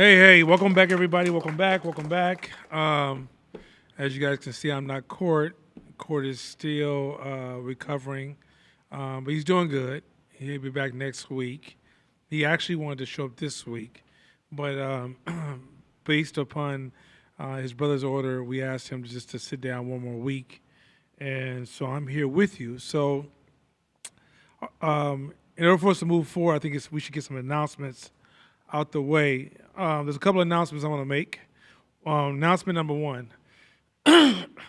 Hey, welcome back, everybody. Welcome back. As you guys can see, I'm not Court. Court is still recovering, but he's doing good. He'll be back next week. He actually wanted to show up this week, but based upon his brother's order, we asked him just to sit down one more week, and so I'm here with you. So in order for us to move forward, I think we should get some announcements out the way. There's a couple of announcements I want to make. Announcement number one,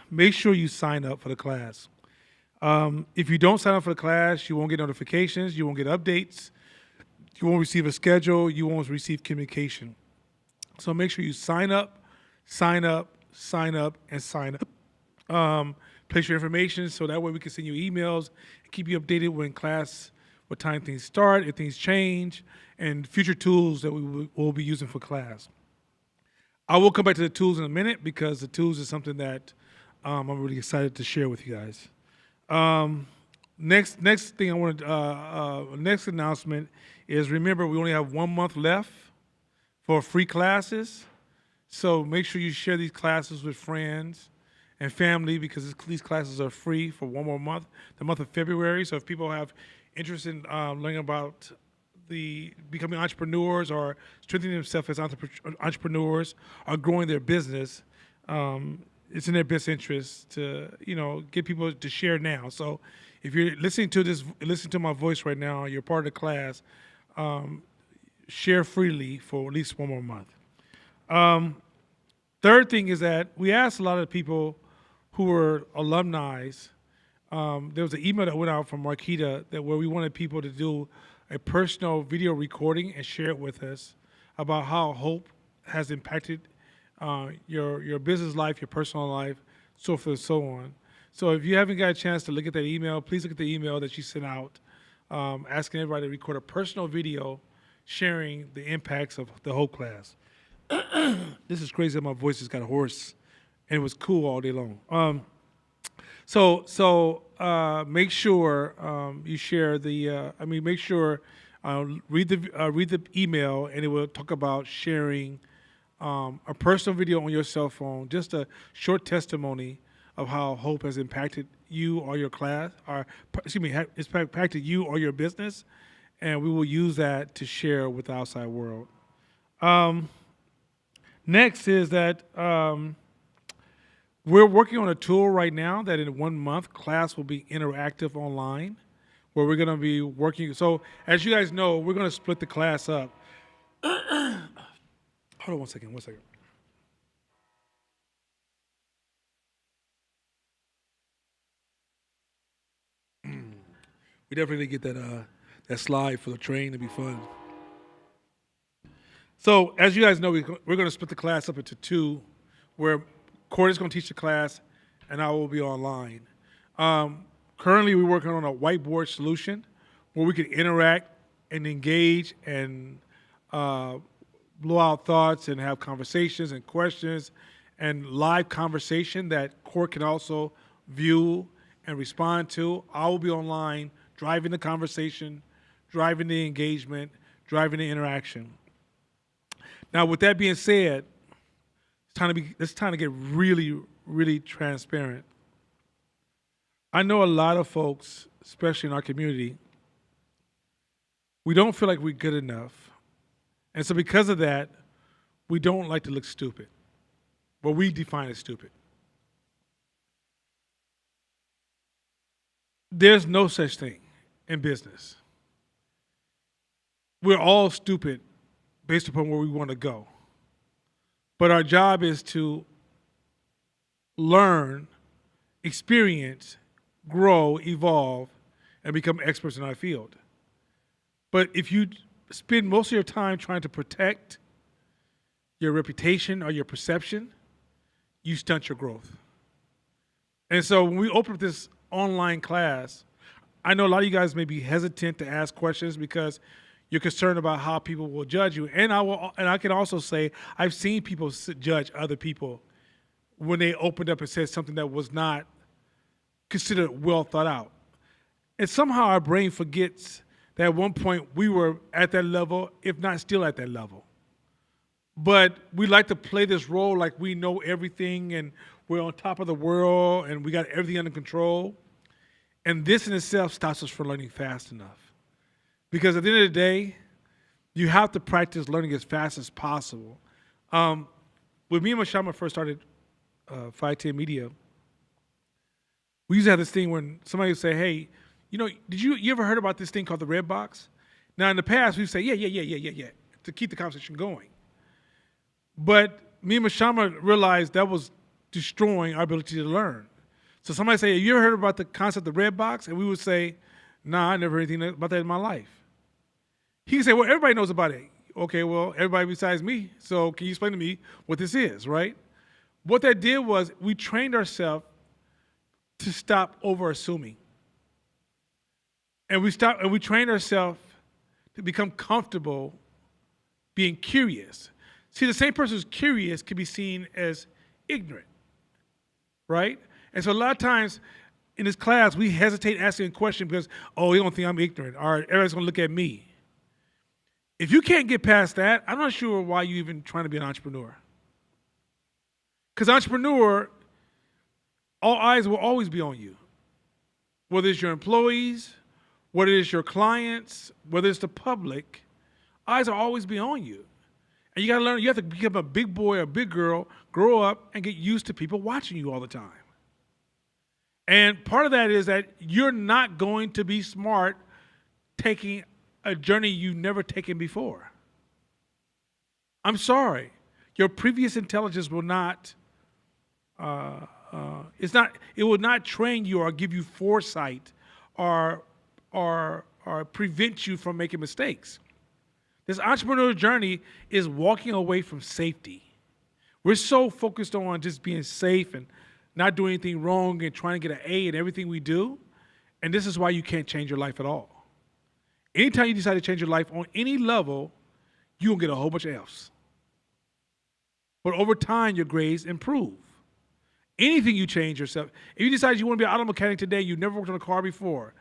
make sure you sign up for the class. If you don't sign up for the class, you won't get notifications, you won't get updates, you won't receive a schedule, you won't receive communication. So make sure you sign up, and sign up. Place your information so that way we can send you emails and keep you updated when class, what time things start, if things change, and future tools that we will be using for class. I will come back to the tools in a minute because the tools is something that I'm really excited to share with you guys. Next thing I wanted, next announcement is, remember, we only have 1 month left for free classes. So make sure you share these classes with friends and family because these classes are free for 1 more month, the month of February. So if people have interest in learning about becoming entrepreneurs or strengthening themselves as entrepreneurs or growing their business, it's in their best interest to get people to share now. So if you're listening to my voice right now, you're part of the class, share freely for at least 1 more month. Third thing is that we asked a lot of people who were alumni. There was an email that went out from Marquita where we wanted people to do a personal video recording and share it with us about how hope has impacted your business life, your personal life, so forth and so on. So if you haven't got a chance to look at that email, please look at the email that she sent out asking everybody to record a personal video sharing the impacts of the Hope class. This is crazy that my voice just got hoarse, and it was cool all day long. So make sure you share the. Make sure read the email, and it will talk about sharing a personal video on your cell phone, just a short testimony of how hope has impacted you or your class, or excuse me, it's impacted you or your business, and we will use that to share with the outside world. Next is that we're working on a tool right now that in 1 month class will be interactive online, where we're going to be working. So as you guys know, we're going to split the class up. Hold on 1 second. We definitely get that slide for the train to be fun. So as you guys know, we're going to split the class up into two, where Court is going to teach the class, and I will be online. Currently, we're working on a whiteboard solution where we can interact and engage and blow out thoughts and have conversations and questions and live conversation that Court can also view and respond to. I will be online driving the conversation, driving the engagement, driving the interaction. Now, with that being said, it's time to get really, really transparent. I know a lot of folks, especially in our community, we don't feel like we're good enough. And so because of that, we don't like to look stupid. What we define as stupid. There's no such thing in business. We're all stupid based upon where we want to go. But our job is to learn, experience, grow, evolve, and become experts in our field. But if you spend most of your time trying to protect your reputation or your perception, you stunt your growth. And so when we open up this online class, I know a lot of you guys may be hesitant to ask questions because you're concerned about how people will judge you. And I can also say I've seen people judge other people when they opened up and said something that was not considered well thought out. And somehow our brain forgets that at one point we were at that level, if not still at that level. But we like to play this role like we know everything and we're on top of the world and we got everything under control. And this in itself stops us from learning fast enough. Because at the end of the day, you have to practice learning as fast as possible. When me and Mashama first started 510 Media, we used to have this thing when somebody would say, hey, did you ever heard about this thing called the red box? Now, in the past, we would say, yeah, to keep the conversation going. But me and Mashama realized that was destroying our ability to learn. So somebody say, have you ever heard about the concept of the red box? And we would say, nah, I never heard anything about that in my life. He can say, well, everybody knows about it. Okay, well, everybody besides me. So can you explain to me what this is, right? What that did was we trained ourselves to stop over-assuming. And we trained ourselves to become comfortable being curious. See, the same person who's curious can be seen as ignorant, right? And so a lot of times in this class, we hesitate asking a question because, oh, you don't think I'm ignorant, or everybody's going to look at me. If you can't get past that, I'm not sure why you're even trying to be an entrepreneur. Because entrepreneur, all eyes will always be on you. Whether it's your employees, whether it's your clients, whether it's the public, eyes will always be on you. And you got to learn, you have to become a big boy or a big girl, grow up, and get used to people watching you all the time. And part of that is that you're not going to be smart taking a journey you've never taken before. I'm sorry. Your previous intelligence will not, it will not train you or give you foresight or prevent you from making mistakes. This entrepreneurial journey is walking away from safety. We're so focused on just being safe and not doing anything wrong and trying to get an A in everything we do. And this is why you can't change your life at all. Anytime you decide to change your life on any level, you'll get a whole bunch of F's. But over time, your grades improve. Anything you change yourself. If you decide you want to be an auto mechanic today, you've never worked on a car before,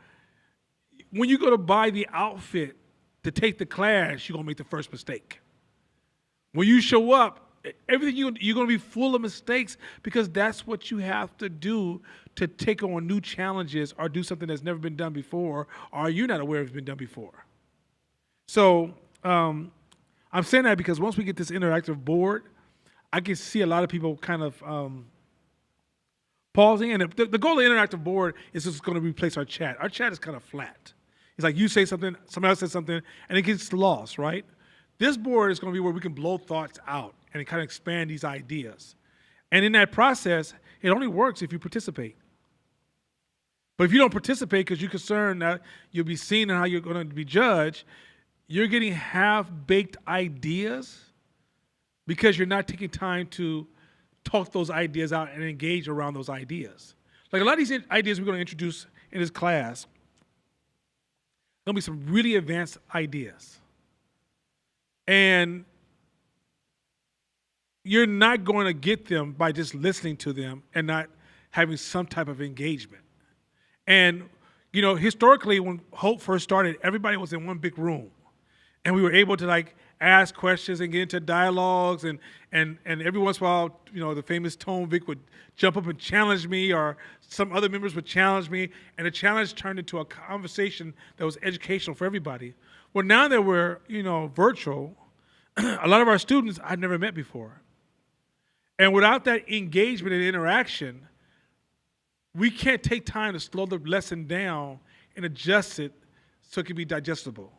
when you go to buy the outfit to take the class, you're going to make the first mistake. When you show up, everything you're going to be full of mistakes because that's what you have to do to take on new challenges or do something that's never been done before or you're not aware it's been done before. So I'm saying that because once we get this interactive board, I can see a lot of people kind of pausing. And the goal of the interactive board is just going to replace our chat. Our chat is kind of flat. It's like you say something, somebody else says something, and it gets lost, right? This board is going to be where we can blow thoughts out and kind of expand these ideas. And in that process, it only works if you participate. But if you don't participate because you're concerned that you'll be seen and how you're going to be judged, you're getting half-baked ideas because you're not taking time to talk those ideas out and engage around those ideas. Like a lot of these ideas we're going to introduce in this class, there'll be some really advanced ideas. And you're not going to get them by just listening to them and not having some type of engagement. And, you know, historically, when Hope first started, everybody was in one big room. And we were able to, like, ask questions and get into dialogues. And every once in a while, you know, the famous Tone Vic would jump up and challenge me, or some other members would challenge me. And the challenge turned into a conversation that was educational for everybody. Well, now that we're, you know, virtual, a lot of our students I'd never met before. And without that engagement and interaction, we can't take time to slow the lesson down and adjust it so it can be digestible.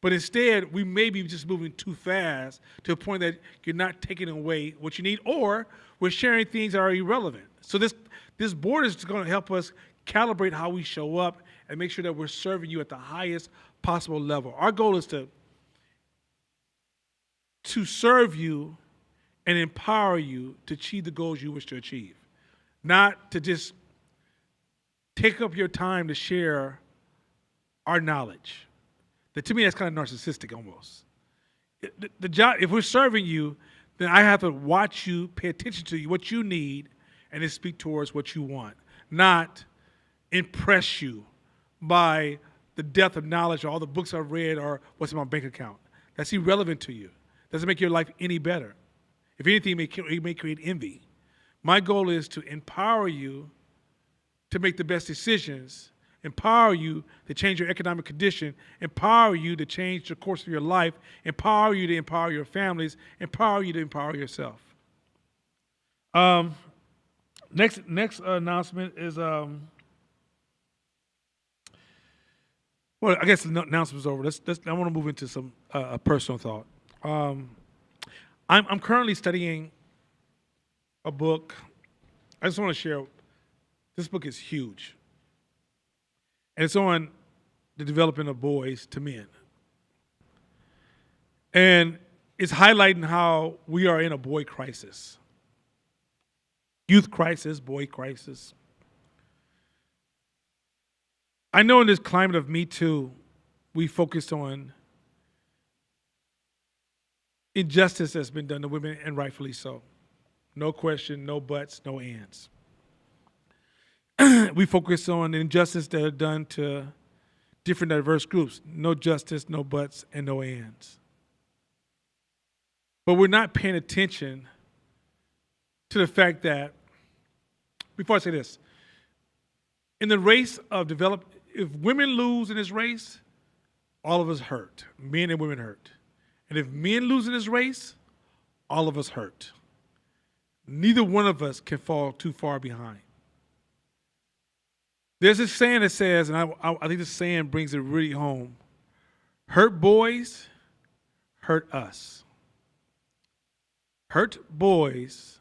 But instead, we may be just moving too fast to a point that you're not taking away what you need, or we're sharing things that are irrelevant. So this board is going to help us calibrate how we show up and make sure that we're serving you at the highest possible level. Our goal is to serve you and empower you to achieve the goals you wish to achieve, not to just take up your time to share our knowledge. That, to me, that's kind of narcissistic almost. The job, if we're serving you, then I have to watch you, pay attention to you, what you need, and then speak towards what you want, not impress you by the depth of knowledge or all the books I've read or what's in my bank account. That's irrelevant to you. Doesn't make your life any better. If anything, it may create envy. My goal is to empower you to make the best decisions, empower you to change your economic condition, empower you to change the course of your life, empower you to empower your families, empower you to empower yourself. Next announcement is, well, I guess the announcement's over. I want to move into some a personal thought. I'm currently studying a book. I just want to share. This book is huge. And it's on the development of boys to men. And it's highlighting how we are in a boy crisis. Youth crisis, boy crisis. I know in this climate of Me Too, we focused on injustice that's been done to women, and rightfully so. No question, no buts, no ands. We focus on injustice that are done to different diverse groups. No justice, no buts, and no ands. But we're not paying attention to the fact that, before I say this, in the race of development, if women lose in this race, all of us hurt. Men and women hurt. And if men lose in this race, all of us hurt. Neither one of us can fall too far behind. There's this saying that says, and I think this saying brings it really home, hurt boys hurt us. Hurt boys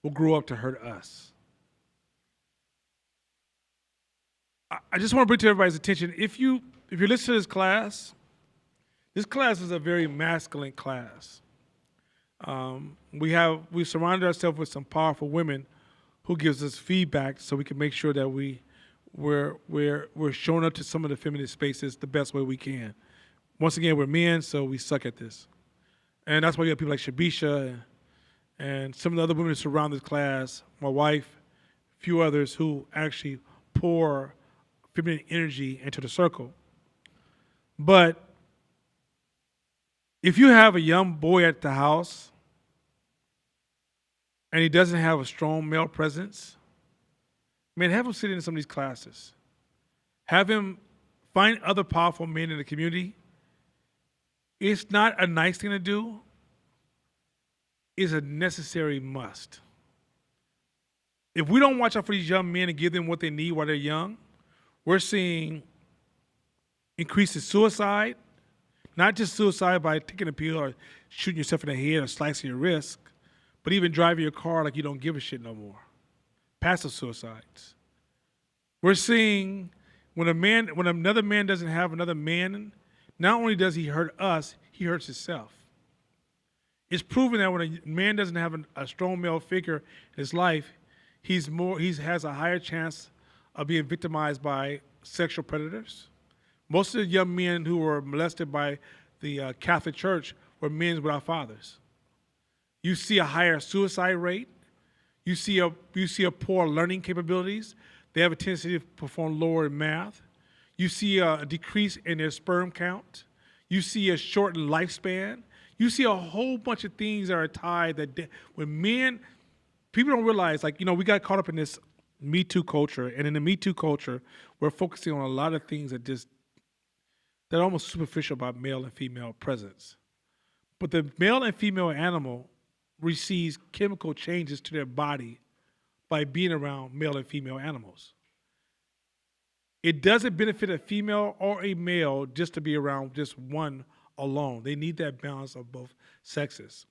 will grow up to hurt us. I just want to bring to everybody's attention, if you're listening to this class is a very masculine class. We surrounded ourselves with some powerful women who gives us feedback so we can make sure that we're showing up to some of the feminist spaces the best way we can. Once again, we're men, so we suck at this. And that's why you have people like Shabisha and some of the other women who surround this class, my wife, a few others who actually pour feminine energy into the circle. But if you have a young boy at the house and he doesn't have a strong male presence, man, have him sit in some of these classes. Have him find other powerful men in the community. It's not a nice thing to do. It's a necessary must. If we don't watch out for these young men and give them what they need while they're young, we're seeing increase in suicide, not just suicide by taking a pill or shooting yourself in the head or slicing your wrist, but even driving your car like you don't give a shit no more. Passive suicides. We're seeing when another man doesn't have another man, not only does he hurt us, he hurts himself. It's proven that when a man doesn't have a strong male figure in his life, he has a higher chance of being victimized by sexual predators. Most of the young men who were molested by the Catholic Church were men without fathers. You see a higher suicide rate. You see a poor learning capabilities. They have a tendency to perform lower in math. You see a decrease in their sperm count. You see a shortened lifespan. You see a whole bunch of things that are tied that when men, people don't realize, like, we got caught up in this Me Too culture. And in the Me Too culture, we're focusing on a lot of things that are almost superficial about male and female presence. But the male and female animal receives chemical changes to their body by being around male and female animals. It doesn't benefit a female or a male just to be around just one alone. They need that balance of both sexes.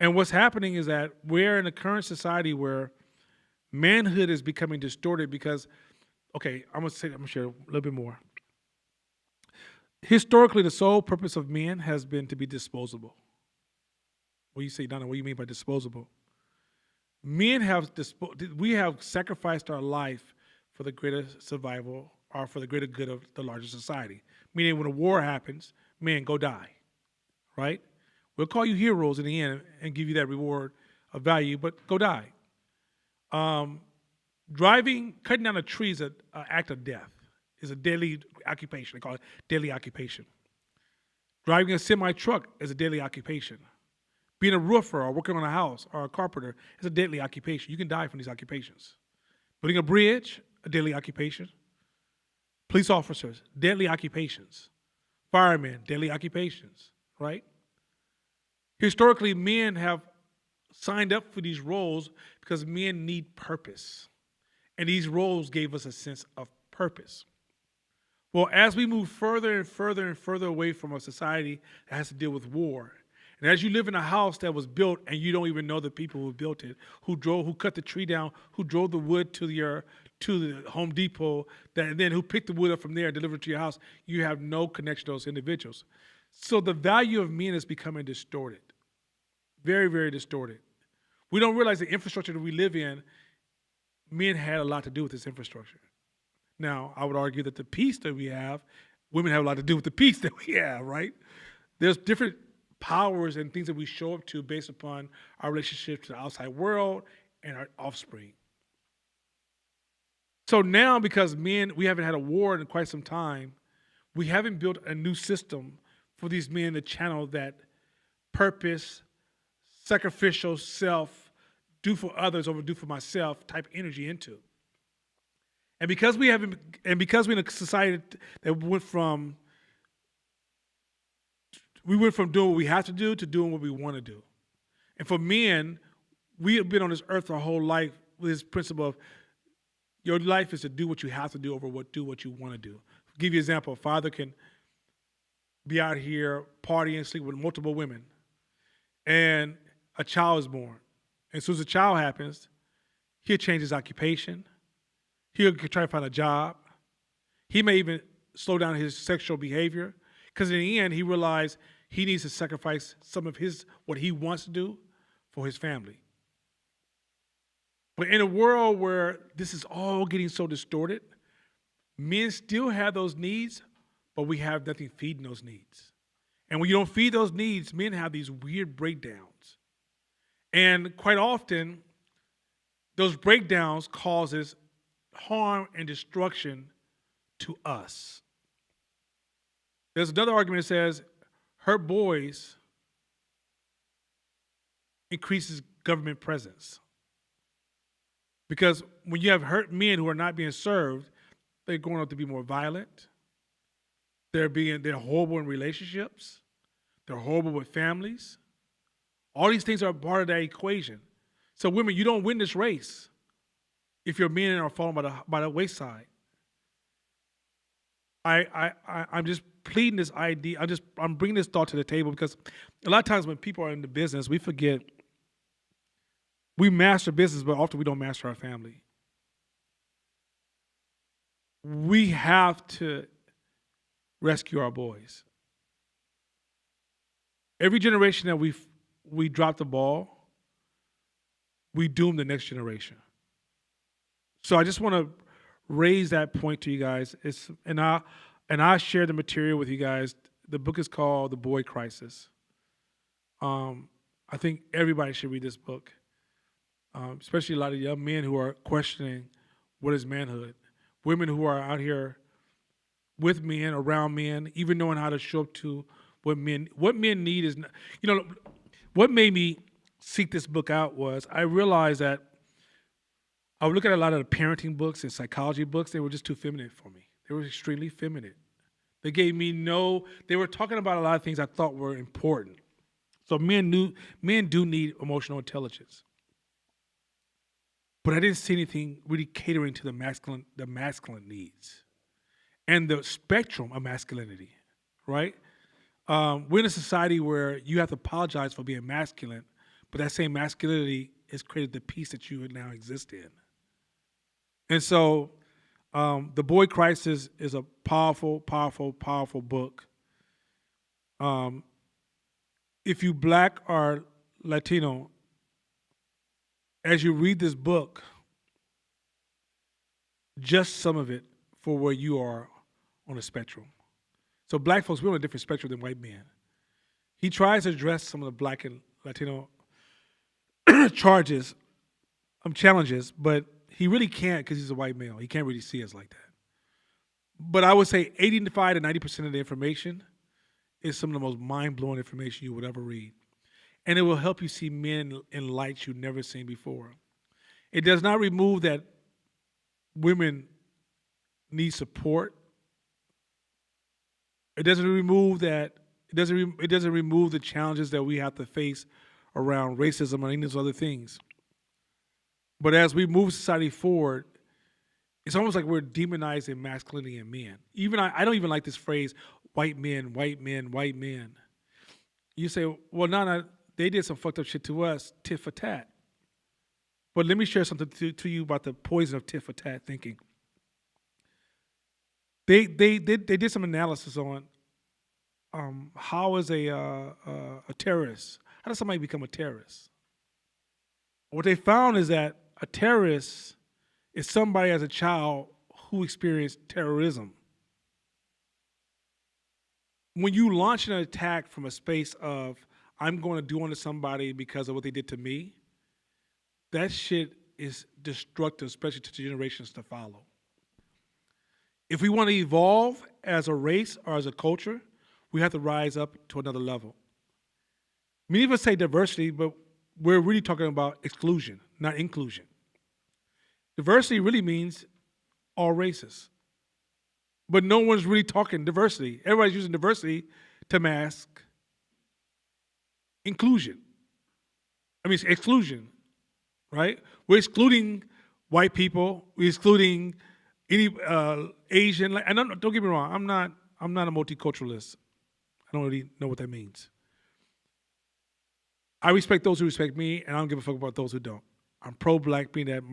And what's happening is that we're in a current society where manhood is becoming distorted because, okay, I'm gonna share a little bit more. Historically, the sole purpose of men has been to be disposable. What do you say, Donna? What do you mean by disposable? Men we have sacrificed our life for the greater survival or for the greater good of the larger society. Meaning when a war happens, men go die, right? We'll call you heroes in the end and give you that reward of value, but go die. Cutting down a tree is an act of death. It's a deadly occupation. They call it deadly occupation. Driving a semi-truck is a deadly occupation. Being a roofer or working on a house or a carpenter is a deadly occupation. You can die from these occupations. Building a bridge, a deadly occupation. Police officers, deadly occupations. Firemen, deadly occupations, right? Historically, men have signed up for these roles because men need purpose. And these roles gave us a sense of purpose. Well, as we move further and further and further away from a society that has to deal with war, and as you live in a house that was built and you don't even know the people who built it, who cut the tree down, who drove the wood to the Home Depot, and then who picked the wood up from there and delivered it to your house, you have no connection to those individuals. So the value of men is becoming distorted. Very, very distorted. We don't realize the infrastructure that we live in, men had a lot to do with this infrastructure. Now, I would argue that the peace that we have, women have a lot to do with the peace that we have, right? There's different powers and things that we show up to based upon our relationship to the outside world and our offspring. So now, because we haven't had a war in quite some time, we haven't built a new system for these men to channel that purpose, sacrificial self, do for others over do for myself type energy into. And because we're in a society that went from doing what we have to do doing what we want to do. And for men, we have been on this earth our whole life with this principle of your life is to do what you have to do over do what you want to do. I'll give you an example. A father can be out here partying, sleep with multiple women, and a child is born. And as soon as a child happens, he'll change his occupation. He'll try to find a job. He may even slow down his sexual behavior because in the end, he realized he needs to sacrifice some of what he wants to do for his family. But in a world where this is all getting so distorted, men still have those needs, but we have nothing feeding those needs. And when you don't feed those needs, men have these weird breakdowns. And quite often, those breakdowns causes harm and destruction to us. There's another argument that says hurt boys increases government presence. Because when you have hurt men who are not being served, they're going up to be more violent. They're horrible in relationships. They're horrible with families. All these things are part of that equation. So women, you don't win this race if your men are falling by the wayside. I'm just pleading this idea. I'm bringing this thought to the table because a lot of times when people are in the business, we forget we master business, but often we don't master our family. We have to rescue our boys. Every generation that we drop the ball, we doom the next generation. So I just want to raise that point to you guys. And I share the material with you guys. The book is called The Boy Crisis. I think everybody should read this book, especially a lot of young men who are questioning what is manhood. Women who are out here with men, around men, even knowing how to show up to what men need is, what made me seek this book out was I realized that I would look at a lot of the parenting books and psychology books. They were just too feminine for me. They were extremely feminine. They were talking about a lot of things I thought were important. So men do need emotional intelligence. But I didn't see anything really catering to the masculine needs and the spectrum of masculinity, right? We're in a society where you have to apologize for being masculine, but that same masculinity has created the peace that you now exist in. And so The Boy Crisis is a powerful, powerful, powerful book. If you Black or Latino, as you read this book, just some of it for where you are on the spectrum. So Black folks, we're on a different spectrum than white men. He tries to address some of the Black and Latino challenges, but he really can't because he's a white male. He can't really see us like that. But I would say 85 to 90% of the information is some of the most mind-blowing information you would ever read. And it will help you see men in lights you've never seen before. It does not remove that women need support. It doesn't remove that. It doesn't remove the challenges that we have to face around racism and any of those other things. But as we move society forward, it's almost like we're demonizing masculinity in men. Even I don't even like this phrase, white men, white men, white men. You say, well, no, they did some fucked up shit to us, tit for tat. But let me share something to you about the poison of tit for tat thinking. They did some analysis on how is a terrorist, how does somebody become a terrorist? What they found is that a terrorist is somebody as a child who experienced terrorism. When you launch an attack from a space of, I'm going to do unto somebody because of what they did to me, that shit is destructive, especially to the generations to follow. If we want to evolve as a race or as a culture, we have to rise up to another level. Many of us say diversity, but we're really talking about exclusion, not inclusion. Diversity really means all races. But no one's really talking diversity. Everybody's using diversity to mask inclusion. I mean, it's exclusion, right? We're excluding white people. We're excluding any Asian. And don't get me wrong. I'm not a multiculturalist. I don't really know what that means. I respect those who respect me, and I don't give a fuck about those who don't. I'm pro-Black, being that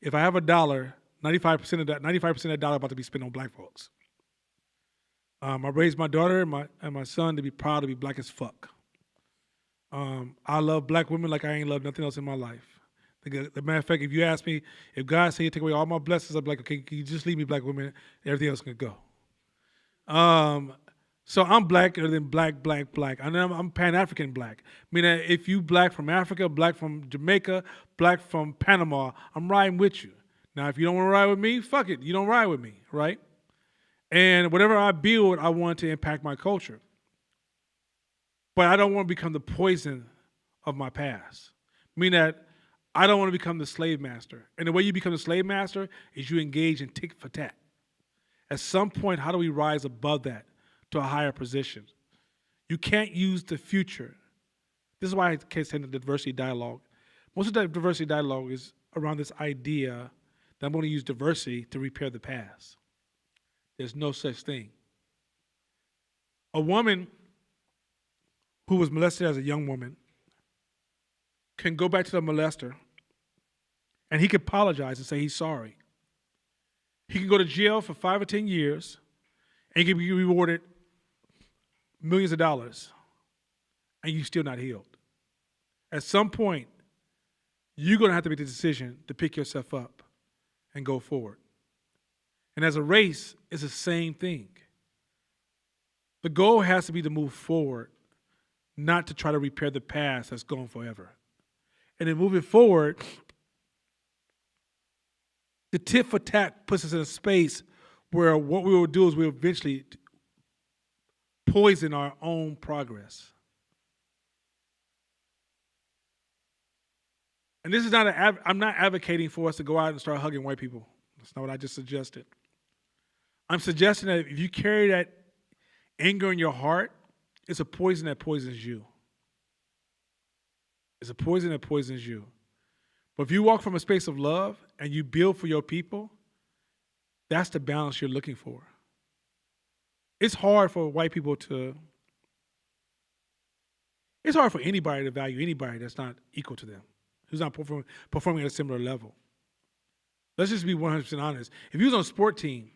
if I have a dollar, 95% of that dollar about to be spent on Black folks. I raised my daughter and my son to be proud to be Black as fuck. I love Black women like I ain't loved nothing else in my life. The matter of fact, if you ask me, if God said he'd take away all my blessings, I'm like, okay, can you just leave me Black women? Everything else can go. So I'm blacker than black. And I'm Pan-African black. Meaning if you black from Africa, black from Jamaica, black from Panama, I'm riding with you. Now, if you don't want to ride with me, fuck it. You don't ride with me, right? And whatever I build, I want to impact my culture. But I don't want to become the poison of my past. Meaning that I don't want to become the slave master. And the way you become the slave master is you engage in tick for tat. At some point, how do we rise above that to a higher position? You can't use the future. This is why I can't say the diversity dialogue. Most of the diversity dialogue is around this idea that I'm going to use diversity to repair the past. There's no such thing. A woman who was molested as a young woman can go back to the molester and he can apologize and say he's sorry. He can go to jail for 5 or 10 years and he can be rewarded millions of dollars and you're still not healed. At some point, you're going to have to make the decision to pick yourself up and go forward. And as a race, it's the same thing. The goal has to be to move forward, not to try to repair the past that's gone forever. And then moving forward, the tit for tat puts us in a space where what we will do is we'll eventually poison our own progress. And this is not I'm not advocating for us to go out and start hugging white people. That's not what I just suggested. I'm suggesting that if you carry that anger in your heart, it's a poison that poisons you. It's a poison that poisons you. But if you walk from a space of love and you build for your people, that's the balance you're looking for. It's hard for white people it's hard for anybody to value anybody that's not equal to them, who's not performing at a similar level. Let's just be 100% honest. If you was on a sport team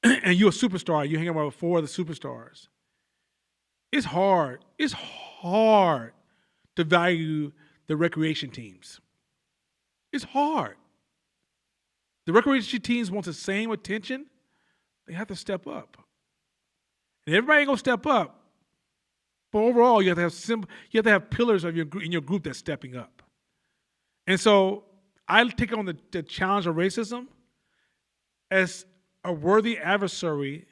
and you're a superstar, you hang out with 4 other superstars, it's hard to value the recreation teams. It's hard. The recreation teams want the same attention. They have to step up. And everybody ain't gonna step up. But overall, you have to have pillars of in your group that's stepping up. And so I take on the challenge of racism as a worthy adversary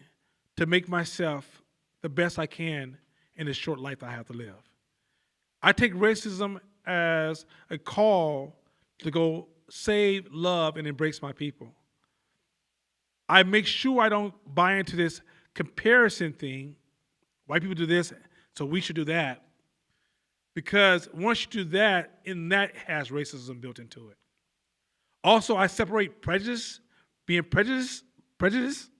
to make myself the best I can in this short life I have to live. I take racism as a call to go save, love, and embrace my people. I make sure I don't buy into this comparison thing. White people do this, so we should do that. Because once you do that, and that has racism built into it. Also, I separate being prejudiced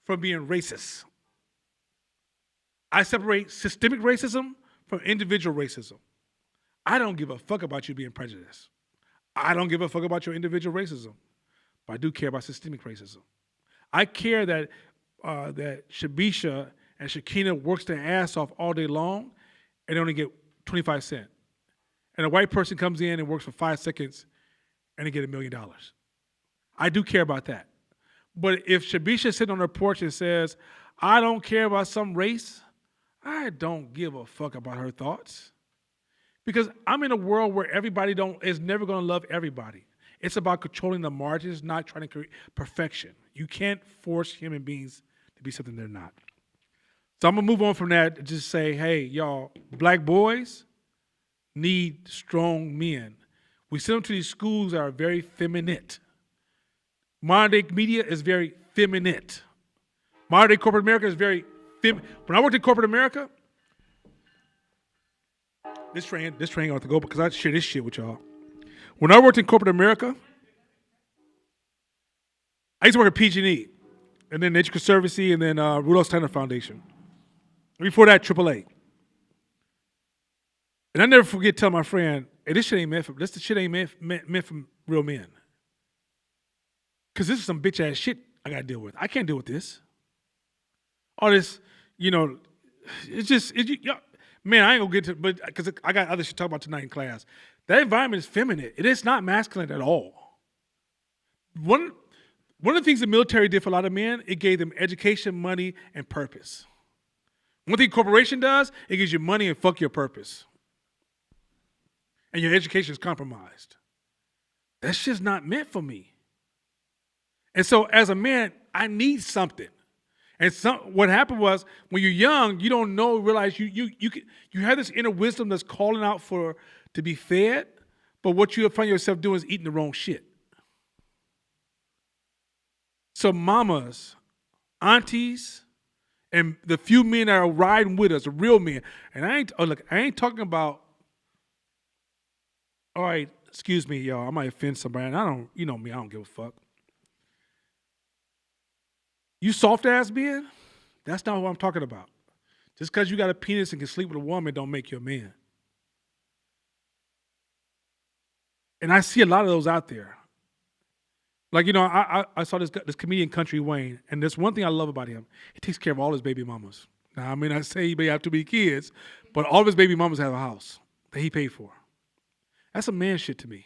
from being racist. I separate systemic racism from individual racism. I don't give a fuck about you being prejudiced. I don't give a fuck about your individual racism, but I do care about systemic racism. I care that Shabisha and Shakina works their ass off all day long and they only get 25 cents. And a white person comes in and works for 5 seconds and they get $1 million. I do care about that. But if Shabisha sitting on her porch and says, I don't care about some race, I don't give a fuck about her thoughts. Because I'm in a world where everybody is never going to love everybody. It's about controlling the margins, not trying to create perfection. You can't force human beings to be something they're not. So I'm going to move on from that and just say, hey, y'all, black boys need strong men. We send them to these schools that are very feminine. Modern day media is very feminine. Modern day corporate America is very feminine. When I worked in corporate America, this train gonna have to go because I share this shit with y'all. When I worked in corporate America, I used to work at PG&E, and then Nature Conservancy, and then Rudolph Steiner Foundation. Before that, AAA. And I never forget telling my friend, hey, this shit ain't meant for real men. Because this is some bitch ass shit I gotta deal with. I can't deal with this. All this, man, I ain't gonna get to, but because I got other shit to talk about tonight in class. That environment is feminine. It is not masculine at all. One of the things the military did for a lot of men, it gave them education, money, and purpose. One thing corporation does, it gives you money and fuck your purpose. And your education is compromised. That's just not meant for me. And so as a man, I need something. And what happened was when you're young, you don't realize you have this inner wisdom that's calling out to be fed, but what you find yourself doing is eating the wrong shit. So mamas, aunties, and the few men that are riding with us, the real men, and I ain't talking about, all right, excuse me, y'all, I might offend somebody, and you know me, I don't give a fuck. You soft ass men, that's not what I'm talking about. Just because you got a penis and can sleep with a woman don't make you a man. And I see a lot of those out there. Like, I saw this comedian Country Wayne, and there's one thing I love about him. He takes care of all his baby mamas. Now, I mean, I say he may have too many kids, but all of his baby mamas have a house that he paid for. That's some man shit to me.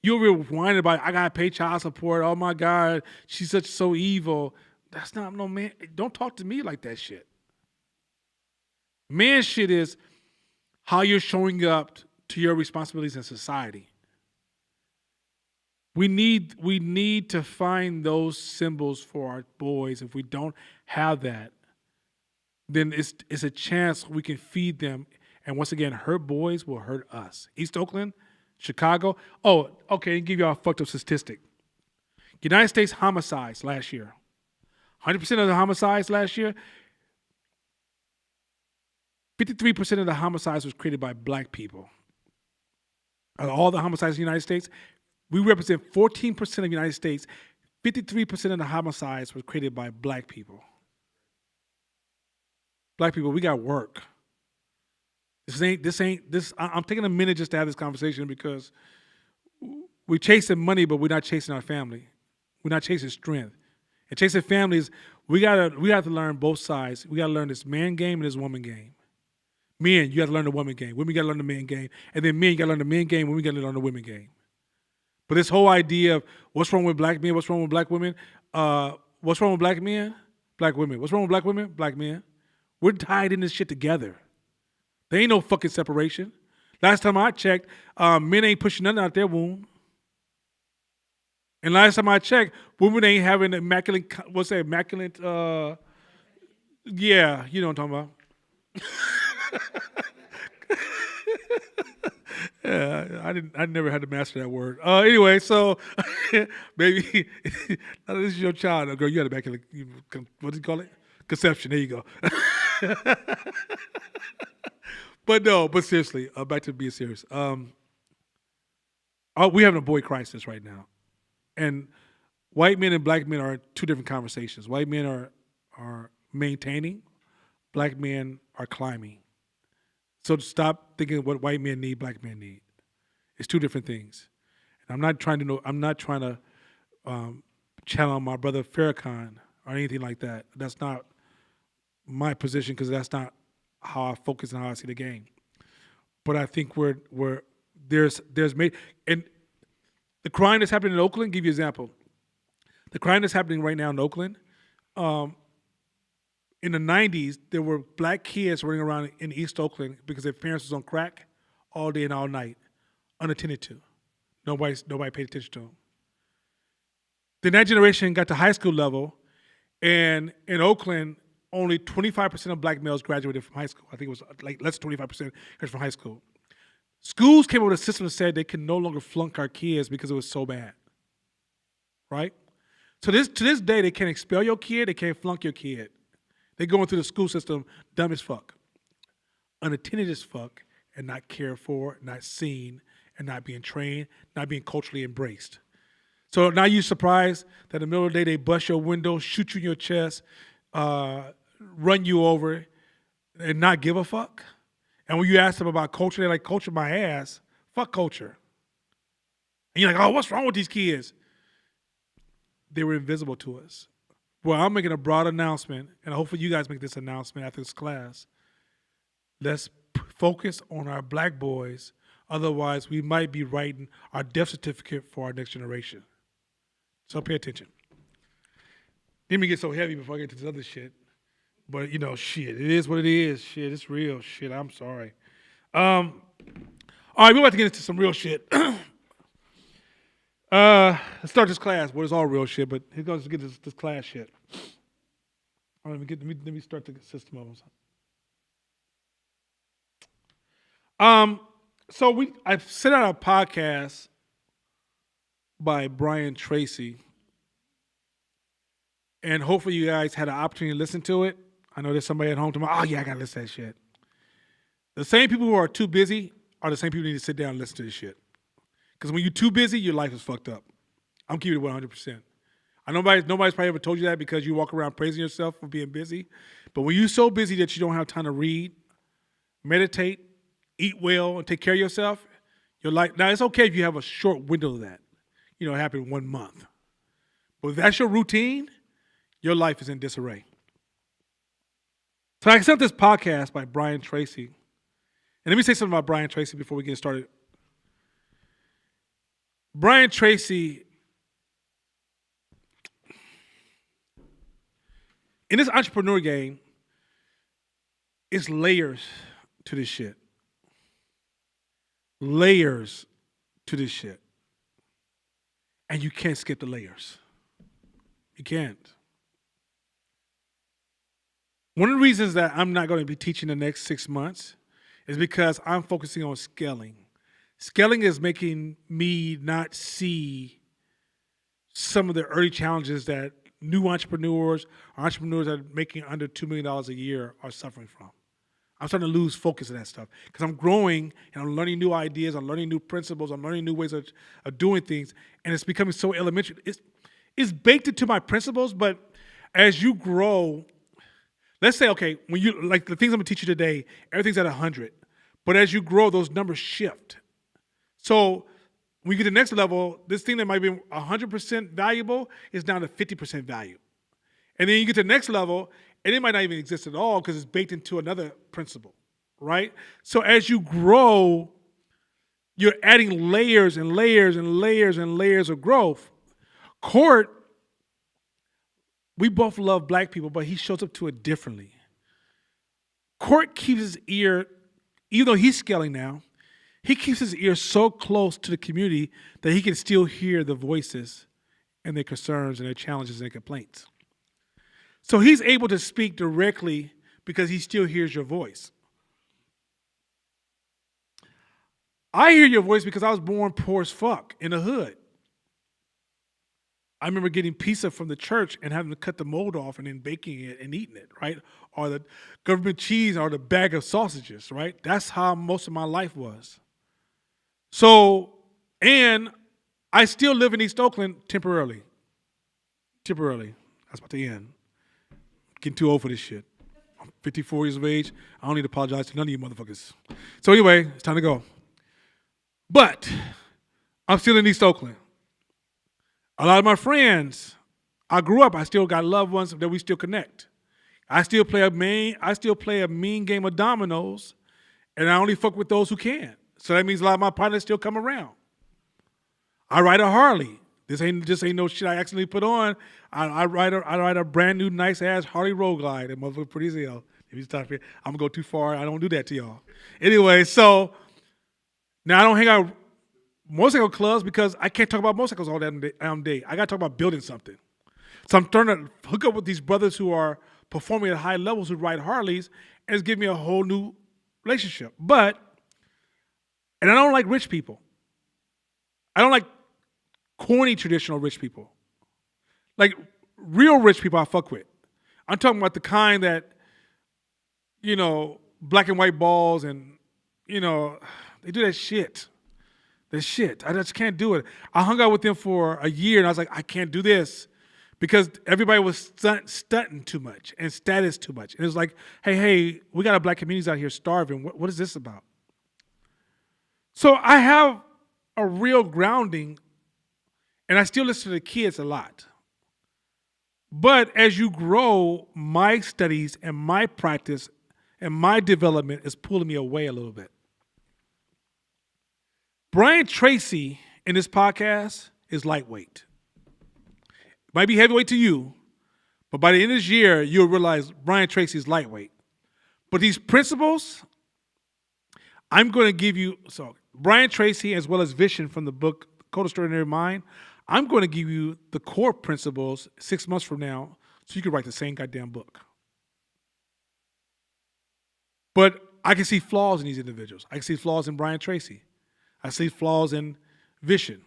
You're real whining about, I gotta pay child support. Oh my God, she's so evil. That's not no man. Don't talk to me like that shit. Man shit is how you're showing up to your responsibilities in society. We need to find those symbols for our boys. If we don't have that, then it's a chance we can feed them. And once again, hurt boys will hurt us. East Oakland, Chicago. Oh, okay, I'll give you all a fucked up statistic. United States homicides last year. 100% of the homicides last year, 53% of the homicides was created by black people. Out of all the homicides in the United States, we represent 14% of the United States. 53% of the homicides were created by black people. Black people, we got work. I'm taking a minute just to have this conversation because we're chasing money, but we're not chasing our family. We're not chasing strength. And chasing families, we have to learn both sides. We got to learn this man game and this woman game. Men, you got to learn the woman game. Women, got to learn the man game. And then men, you got to learn the men game. Women, got to learn the women game. But this whole idea of what's wrong with black men, what's wrong with black women, what's wrong with black men, black women. What's wrong with black women, black men? We're tied in this shit together. There ain't no fucking separation. Last time I checked, men ain't pushing nothing out their womb. And last time I checked, women ain't having immaculate, yeah, you know what I'm talking about. Yeah, I never had to master that word. Anyway, so baby, this is your child. Girl, you had immaculate, what do you call it? Conception, there you go. But seriously, back to being serious. We're having a boy crisis right now. And white men and black men are two different conversations. White men are maintaining, black men are climbing. So stop thinking what white men need, black men need. It's two different things. And I'm not trying to channel my brother Farrakhan or anything like that. That's not my position because that's not how I focus and how I see the game. But I think there's made, and the crime that's happening in Oakland, give you an example. The crime that's happening right now in Oakland, in the 90s, there were black kids running around in East Oakland because their parents was on crack all day and all night, unattended to. Nobody paid attention to them. Then that generation got to high school level, and in Oakland, only 25% of black males graduated from high school. I think it was like less than 25% graduated from high school. Schools came up with a system that said they can no longer flunk our kids because it was so bad, right? So to this day, they can't expel your kid, they can't flunk your kid. They're going through the school system dumb as fuck, unattended as fuck, and not cared for, not seen, and not being trained, not being culturally embraced. So now you're surprised that in the middle of the day they bust your window, shoot you in your chest, run you over, and not give a fuck? And when you ask them about culture, they're like, culture my ass. Fuck culture. And you're like, oh, what's wrong with these kids? They were invisible to us. Well, I'm making a broad announcement, and hopefully you guys make this announcement after this class. Let's focus on our black boys. Otherwise, we might be writing our death certificate for our next generation. So pay attention. Didn't even get so heavy before I get to this other shit. But shit, it is what it is. Shit, it's real. Shit, I'm sorry. Um, all right, we're about to get into some real shit. Let's start this class. Well, it's all real shit, but here's going to get this class shit. All right, let me start the system of them. I sent out a podcast by Brian Tracy, and hopefully you guys had an opportunity to listen to it. I know there's somebody at home tomorrow. Oh yeah, I gotta listen to that shit. The same people who are too busy are the same people who need to sit down and listen to this shit. Because when you're too busy, your life is fucked up. I'm keeping it 100%. I know nobody's probably ever told you that because you walk around praising yourself for being busy. But when you're so busy that you don't have time to read, meditate, eat well, and take care of yourself, your life. Now it's okay if you have a short window of that. It happened 1 month. But if that's your routine, your life is in disarray. So I sent this podcast by Brian Tracy. And let me say something about Brian Tracy before we get started. Brian Tracy, in this entrepreneur game, it's layers to this shit. Layers to this shit. And you can't skip the layers. You can't. One of the reasons that I'm not going to be teaching the next 6 months is because I'm focusing on scaling. Scaling is making me not see some of the early challenges that new entrepreneurs or entrepreneurs that are making under $2 million a year are suffering from. I'm starting to lose focus of that stuff because I'm growing and I'm learning new ideas, I'm learning new principles, I'm learning new ways of doing things, and it's becoming so elementary. It's baked into my principles, but as you grow, let's say, okay, when you like the things I'm gonna teach you today, everything's at 100, but as you grow, those numbers shift. So when you get to the next level, this thing that might be 100% valuable is down to 50% value. And then you get to the next level, and it might not even exist at all because it's baked into another principle, right? So as you grow, you're adding layers and layers and layers and layers of growth. Court, we both love black people, but he shows up to it differently. Court keeps his ear, even though he's scaling now, he keeps his ear so close to the community that he can still hear the voices and their concerns and their challenges and their complaints. So he's able to speak directly because he still hears your voice. I hear your voice because I was born poor as fuck in the hood. I remember getting pizza from the church and having to cut the mold off and then baking it and eating it, right? Or the government cheese or the bag of sausages, right? That's how most of my life was. So, and I still live in East Oakland temporarily. Temporarily. That's about to end. Getting too old for this shit. I'm 54 years of age. I don't need to apologize to none of you motherfuckers. So anyway, it's time to go. But I'm still in East Oakland. A lot of my friends, I grew up, I still got loved ones that we still connect. I still play a mean game of dominoes, and I only fuck with those who can. So that means a lot of my partners still come around. I ride a Harley. This ain't no shit I accidentally put on. I ride a brand new nice ass Harley Road Glide. That motherfucker pretty as hell. If you stop here, I'm gonna go too far. I don't do that to y'all. Anyway, so now I don't hang out motorcycle clubs because I can't talk about motorcycles all that day. I gotta talk about building something. So I'm starting to hook up with these brothers who are performing at high levels who ride Harleys, and it's giving me a whole new relationship. And I don't like rich people. I don't like corny traditional rich people. Like real rich people I fuck with. I'm talking about the kind that, black and white balls and, they do that shit. That shit. I just can't do it. I hung out with them for a year and I was like, I can't do this because everybody was stunting too much and status too much. And it was like, hey, we got our black communities out here starving. What is this about? So I have a real grounding and I still listen to the kids a lot. But as you grow, my studies and my practice and my development is pulling me away a little bit. Brian Tracy in this podcast is lightweight. Might be heavyweight to you, But by the end of this year, you'll realize Brian Tracy's lightweight. But these principles, I'm going to give you, so Brian Tracy as well as Vision from the book Code of Extraordinary Mind, I'm going to give you the core principles 6 months from now so you can write the same goddamn book. But I can see flaws in these individuals. I can see flaws in Brian Tracy. I see flaws in Vision.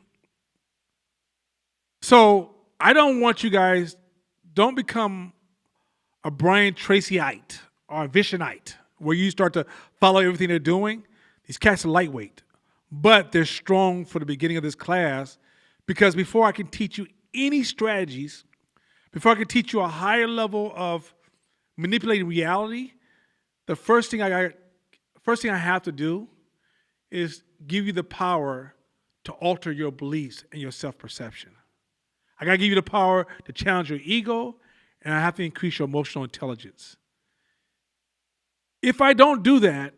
So I don't want you guys, don't become a Brian Tracyite or a Visionite where you start to follow everything they're doing. These cats are lightweight, but they're strong for the beginning of this class because before I can teach you any strategies, before I can teach you a higher level of manipulating reality, the first thing I have to do is give you the power to alter your beliefs and your self-perception. I got to give you the power to challenge your ego, and I have to increase your emotional intelligence. If I don't do that,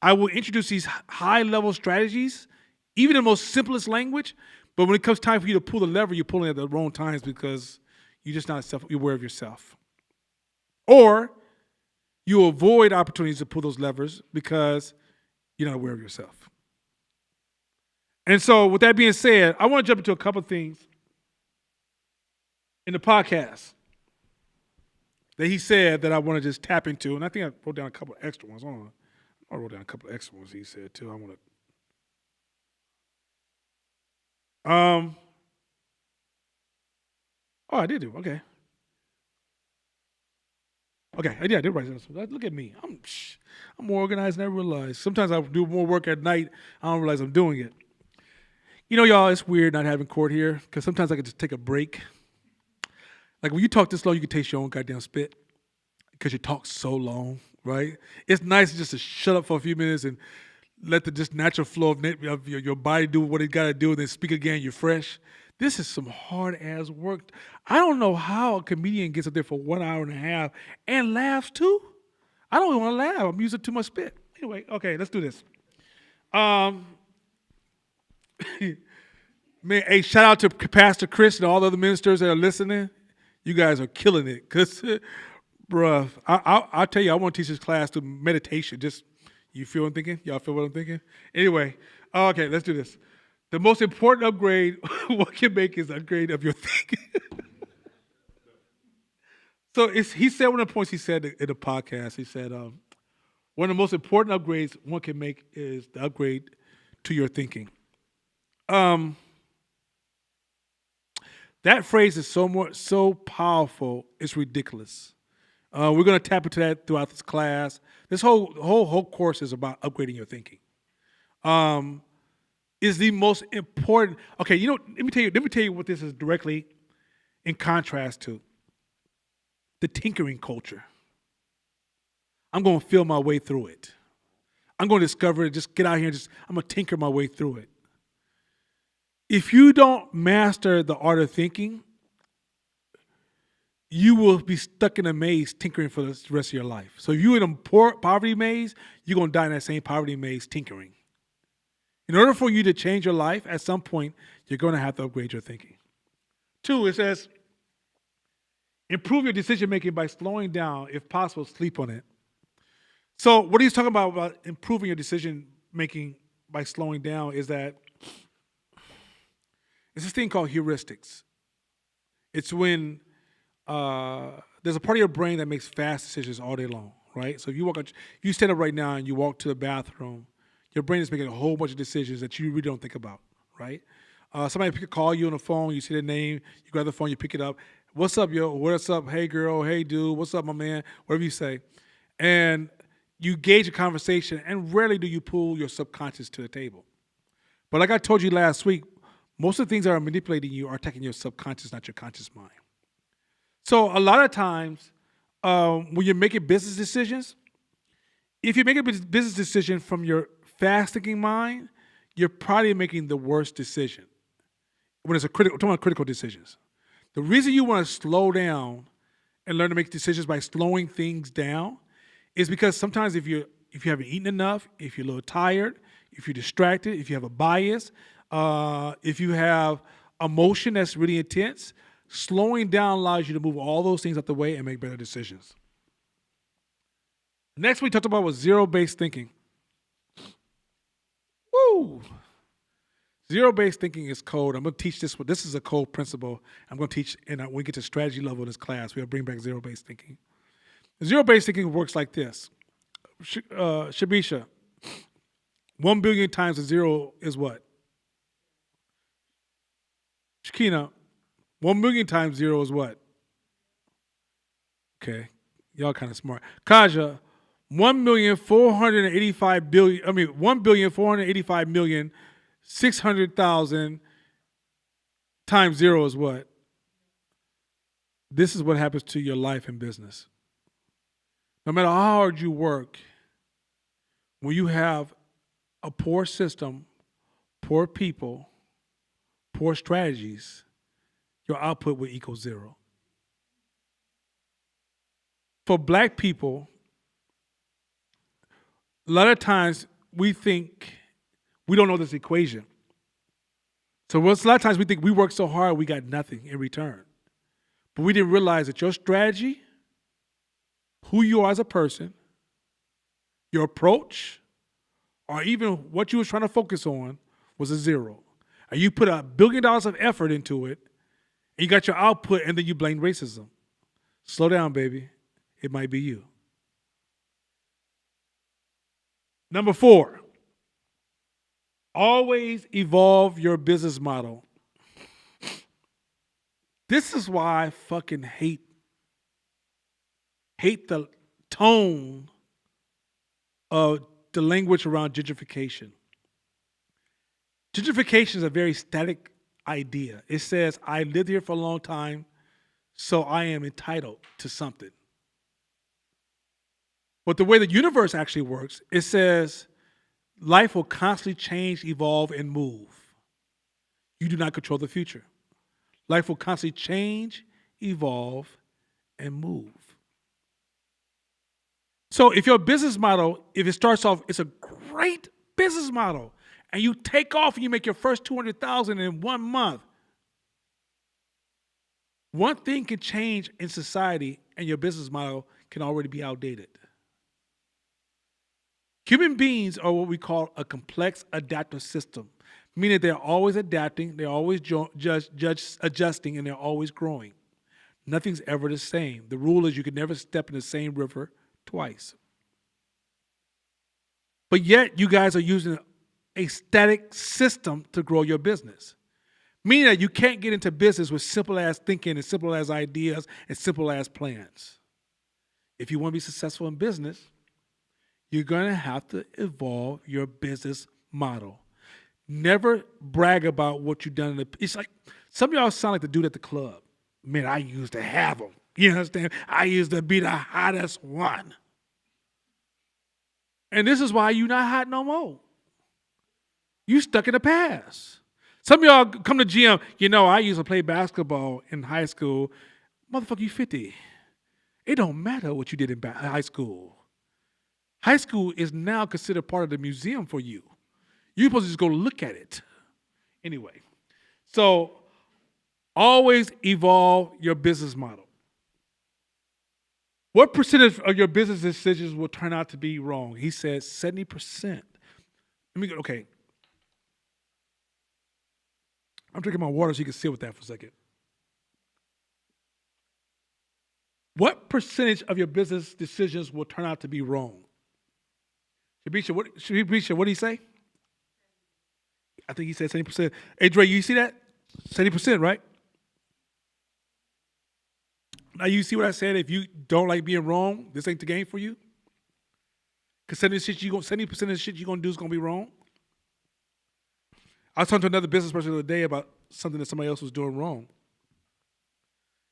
I will introduce these high-level strategies, even in the most simplest language, but when it comes time for you to pull the lever, you're pulling it at the wrong times because you're just not aware of yourself. Or you avoid opportunities to pull those levers because you're not aware of yourself. And so with that being said, I want to jump into a couple of things in the podcast that he said that I want to just tap into. And I think I wrote down a couple of extra ones. Hold on. I wrote down a couple of extra ones he said too. I want to. Oh, I did do. Okay. Okay, I did write that. Look at me. I'm more organized than I realize. Sometimes I do more work at night. I don't realize I'm doing it. You know, y'all, it's weird not having court here because sometimes I can just take a break. Like when you talk this long, you can taste your own goddamn spit because you talk so long, right? It's nice just to shut up for a few minutes and let the just natural flow of your body do what it got to do and then speak again, you're fresh. This is some hard-ass work. I don't know how a comedian gets up there for 1 hour and a half and laughs too. I don't even want to laugh. I'm using too much spit. Anyway, okay, let's do this. Man, hey, shout out to Pastor Chris and all the other ministers that are listening. You guys are killing it. Because, bruh, I'll tell you, I want to teach this class to meditation. Just, you feel what I'm thinking? Y'all feel what I'm thinking? Anyway, okay, let's do this. The most important upgrade one can make is an upgrade of your thinking. So he said one of the points he said in the podcast, he said, one of the most important upgrades one can make is the upgrade to your thinking. That phrase is so powerful, it's ridiculous. We're going to tap into that throughout this class. This whole course is about upgrading your thinking. Is the most important. Okay, let me tell you what this is directly in contrast to. The tinkering culture. I'm going to feel my way through it. I'm going to discover it, just get out here and I'm going to tinker my way through it. If you don't master the art of thinking, you will be stuck in a maze tinkering for the rest of your life. So if you're in a poverty maze, you're going to die in that same poverty maze tinkering. In order for you to change your life, at some point, you're going to have to upgrade your thinking. 2, it says, improve your decision-making by slowing down. If possible, sleep on it. So what he's talking about improving your decision-making by slowing down is that it's this thing called heuristics. It's when there's a part of your brain that makes fast decisions all day long, right? So if you stand up right now and you walk to the bathroom, your brain is making a whole bunch of decisions that you really don't think about, right? Somebody could call you on the phone, you see the name, you grab the phone, you pick it up. What's up, yo? What's up? Hey, girl. Hey, dude. What's up, my man? Whatever you say. And you gauge a conversation, and rarely do you pull your subconscious to the table. But like I told you last week, most of the things that are manipulating you are attacking your subconscious, not your conscious mind. So a lot of times when you're making business decisions, if you make a business decision from your fast-thinking mind, you're probably making the worst decision. When it's talking about critical decisions. The reason you want to slow down and learn to make decisions by slowing things down is because sometimes if you haven't eaten enough, if you're a little tired, if you're distracted, if you have a bias, if you have emotion that's really intense, Slowing down allows you to move all those things out the way and make better decisions. Next we talked about was zero-based thinking. Woo! Zero-based thinking is code. I'm going to teach this one. This is a code principle. I'm going to teach, and when we get to strategy level in this class, we'll bring back zero-based thinking. Zero-based thinking works like this. Shabisha, 1 billion times a zero is what? Shakina, 1 million times zero is what? Okay, y'all kind of smart. Kaja, 1,485,600,000 times zero is what? This is what happens to your life and business. No matter how hard you work, when you have a poor system, poor people, poor strategies, your output will equal zero. For black people, a lot of times we think we don't know this equation. So a lot of times we think we work so hard we got nothing in return. But we didn't realize that your strategy, who you are as a person, your approach, or even what you were trying to focus on was a zero. And you put $1 billion of effort into it, and you got your output, and then you blame racism. Slow down, baby. It might be you. Number 4, always evolve your business model. This is why I fucking hate the tone of the language around gentrification. Gentrification is a very static idea. It says, I lived here for a long time, so I am entitled to something. But the way the universe actually works, it says life will constantly change, evolve, and move. You do not control the future. Life will constantly change, evolve, and move. So if your business model, if it starts off, it's a great business model, and you take off and you make your first $200,000 in 1 month, one thing can change in society and your business model can already be outdated. Human beings are what we call a complex adaptive system, meaning they're always adapting, they're always adjusting, and they're always growing. Nothing's ever the same. The rule is you can never step in the same river twice. But yet you guys are using a static system to grow your business, meaning that you can't get into business with simple as thinking and simple as ideas and simple as plans. If you want to be successful in business, you're going to have to evolve your business model. Never brag about what you've done. It's like, some of y'all sound like the dude at the club. Man, I used to have them. You understand? I used to be the hottest one. And this is why you're not hot no more. You stuck in the past. Some of y'all come to gym, I used to play basketball in high school. Motherfucker, you 50. It don't matter what you did in high school. High school is now considered part of the museum for you. You're supposed to just go look at it. Anyway, so always evolve your business model. What percentage of your business decisions will turn out to be wrong? He says 70%. Okay. I'm drinking my water so you can sit with that for a second. What percentage of your business decisions will turn out to be wrong? Shabisha, what did he say? I think he said 70%. Hey, Dre, you see that? 70%, right? Now you see what I said? If you don't like being wrong, this ain't the game for you. Because 70% of the shit you're gonna do is gonna be wrong. I was talking to another business person the other day about something that somebody else was doing wrong.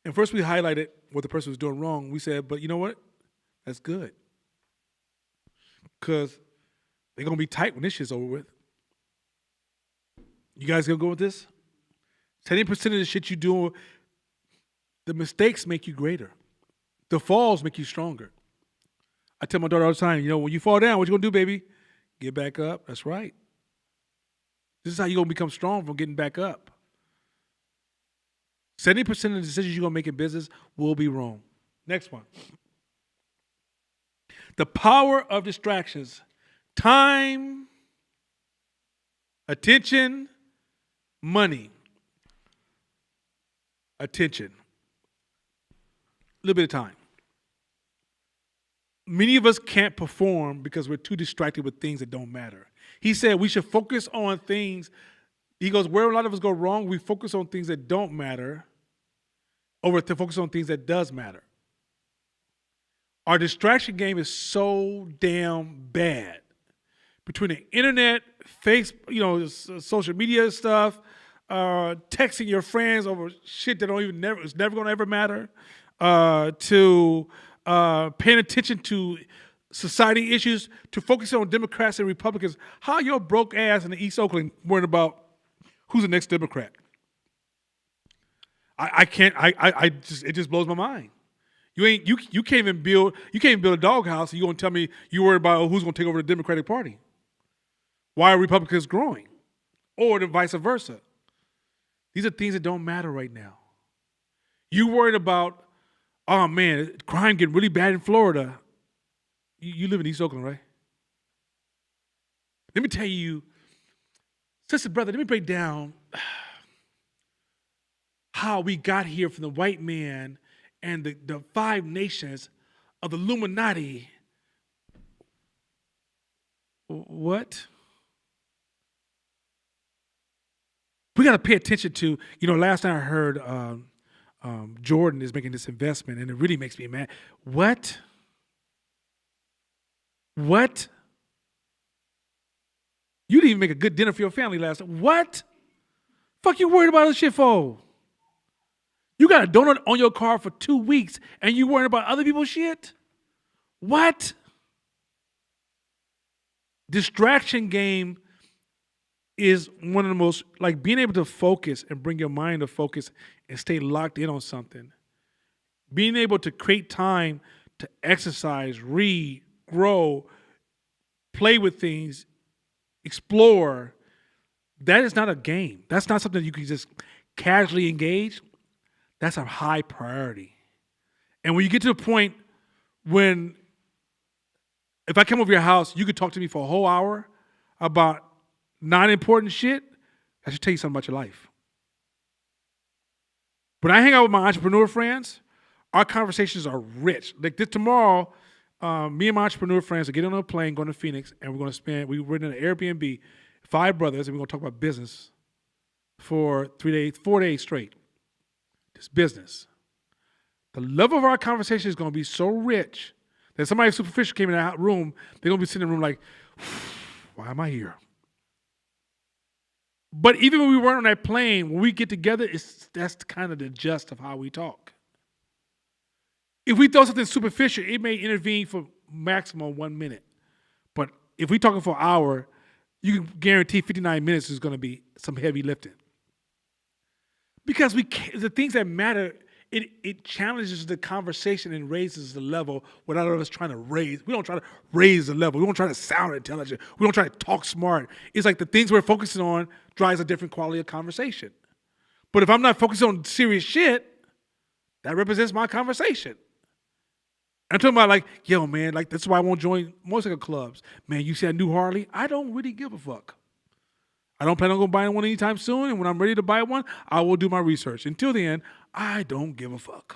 And first we highlighted what the person was doing wrong. We said, but you know what? That's good. Because they're gonna be tight when this shit's over with. You guys gonna go with this? 70% of the shit you do, the mistakes make you greater. The falls make you stronger. I tell my daughter all the time, when you fall down, what you gonna do, baby? Get back up. That's right. This is how you're gonna become strong from getting back up. 70% of the decisions you're going to make in business will be wrong. Next one. The power of distractions. Time, attention, money. Attention. A little bit of time. Many of us can't perform because we're too distracted with things that don't matter. He said we should focus on things. He goes, where a lot of us go wrong, we focus on things that don't matter over to focus on things that does matter. Our distraction game is so damn bad. Between the internet, Facebook, social media stuff, texting your friends over shit that is never going to ever matter, to paying attention to society issues, to focusing on Democrats and Republicans. How your broke ass in the East Oakland worried about who's the next Democrat? It just blows my mind. You can't even build a doghouse, and you gonna tell me you worried about who's gonna take over the Democratic Party? Why are Republicans growing? Or the vice versa. These are things that don't matter right now. You worried about, oh man, crime getting really bad in Florida. You live in East Oakland, right? Let me tell you, sister, brother, let me break down how we got here from the white man and the 5 nations of the Illuminati. What? We got to pay attention to, last time I heard Jordan is making this investment, and it really makes me mad. What? You didn't even make a good dinner for your family last night. What? Fuck you worried about this shit for? You got a donut on your car for 2 weeks, and you worried about other people's shit? What? Distraction game is one of the most, like being able to focus and bring your mind to focus and stay locked in on something. Being able to create time to exercise, read, grow, play with things, explore. That is not a game. That's not something you can just casually engage. That's a high priority. And when you get to the point when, if I come over your house, you could talk to me for a whole hour about non-important shit, I should tell you something about your life. When I hang out with my entrepreneur friends, our conversations are rich. Like this tomorrow, me and my entrepreneur friends are getting on a plane, going to Phoenix, and we're in an Airbnb, 5 brothers, and we're going to talk about business for 4 days straight. This business. The level of our conversation is going to be so rich that somebody superficial came in that room, they're going to be sitting in the room like, why am I here? But even when we weren't on that plane, when we get together, that's kind of the gist of how we talk. If we throw something superficial, it may intervene for maximum 1 minute. But if we're talking for an hour, you can guarantee 59 minutes is going to be some heavy lifting. Because the things that matter, it challenges the conversation and raises the level without us trying to raise. We don't try to raise the level. We don't try to sound intelligent. We don't try to talk smart. It's like the things we're focusing on drives a different quality of conversation. But if I'm not focused on serious shit, that represents my conversation. I'm talking about like, yo, man, like that's why I won't join motorcycle clubs. Man, you see that new Harley? I don't really give a fuck. I don't plan on going buying one anytime soon, and when I'm ready to buy one, I will do my research. Until then, I don't give a fuck.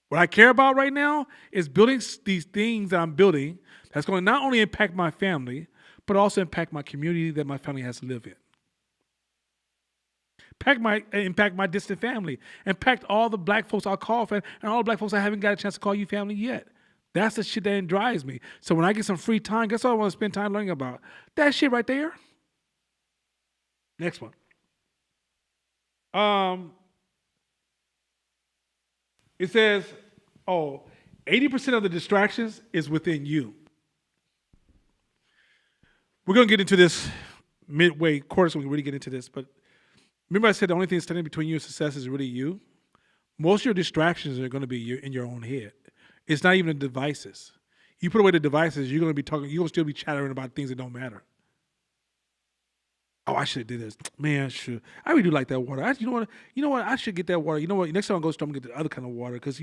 What I care about right now is building these things that I'm building that's going to not only impact my family, but also impact my community that my family has to live in. Impact my distant family. Impact all the black folks I'll call family, and all the black folks I haven't got a chance to call you family yet. That's the shit that drives me. So when I get some free time, guess what I want to spend time learning about? That shit right there. Next one. 80% of the distractions is within you. We're going to get into this midway quarter, so we can really get into this. But remember I said the only thing standing between you and success is really you? Most of your distractions are going to be in your own head. It's not even the devices. You put away the devices, you're going to still be chattering about things that don't matter. Oh, I should have did this. Man, should I really do like that water. You know what? You know what? I should get that water. You know what? Next time I go to the store, I'm gonna get the other kind of water because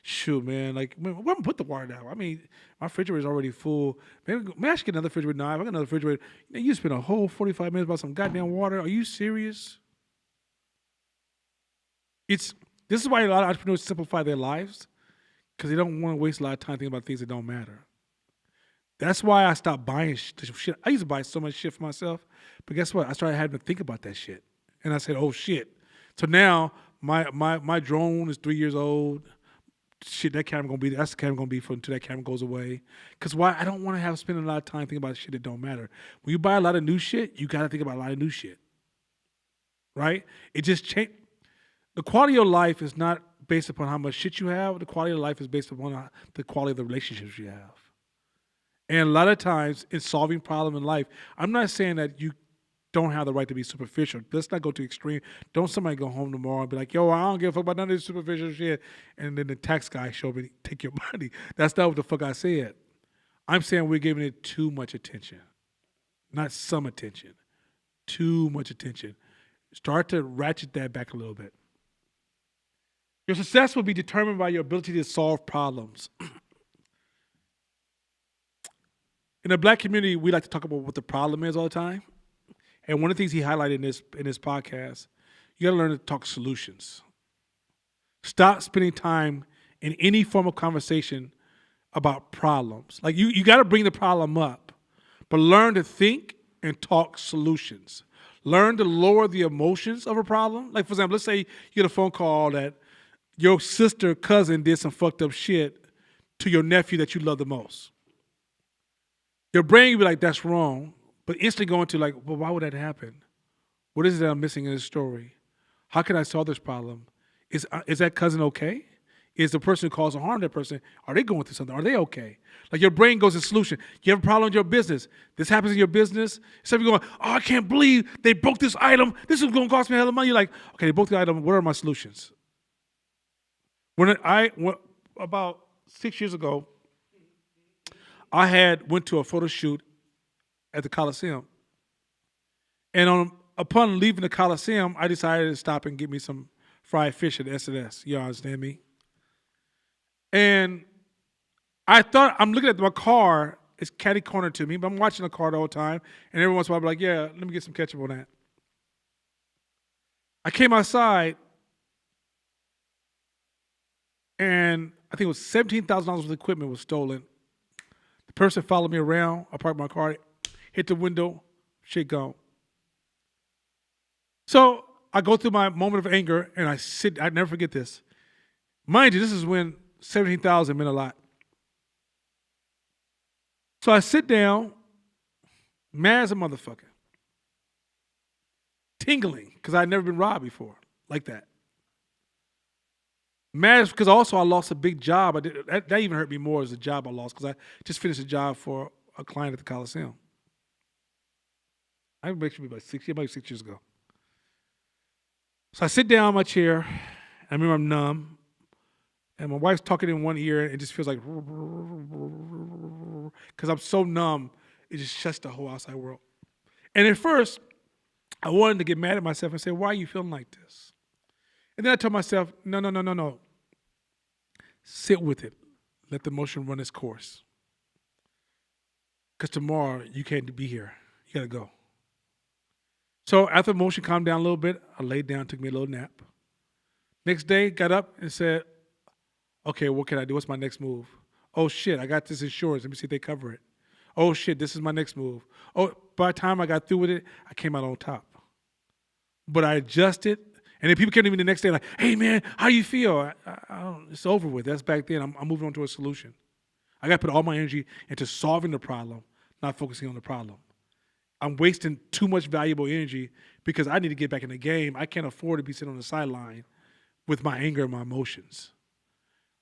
shoot, man. Like, man, where am I gonna put the water down? I mean, my refrigerator is already full. Maybe I should get another refrigerator. Now, if I got another refrigerator, you spend a whole 45 minutes about some goddamn water. Are you serious? This is why a lot of entrepreneurs simplify their lives because they don't want to waste a lot of time thinking about things that don't matter. That's why I stopped buying shit. I used to buy so much shit for myself, but guess what? I started having to think about that shit, and I said, "Oh shit!" So now my drone is 3 years old. Shit, that's the camera gonna be for until that camera goes away. Cause why? I don't want to have spending a lot of time thinking about shit that don't matter. When you buy a lot of new shit, you gotta think about a lot of new shit, right? It just changed. The quality of your life is not based upon how much shit you have. The quality of life is based upon the quality of the relationships you have. And a lot of times in solving problems in life, I'm not saying that you don't have the right to be superficial. Let's not go to extreme. Don't somebody go home tomorrow and be like, yo, I don't give a fuck about none of this superficial shit. And then the tax guy show me, take your money. That's not what the fuck I said. I'm saying we're giving it too much attention. Not some attention. Too much attention. Start to ratchet that back a little bit. Your success will be determined by your ability to solve problems. In the black community, we like to talk about what the problem is all the time. And one of the things he highlighted in this podcast, you gotta learn to talk solutions. Stop spending time in any form of conversation about problems. Like you gotta bring the problem up, but learn to think and talk solutions. Learn to lower the emotions of a problem. Like for example, let's say you get a phone call that your sister, cousin did some fucked up shit to your nephew that you love the most. Your brain will be like, that's wrong. But instantly go into like, well, why would that happen? What is it that I'm missing in this story? How can I solve this problem? Is that cousin okay? Is the person who caused harm to that person, are they going through something? Are they okay? Like your brain goes to solution. You have a problem with your business. This happens in your business. Instead of going, oh, I can't believe they broke this item. This is going to cost me a hell of money. You're like, okay, they broke the item. What are my solutions? About 6 years ago, I went to a photo shoot at the Coliseum. And upon leaving the Coliseum, I decided to stop and get me some fried fish at S&S. You understand me? And I thought, I'm looking at my car, it's catty corner to me, but I'm watching the car the whole time. And every once in a while, I'm like, yeah, let me get some ketchup on that. I came outside, and I think it was $17,000 worth of equipment was stolen. The person followed me around. I parked my car, hit the window, shit gone. So I go through my moment of anger, and I never forget this. Mind you, this is when $17,000 meant a lot. So I sit down, mad as a motherfucker, tingling, because I'd never been robbed before, like that. Mad because also I lost a big job. That even hurt me more as a job I lost because I just finished a job for a client at the Coliseum. I think it about 6 years ago. So I sit down in my chair. I remember I'm numb. And my wife's talking in one ear and it just feels like, because I'm so numb, it just shuts the whole outside world. And at first, I wanted to get mad at myself and say, why are you feeling like this? And then I told myself, no. Sit with it. Let the emotion run its course. Because tomorrow, you can't be here. You got to go. So after the emotion calmed down a little bit, I laid down, took me a little nap. Next day, got up and said, okay, what can I do? What's my next move? Oh, shit, I got this insurance. Let me see if they cover it. Oh, shit, this is my next move. Oh, by the time I got through with it, I came out on top. But I adjusted. And then people came to me the next day like, hey, man, how you feel? It's over with. That's back then. I'm moving on to a solution. I got to put all my energy into solving the problem, not focusing on the problem. I'm wasting too much valuable energy because I need to get back in the game. I can't afford to be sitting on the sideline with my anger and my emotions.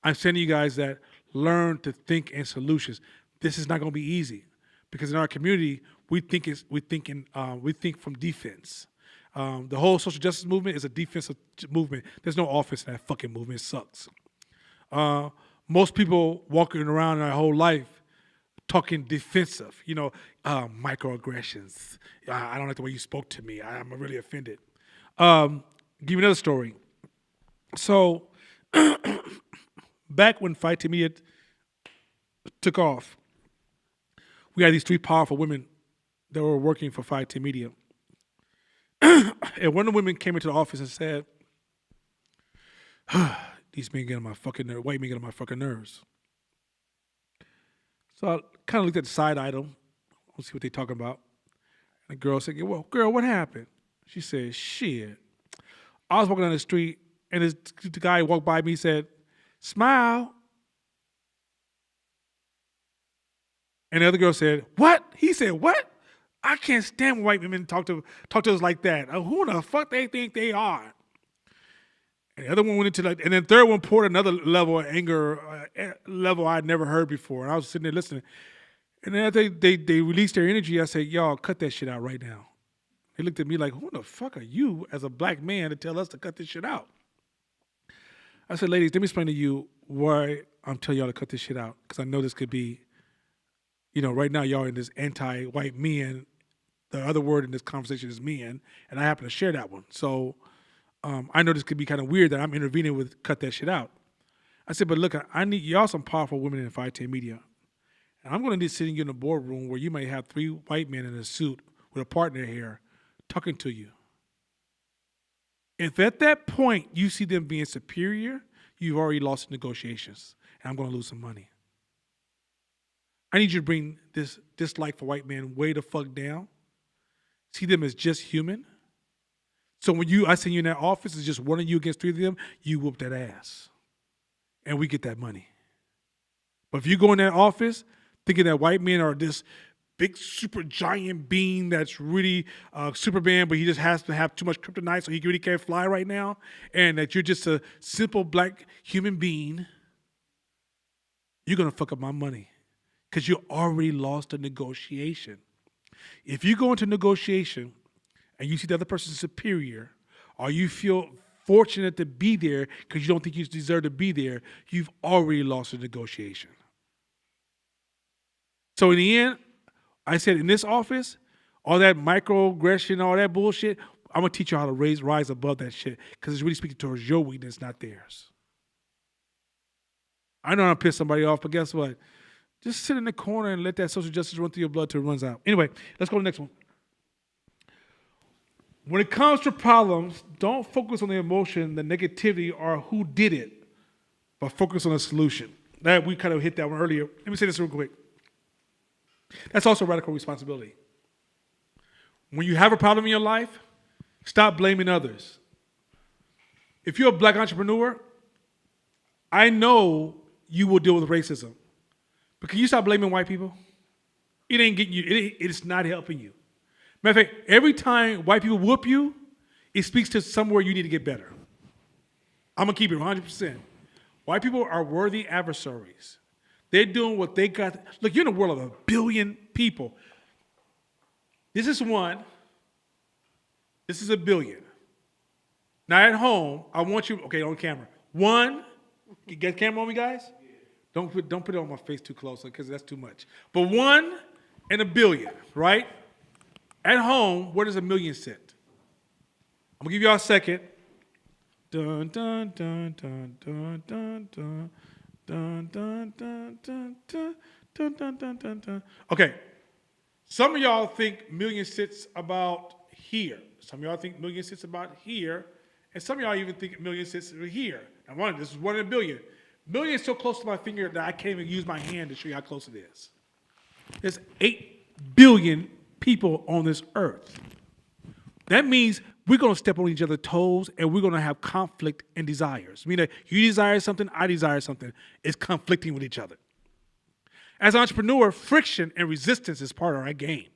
I'm saying to you guys that learn to think in solutions. This is not going to be easy because in our community, we think from defense. The whole social justice movement is a defensive movement. There's no offense in that fucking movement. It sucks. Most people walking around their whole life talking defensive, microaggressions. I don't like the way you spoke to me. I'm really offended. Give you another story. So, back when Fight to Media took off, we had these three powerful women that were working for Fight to Media. And one of the women came into the office and said, these men get on my fucking nerves, white men get on my fucking nerves. So I kind of looked at the side item. Let's see what they're talking about. And the girl said, well, girl, what happened? She said, shit. I was walking down the street, and the guy walked by me and said, smile. And the other girl said, what? He said, what? I can't stand when white women talk to us like that. Who the fuck they think they are? And the other one went into and then the third one poured another level of anger, level I'd never heard before. And I was sitting there listening. And then after they released their energy, I said, y'all, cut that shit out right now. They looked at me like, who the fuck are you as a black man to tell us to cut this shit out? I said, ladies, let me explain to you why I'm telling y'all to cut this shit out. Because I know this could be, right now y'all in this anti-white men. The other word in this conversation is men. And I happen to share that one. So I know this could be kind of weird that I'm intervening with cut that shit out. I said, but look, I need y'all some powerful women in 510 media. And I'm going to need sitting you in a boardroom where you may have three white men in a suit with a partner here talking to you. If at that point you see them being superior, you've already lost negotiations. And I'm going to lose some money. I need you to bring this dislike for white men way the fuck down. See them as just human. So when I send you in that office, it's just one of you against three of them, you whoop that ass. And we get that money. But if you go in that office thinking that white men are this big super giant being that's really Superman, but he just has to have too much kryptonite so he really can't fly right now, and that you're just a simple black human being, you're going to fuck up my money because you already lost a negotiation. If you go into negotiation and you see the other person's superior, or you feel fortunate to be there because you don't think you deserve to be there, you've already lost a negotiation. So in the end, I said in this office, all that microaggression, all that bullshit, I'm going to teach you how to rise above that shit because it's really speaking towards your weakness, not theirs. I know I'm pissed somebody off, but guess what? Just sit in the corner and let that social justice run through your blood till it runs out. Anyway, let's go to the next one. When it comes to problems, don't focus on the emotion, the negativity, or who did it, but focus on the solution. That we kind of hit that one earlier. Let me say this real quick. That's also radical responsibility. When you have a problem in your life, stop blaming others. If you're a black entrepreneur, I know you will deal with racism. But can you stop blaming white people? It ain't getting you, it's not helping you. Matter of fact, every time white people whoop you, it speaks to somewhere you need to get better. I'm going to keep it 100%. White people are worthy adversaries. They're doing what they got. Look, you're in a world of 1 billion people. This is one. This is 1 billion. Now at home, I want you, okay, on camera. One, you get camera on me, guys? Don't put it on my face too close because that's too much. But 1 in 1 billion, right? At home, where does 1 million sit? I'm gonna give y'all a second. Dun dun dun dun dun dun dun dun dun dun dun dun dun dun dun dun dun. Okay. Some of y'all think million sits about here. Some of y'all think million sits about here. And some of y'all even think million sits here. And this is 1 in 1 billion. Million is so close to my finger that I can't even use my hand to show you how close it is. There's 8 billion people on this earth. That means we're going to step on each other's toes and we're going to have conflict and desires. I mean, you desire something, I desire something. It's conflicting with each other. As an entrepreneur, friction and resistance is part of our game.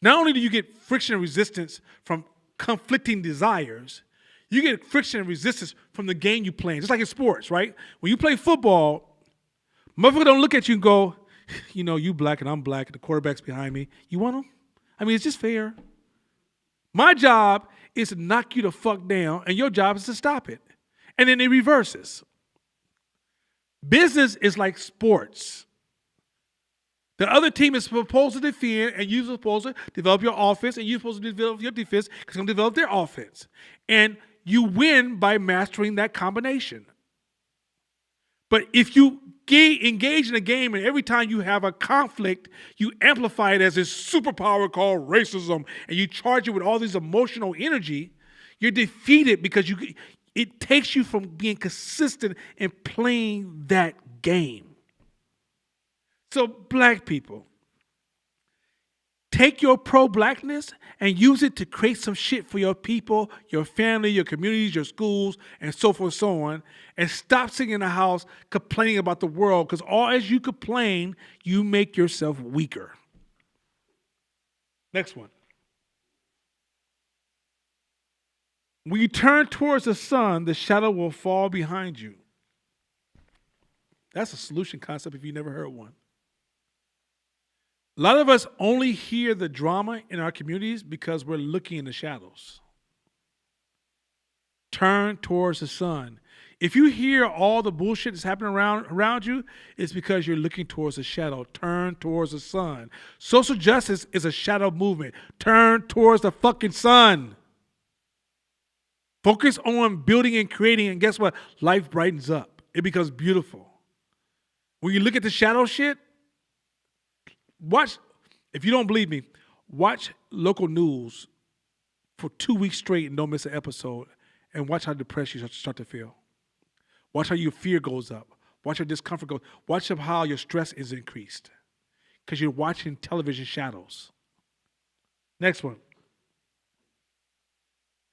Not only do you get friction and resistance from conflicting desires, you get friction and resistance from the game you play. Just like in sports, right? When you play football, motherfucker don't look at you and go, you black and I'm black and the quarterback's behind me. You want them? I mean, it's just fair. My job is to knock you the fuck down, and your job is to stop it. And then it reverses. Business is like sports. The other team is supposed to defend, and you're supposed to develop your offense, and you're supposed to develop your defense because they're going to develop their offense. And you win by mastering that combination. But if you engage in a game and every time you have a conflict, you amplify it as this superpower called racism, and you charge it with all this emotional energy, you're defeated because it takes you from being consistent in playing that game. So black people, take your pro-blackness and use it to create some shit for your people, your family, your communities, your schools, and so forth and so on. And stop sitting in the house complaining about the world, because all as you complain, you make yourself weaker. Next one. When you turn towards the sun, the shadow will fall behind you. That's a solution concept if you never heard one. A lot of us only hear the drama in our communities because we're looking in the shadows. Turn towards the sun. If you hear all the bullshit that's happening around you, it's because you're looking towards the shadow. Turn towards the sun. Social justice is a shadow movement. Turn towards the fucking sun. Focus on building and creating, and guess what? Life brightens up. It becomes beautiful. When you look at the shadow shit, watch, if you don't believe me, watch local news for 2 weeks straight and don't miss an episode, and watch how depressed you start to feel. Watch how your fear goes up. Watch how discomfort goes. Watch how your stress is increased because you're watching television shadows. Next one.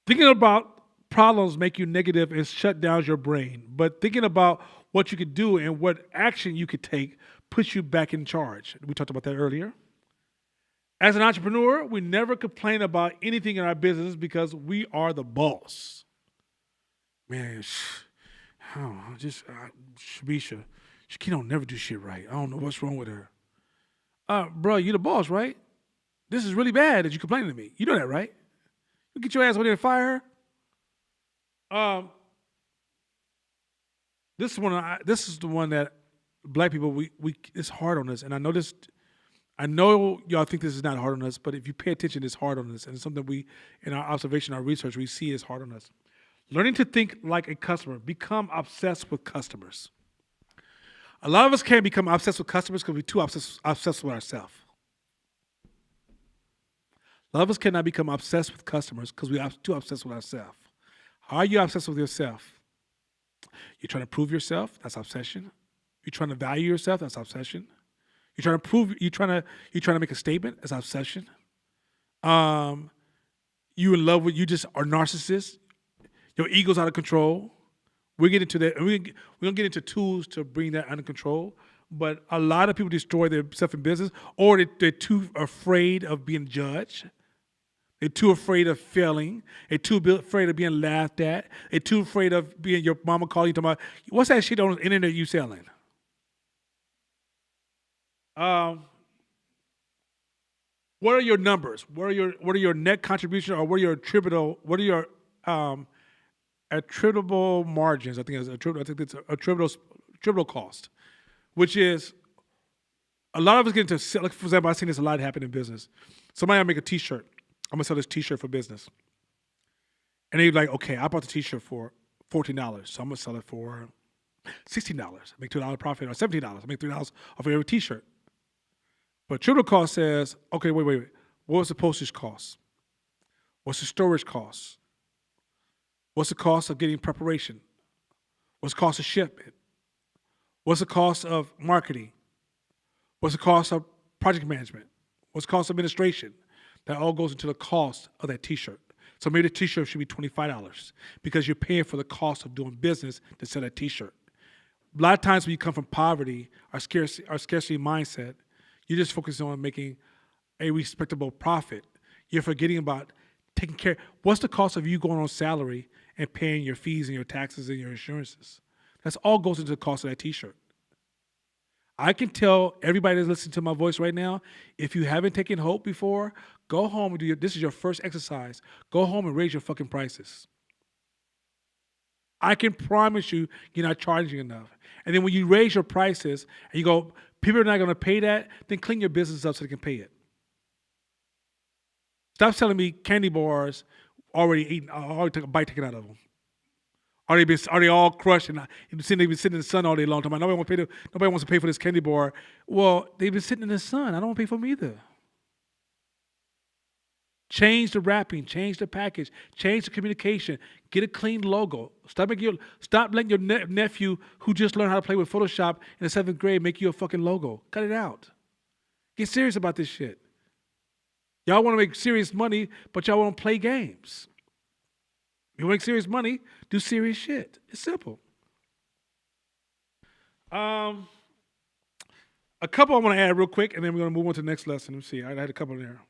Thinking about problems make you negative and shut down your brain, but thinking about what you could do and what action you could take puts you back in charge. We talked about that earlier. As an entrepreneur, we never complain about anything in our business because we are the boss. Man, Shabisha, she don't never do shit right. I don't know what's wrong with her. Bro, you the boss, right? This is really bad that you complaining to me. You know that, right? You get your ass over there and fire her. This is the one that black people, we it's hard on us, and I know y'all think this is not hard on us, but if you pay attention, it's hard on us, and it's something we, in our observation, our research, we see is hard on us. Learning to think like a customer, become obsessed with customers. A lot of us can't become obsessed with customers because we're too obsessed with ourselves. A lot of us cannot become obsessed with customers because we're too obsessed with ourselves. How are you obsessed with yourself? You're trying to prove yourself, that's obsession. You're trying to value yourself, that's obsession. You're trying to prove, you're trying to make a statement, that's obsession. You in love with, you just are narcissist. Your ego's out of control. We'll get into that. We're gonna get into tools to bring that under control. But a lot of people destroy their stuff in business, or they're too afraid of being judged. They're too afraid of failing. They're too afraid of being laughed at. They're too afraid of being your mama calling you talking about, what's that shit on the internet you selling? What are your numbers? What are your net contribution, or what are your attributable margins? I think it's attributable cost, which is a lot of us get into, like, for example, I've seen this a lot happen in business. Somebody will make a t-shirt. I'm gonna sell this t-shirt for business. And they're like, okay, I bought the t-shirt for $14, so I'm gonna sell it for $16. Make $2 profit, or $17. I make $3 off of every t-shirt. But attributable cost says, okay, wait. What was the postage cost? What's the storage cost? What's the cost of getting preparation? What's the cost of shipment? What's the cost of marketing? What's the cost of project management? What's the cost of administration? That all goes into the cost of that t-shirt. So maybe the t-shirt should be $25 because you're paying for the cost of doing business to sell that t-shirt. A lot of times when you come from poverty or scarcity mindset, you're just focusing on making a respectable profit. You're forgetting about taking care. What's the cost of you going on salary and paying your fees and your taxes and your insurances? That's all goes into the cost of that t-shirt. I can tell everybody that's listening to my voice right now, if you haven't taken Hope before, go home and this is your first exercise. Go home and raise your fucking prices. I can promise you, you're not charging enough. And then when you raise your prices and you go, people are not going to pay that, then clean your business up so they can pay it. Stop telling me candy bars already eaten, already took a bite taken out of them. Are they all crushed and they've been sitting in the sun all day long? Nobody wants to pay for this candy bar. Well, they've been sitting in the sun. I don't want to pay for them either. Change the wrapping, change the package, change the communication. Get a clean logo. Stop letting your nephew who just learned how to play with Photoshop in the 7th grade make you a fucking logo. Cut it out. Get serious about this shit. Y'all want to make serious money, but y'all want to play games. You want to make serious money, do serious shit. It's simple. A couple I want to add real quick, and then we're going to move on to the next lesson. Let me see. I had a couple in there.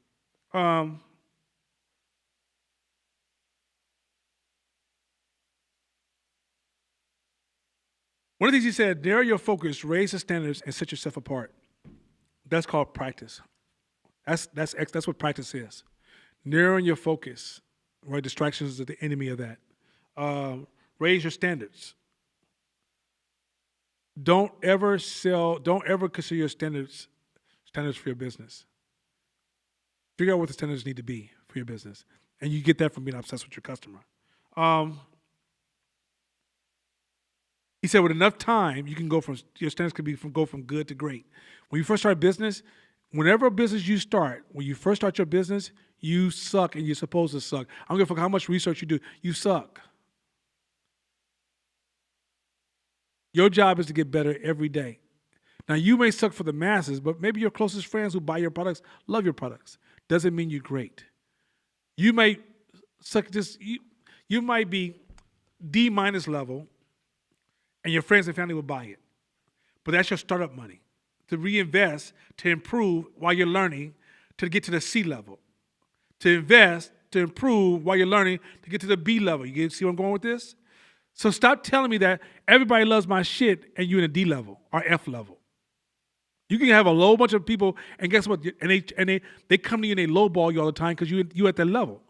One of the things he said, narrow your focus, raise the standards, and set yourself apart. That's called practice. That's what practice is. Narrowing your focus, right? Distractions are the enemy of that. Raise your standards. Don't ever consider your standards for your business. Figure out what the standards need to be for your business. And you get that from being obsessed with your customer. He said with enough time, you can go from, your standards could go from good to great. When you first start a business, whenever a business you start, when you first start your business, you suck and you're supposed to suck. I don't give a fuck how much research you do, you suck. Your job is to get better every day. Now, you may suck for the masses, but maybe your closest friends who buy your products love your products. Doesn't mean you're great. You might suck you might be D- level, and your friends and family will buy it. But that's your startup money to reinvest, to improve while you're learning, to get to the C level. To invest, to improve while you're learning, to get to the B level. You see where I'm going with this? So stop telling me that everybody loves my shit and you're in a D level or F level. You can have a low bunch of people, and guess what? And they come to you and they lowball you all the time because you at that level.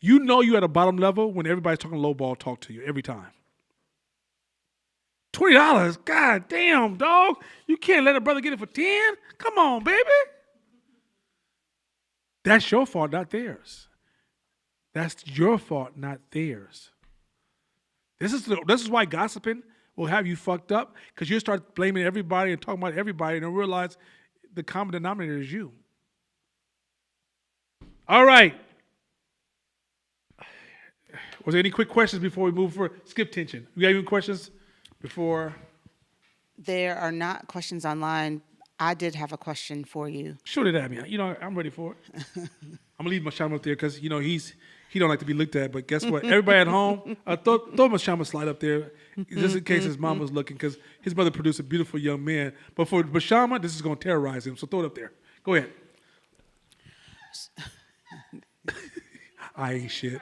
You know you at a bottom level when everybody's talking lowball talk to you every time. $20, god damn, dog. You can't let a brother get it for 10? Come on, baby. That's your fault, not theirs. That's your fault, not theirs. This is why gossiping will have you fucked up, because you start blaming everybody and talking about everybody and then realize the common denominator is you. All right. Was there any quick questions before we move for skip tension? You got any questions before? There are not questions online. I did have a question for you. Shoot it at me. You know, I'm ready for it. I'm gonna leave Mashama up there because he don't like to be looked at. But guess what? Everybody at home, throw Mashama slide up there just in case his mama's looking, because his mother produced a beautiful young man. But for Mashama, this is gonna terrorize him. So throw it up there. Go ahead. I ain't shit.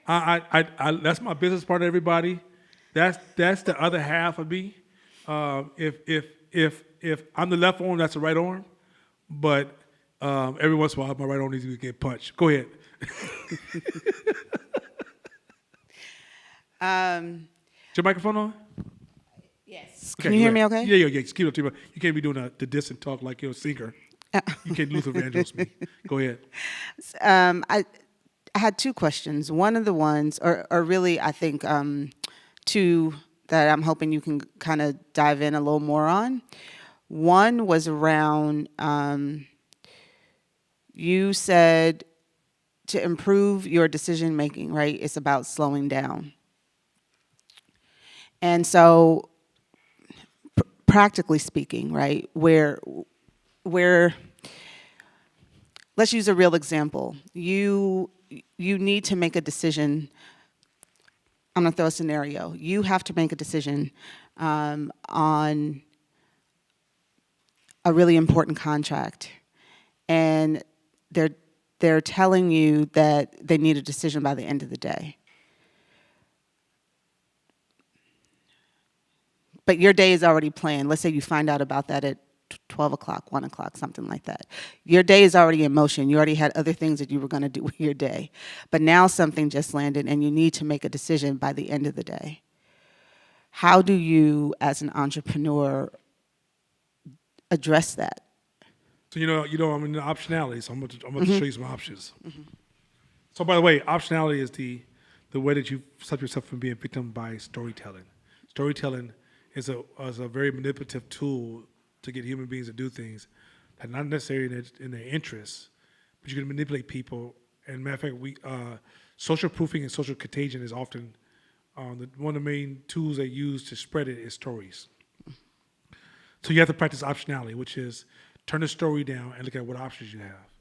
I that's my business partner, everybody. That's the other half of me. If I'm the left arm, that's the right arm. But every once in a while, my right arm needs to get punched. Go ahead. Is your microphone on? Yes. Okay, Can you hear me okay? Yeah. Just keep it up to you. You can't be doing the distant talk like you're a singer. You can't Luther Vandross me. Go ahead. I had two questions. One of the ones, or really I think two that I'm hoping you can kind of dive in a little more on. One was around, you said to improve your decision making, right? It's about slowing down. And so, practically speaking, right, where let's use a real example. You need to make a decision. I'm going to throw a scenario. You have to make a decision on a really important contract, and they're telling you that they need a decision by the end of the day. But your day is already planned. Let's say you find out about that at 12 o'clock, 1 o'clock, something like that. Your day is already in motion. You already had other things that you were going to do with your day. But now something just landed and you need to make a decision by the end of the day. How do you, as an entrepreneur, address that? So I'm in the optionality. So I'm going to show you some options. So by the way, optionality is the way that you stop yourself from being victim by storytelling. Storytelling is a very manipulative tool to get human beings to do things that not necessarily in their interests, but you can manipulate people. And matter of fact, social proofing and social contagion is often one of the main tools they use to spread it is stories. So you have to practice optionality, which is turn the story down and look at what options you have.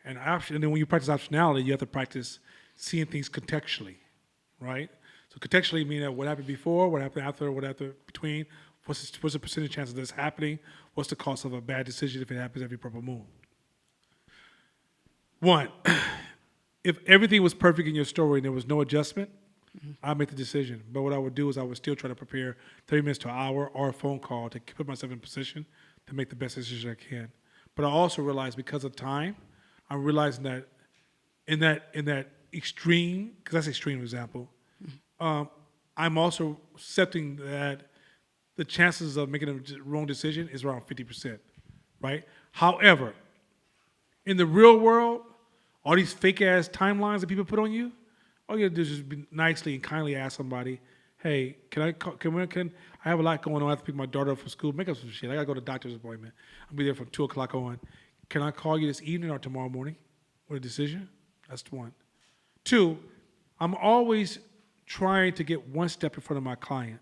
And then when you practice optionality, you have to practice seeing things contextually, right? So contextually meaning that what happened before, what happened after, what happened between, what's the percentage chance of this happening, what's the cost of a bad decision if it happens every purple moon. One, if everything was perfect in your story and there was no adjustment, I'd make the decision. But what I would do is I would still try to prepare 30 minutes to an hour or a phone call to put myself in a position to make the best decision I can. But I also realize because of time, I'm realizing that in that extreme, because that's an extreme example, I'm also accepting that the chances of making a wrong decision is around 50%, right? However, in the real world, all these fake ass timelines that people put on you, all you gotta do is just be nicely and kindly ask somebody, hey, can I have a lot going on. I have to pick my daughter up from school, make up some shit. I gotta go to the doctor's appointment. I'll be there from 2 o'clock on. Can I call you this evening or tomorrow morning with a decision? That's one. Two, I'm always trying to get one step in front of my client.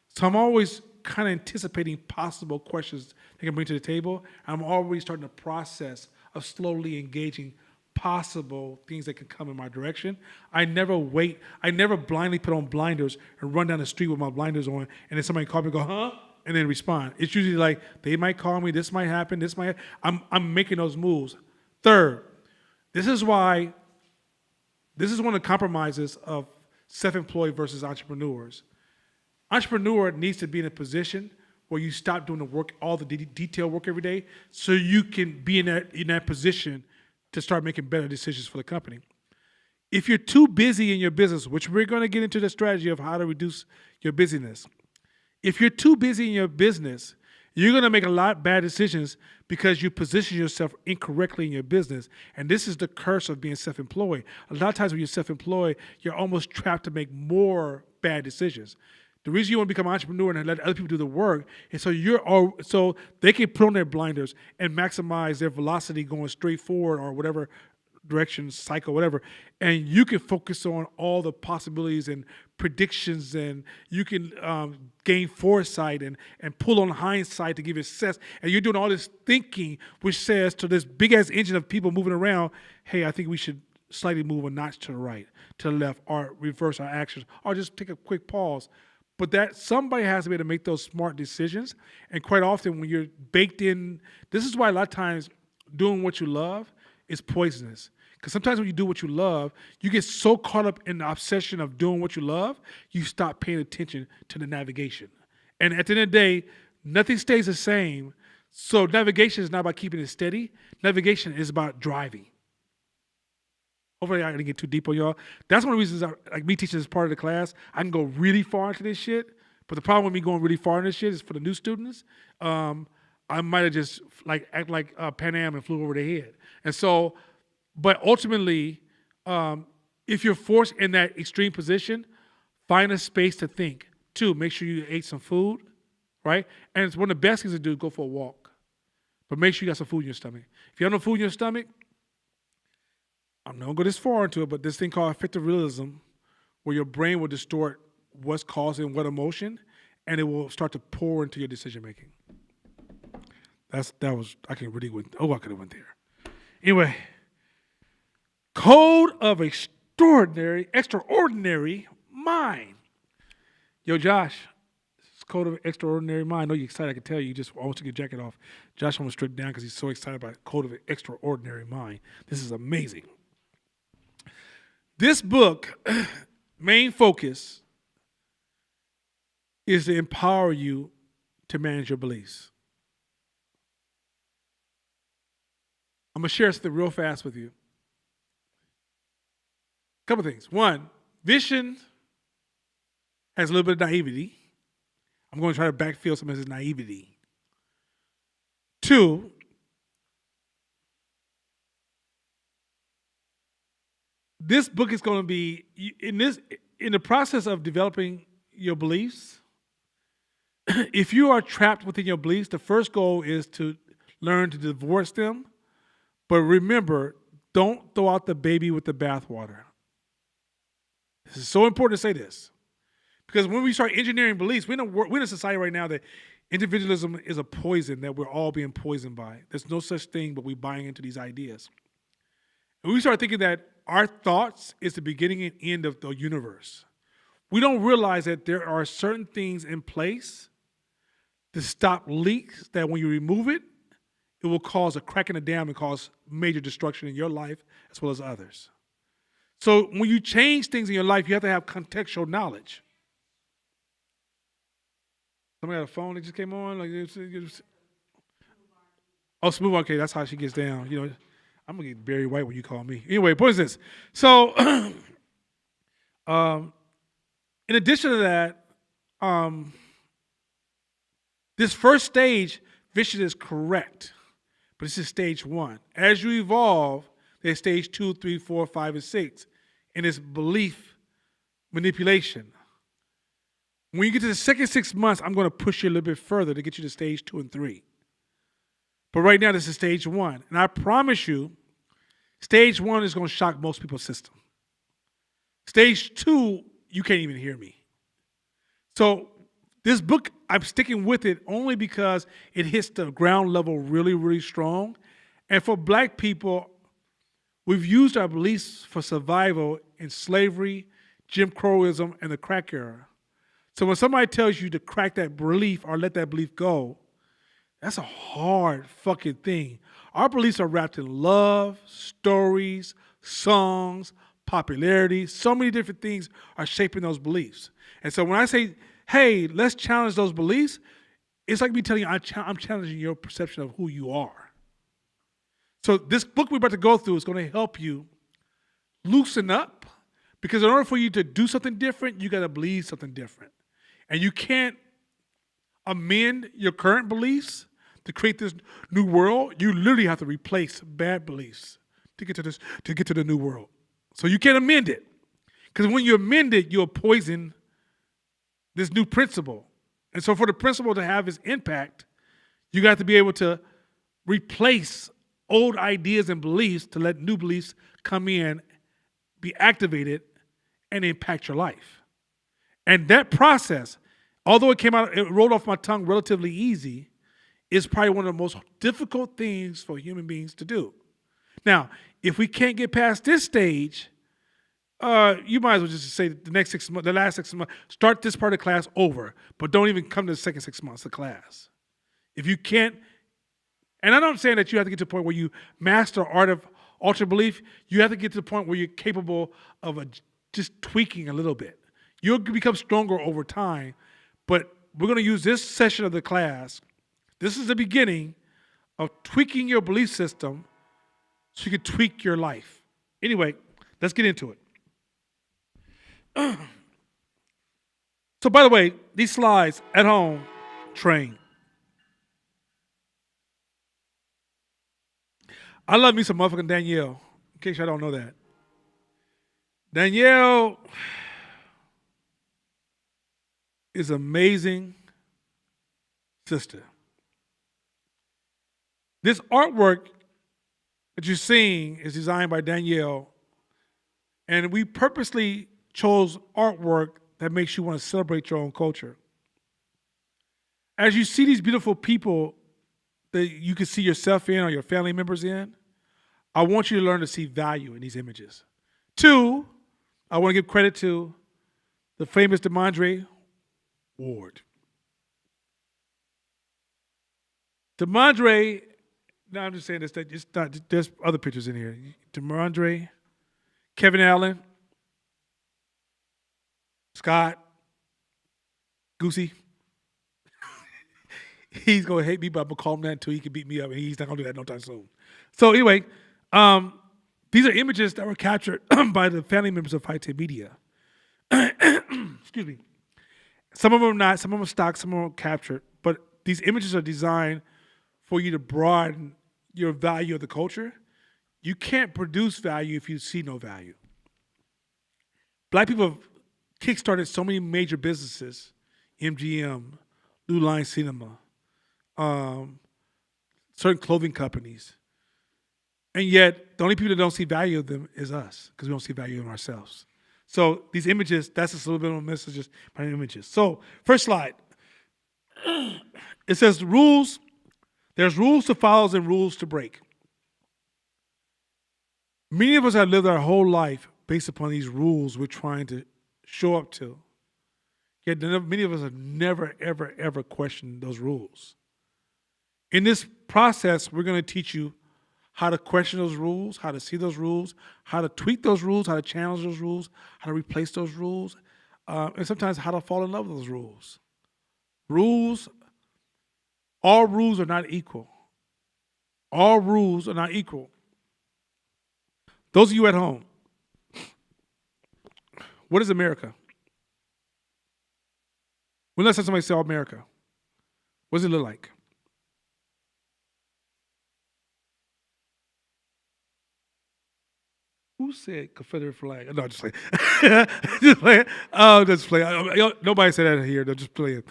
So I'm always kind of anticipating possible questions they can bring to the table. I'm already starting the process of slowly engaging possible things that can come in my direction. I never wait. I never blindly put on blinders and run down the street with my blinders on, and then somebody call me and go, huh? And then respond. It's usually like, they might call me, this might happen, I'm making those moves. Third, this is one of the compromises of self-employed versus entrepreneurs. Entrepreneur needs to be in a position where you stop doing the work, all the detail work every day, so you can be in that position to start making better decisions for the company. If you're too busy in your business, which we're going to get into the strategy of how to reduce your busyness. If you're too busy in your business, you're going to make a lot of bad decisions because you position yourself incorrectly in your business. And this is the curse of being self-employed. A lot of times when you're self-employed, you're almost trapped to make more bad decisions. The reason you want to become an entrepreneur and let other people do the work is so they can put on their blinders and maximize their velocity going straight forward or whatever direction, cycle, whatever. And you can focus on all the possibilities and predictions, and you can gain foresight and pull on hindsight to give you success. And you're doing all this thinking, which says to this big ass engine of people moving around, hey, I think we should slightly move a notch to the right, to the left, or reverse our actions, or just take a quick pause. But that somebody has to be able to make those smart decisions. And quite often when you're baked in, this is why a lot of times doing what you love is poisonous. Because sometimes when you do what you love, you get so caught up in the obsession of doing what you love, you stop paying attention to the navigation. And at the end of the day, nothing stays the same. So navigation is not about keeping it steady. Navigation is about driving. Hopefully I didn't get too deep on y'all. That's one of the reasons, like me teaching as part of the class, I can go really far into this shit. But the problem with me going really far into this shit is for the new students, I might have just act like Pan Am and flew over their head. And so, but ultimately, if you're forced in that extreme position, find a space to think. Two, make sure you ate some food, right? And it's one of the best things to do is go for a walk. But make sure you got some food in your stomach. If you have no food in your stomach, I'm not going to go this far into it, but this thing called affective realism, where your brain will distort what's causing what emotion, and it will start to pour into your decision making. I could have went there. Anyway, code of extraordinary mind. Yo, Josh, it's code of extraordinary mind. I know you're excited. I can tell you. You just almost took your jacket off. Josh almost stripped down because he's so excited about code of extraordinary mind. This is amazing. This book, main focus is to empower you to manage your beliefs. I'm going to share something real fast with you. A couple things. One, vision has a little bit of naivety, I'm going to try to backfill some of his naivety. Two, this book is going to be in the process of developing your beliefs. If you are trapped within your beliefs, the first goal is to learn to divorce them. But remember, don't throw out the baby with the bathwater. This is so important to say this. Because when we start engineering beliefs, we're in a society right now that individualism is a poison that we're all being poisoned by. There's no such thing but we buying into these ideas. And we start thinking that our thoughts is the beginning and end of the universe. We don't realize that there are certain things in place to stop leaks that when you remove it, it will cause a crack in the dam and cause major destruction in your life as well as others. So when you change things in your life, you have to have contextual knowledge. Somebody got a phone that just came on? Oh, smooth. Okay, that's how she gets down. I'm going to get Barry White when you call me. Anyway, what is this? So in addition to that, this first stage, vision is correct. But this is stage one. As you evolve, there's stage 2, 3, 4, 5, and 6. And it's belief manipulation. When you get to the second 6 months, I'm going to push you a little bit further to get you to stage 2 and 3. But right now, this is stage 1. And I promise you, stage 1 is going to shock most people's system. Stage 2, you can't even hear me. So this book, I'm sticking with it only because it hits the ground level really, really strong. And for black people, we've used our beliefs for survival in slavery, Jim Crowism, and the crack era. So when somebody tells you to crack that belief or let that belief go, that's a hard fucking thing. Our beliefs are wrapped in love, stories, songs, popularity. So many different things are shaping those beliefs. And so when I say, hey, let's challenge those beliefs, it's like me telling you I'm challenging your perception of who you are. So this book we're about to go through is going to help you loosen up, because in order for you to do something different, you got to believe something different. And you can't amend your current beliefs to create this new world. You literally have to replace bad beliefs to get to the new world. So you can't amend it. Because when you amend it, you'll poison this new principle. And so for the principle to have its impact, you got to be able to replace old ideas and beliefs to let new beliefs come in, be activated, and impact your life. And that process, although it rolled off my tongue relatively easy, is probably one of the most difficult things for human beings to do. Now, if we can't get past this stage, you might as well just say the last 6 months, start this part of class over, but don't even come to the second 6 months of class. If you can't, and I'm not saying that you have to get to the point where you master art of ultra belief. You have to get to the point where you're capable of just tweaking a little bit. You'll become stronger over time, but we're going to use this session of the class. This is the beginning of tweaking your belief system so you can tweak your life. Anyway, let's get into it. So by the way, these slides at home, train. I love me some motherfucking Danielle, in case y'all don't know that. Danielle is an amazing sister. This artwork that you're seeing is designed by Danielle, and we purposely chose artwork that makes you want to celebrate your own culture. As you see these beautiful people that you can see yourself in or your family members in, I want you to learn to see value in these images. 2, I want to give credit to the famous Demondre Ward. Demondre, no, I'm just saying this, there's other pictures in here. Demondre, Kevin Allen, Scott, Goosey. He's going to hate me, but I'm going to call him that until he can beat me up, and he's not going to do that no time soon. So anyway, these are images that were captured by the family members of Haite Media. Excuse me. Some of them are not, some of them are stock, some of them are captured. But these images are designed for you to broaden your value of the culture. You can't produce value if you see no value. Black people have kickstarted so many major businesses, MGM, New Line Cinema, um, certain clothing companies. And yet, the only people that don't see value of them is us, because we don't see value in ourselves. So these images, that's just a little bit of messages by images. So first slide. It says rules. There's rules to follow and rules to break. Many of us have lived our whole life based upon these rules we're trying to show up to. Yet many of us have never, ever, ever questioned those rules. In this process, we're going to teach you how to question those rules, how to see those rules, how to tweak those rules, how to challenge those rules, how to replace those rules, and sometimes how to fall in love with those rules. Rules, all rules are not equal. All rules are not equal. Those of you at home, what is America? When last time somebody saw America? What does it look like? Who said Confederate flag? No, just playing. Just playing. Oh, just playing. Nobody said that here. They're just playing.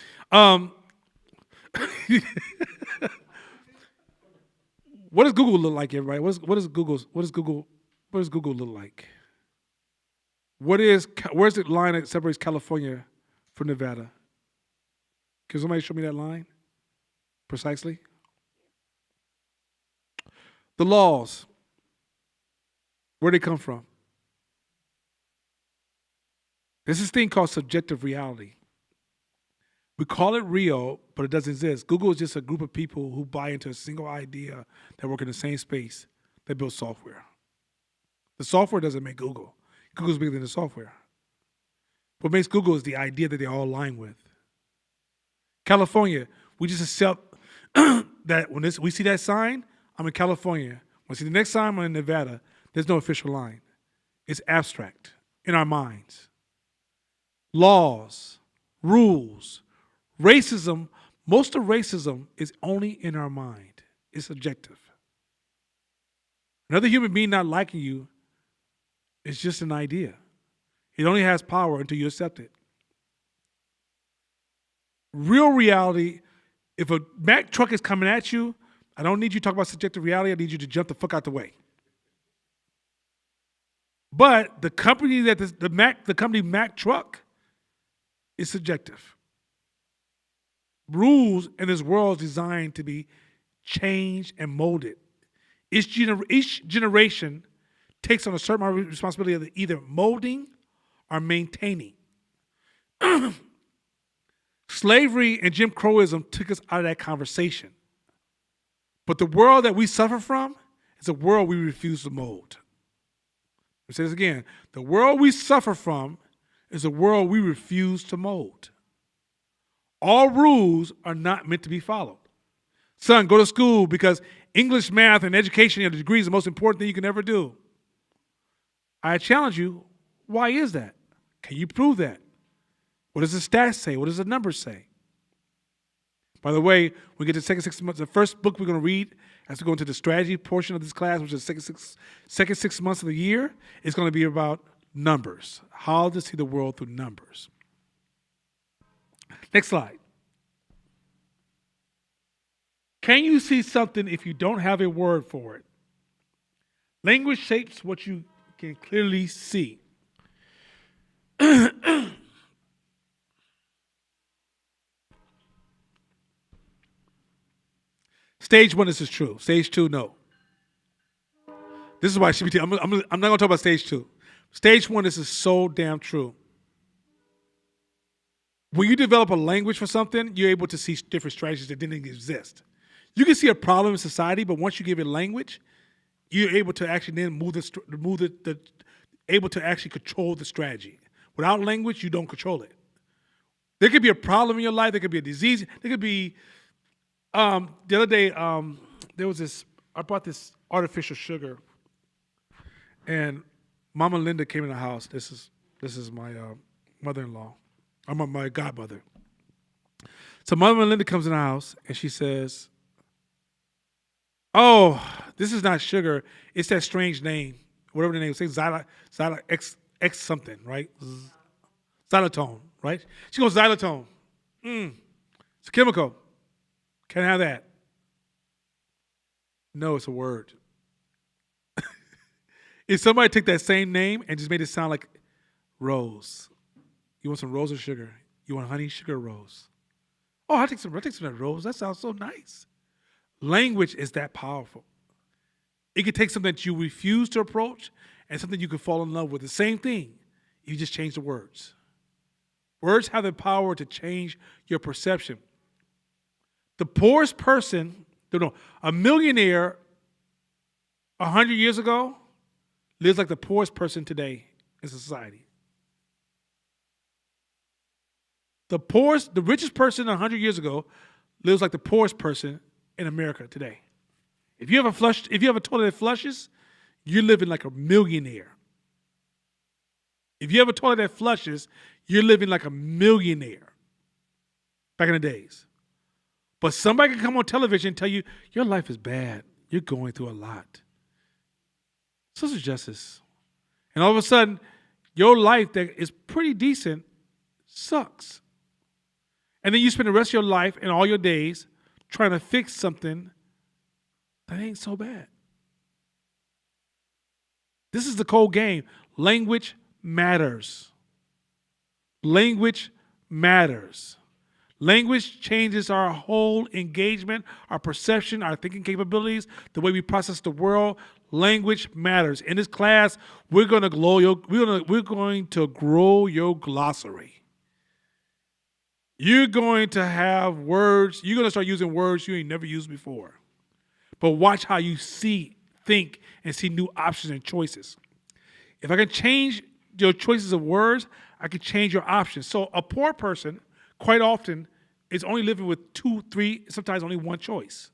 What does Google look like, everybody? What does Google look like? Where's the line that separates California from Nevada? Can somebody show me that line precisely? The laws, where they come from. There's this thing called subjective reality. We call it real, but it doesn't exist. Google is just a group of people who buy into a single idea that work in the same space that build software. The software doesn't make Google. Google's bigger than the software. What makes Google is the idea that they all align with. California, we just accept that when we see that sign, I'm in California. When we see the next sign, I'm in Nevada. There's no official line. It's abstract in our minds. Laws, rules, racism, most of racism is only in our mind. It's subjective. Another human being not liking you is just an idea. It only has power until you accept it. Real reality, if a Mack truck is coming at you, I don't need you to talk about subjective reality. I need you to jump the fuck out the way. But the company the company Mack truck is subjective. Rules in this world is designed to be changed and molded. Each generation takes on a certain amount of responsibility of either molding or maintaining. Slavery and Jim Crowism took us out of that conversation. But the world that we suffer from is a world we refuse to mold. Let me say this again. The world we suffer from is a world we refuse to mold. All rules are not meant to be followed. Son, go to school because English, math, and education and a degree is the most important thing you can ever do. I challenge you, why is that? Can you prove that? What does the stats say? What does the numbers say? By the way, we get to the second 6 months. The first book we're going to read as we go into the strategy portion of this class, which is the second 6 months of the year, is going to be about numbers. How to see the world through numbers. Next slide. Can you see something if you don't have a word for it? Language shapes what you can clearly see. Stage 1, this is true. Stage 2, no. This is why I'm not going to talk about stage 2. Stage 1, this is so damn true. When you develop a language for something, you're able to see different strategies that didn't exist. You can see a problem in society, but once you give it language, you're able to actually then able to actually control the strategy. Without language, you don't control it. There could be a problem in your life. There could be a disease. There could be. The other day, there was this. I bought this artificial sugar, and Mama Linda came in the house. This is my mother-in-law. I'm my godmother. So Mother Melinda comes in the house and she says, "Oh, this is not sugar. It's that strange name, whatever the name is. Say Xyla X something, right? Xylitone, right? She goes, xylitone. It's a chemical. Can't have that. No, it's a word. If somebody took that same name and just made it sound like rose, you want some rose or sugar? You want honey, sugar, rose? Oh, I'll take some of that rose. That sounds so nice. Language is that powerful. It could take something that you refuse to approach and something you could fall in love with. The same thing. You just change the words. Words have the power to change your perception. The poorest person, a millionaire 100 years ago lives like the poorest person today in society. The richest person 100 years ago lives like the poorest person in America today. If you have a toilet that flushes, you're living like a millionaire. If you have a toilet that flushes, you're living like a millionaire back in the days. But somebody can come on television and tell you, your life is bad. You're going through a lot. Social justice. And all of a sudden, your life that is pretty decent sucks. And then you spend the rest of your life and all your days trying to fix something that ain't so bad. This is the cold game. Language matters. Language matters. Language changes our whole engagement, our perception, our thinking capabilities, the way we process the world. Language matters. In this class, we're going to grow your glossary. You're going to have words. You're going to start using words you ain't never used before. But watch how you think, and see new options and choices. If I can change your choices of words, I can change your options. So a poor person, quite often, is only living with 2, 3, sometimes only one choice.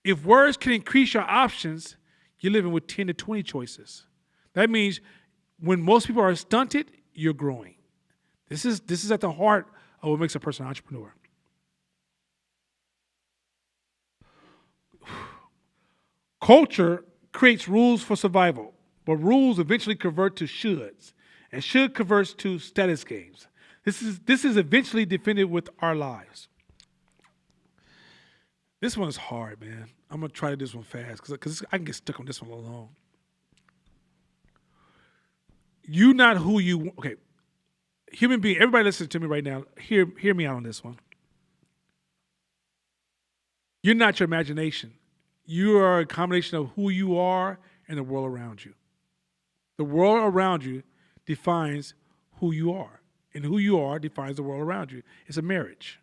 If words can increase your options, you're living with 10 to 20 choices. That means when most people are stunted, you're growing. This is at the heart of what makes a person an entrepreneur. Culture creates rules for survival, but rules eventually convert to shoulds, and should converts to status games. This is eventually defended with our lives. This one is hard, man. I'm gonna try this one fast because I can get stuck on this one alone. You not who you. Okay, human being. Everybody listen to me right now. Hear me out on this one. You're not your imagination. You are a combination of who you are and the world around you. The world around you defines who you are, and who you are defines the world around you. It's a marriage.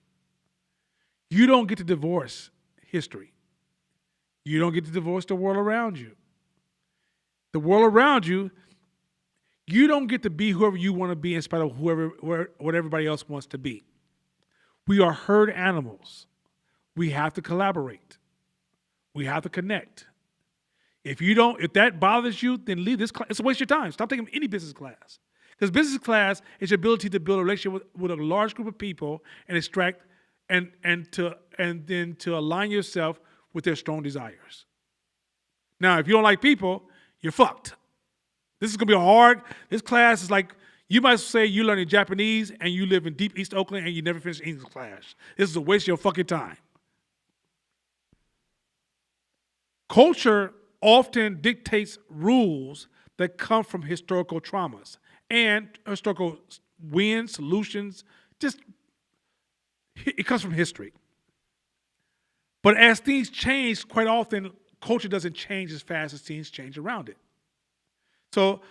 You don't get to divorce history. You don't get to divorce the world around you. The world around you, you don't get to be whoever you want to be in spite of what everybody else wants to be. We are herd animals. We have to collaborate. We have to connect. If that bothers you, then leave this class. It's a waste of your time. Stop taking any business class. Because business class is your ability to build a relationship with a large group of people and extract and then to align yourself with their strong desires. Now, if you don't like people, you're fucked. This is gonna be this class is like, you might say you're learning Japanese and you live in deep East Oakland and you never finish English class. This is a waste of your fucking time. Culture often dictates rules that come from historical traumas and historical wins, solutions. It comes from history. But as things change, quite often, culture doesn't change as fast as things change around it. So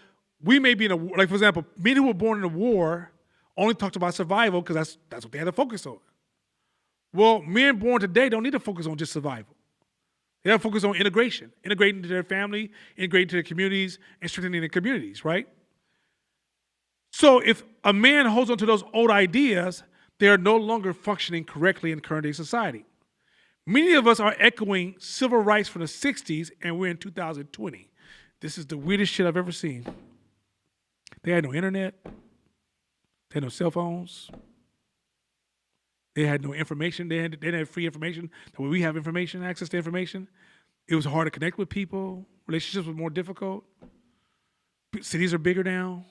we may be like for example, men who were born in a war only talked about survival because that's what they had to focus on. Well, men born today don't need to focus on just survival. They have to focus on integration, integrating into their family, integrating into their communities, and strengthening their communities, right? So if a man holds on to those old ideas, they are no longer functioning correctly in current day society. Many of us are echoing civil rights from the 60s, and we're in 2020. This is the weirdest shit I've ever seen. They had no internet. They had no cell phones. They had no information. They didn't have free information. The way we have information, access to information, it was hard to connect with people. Relationships were more difficult. Cities are bigger now.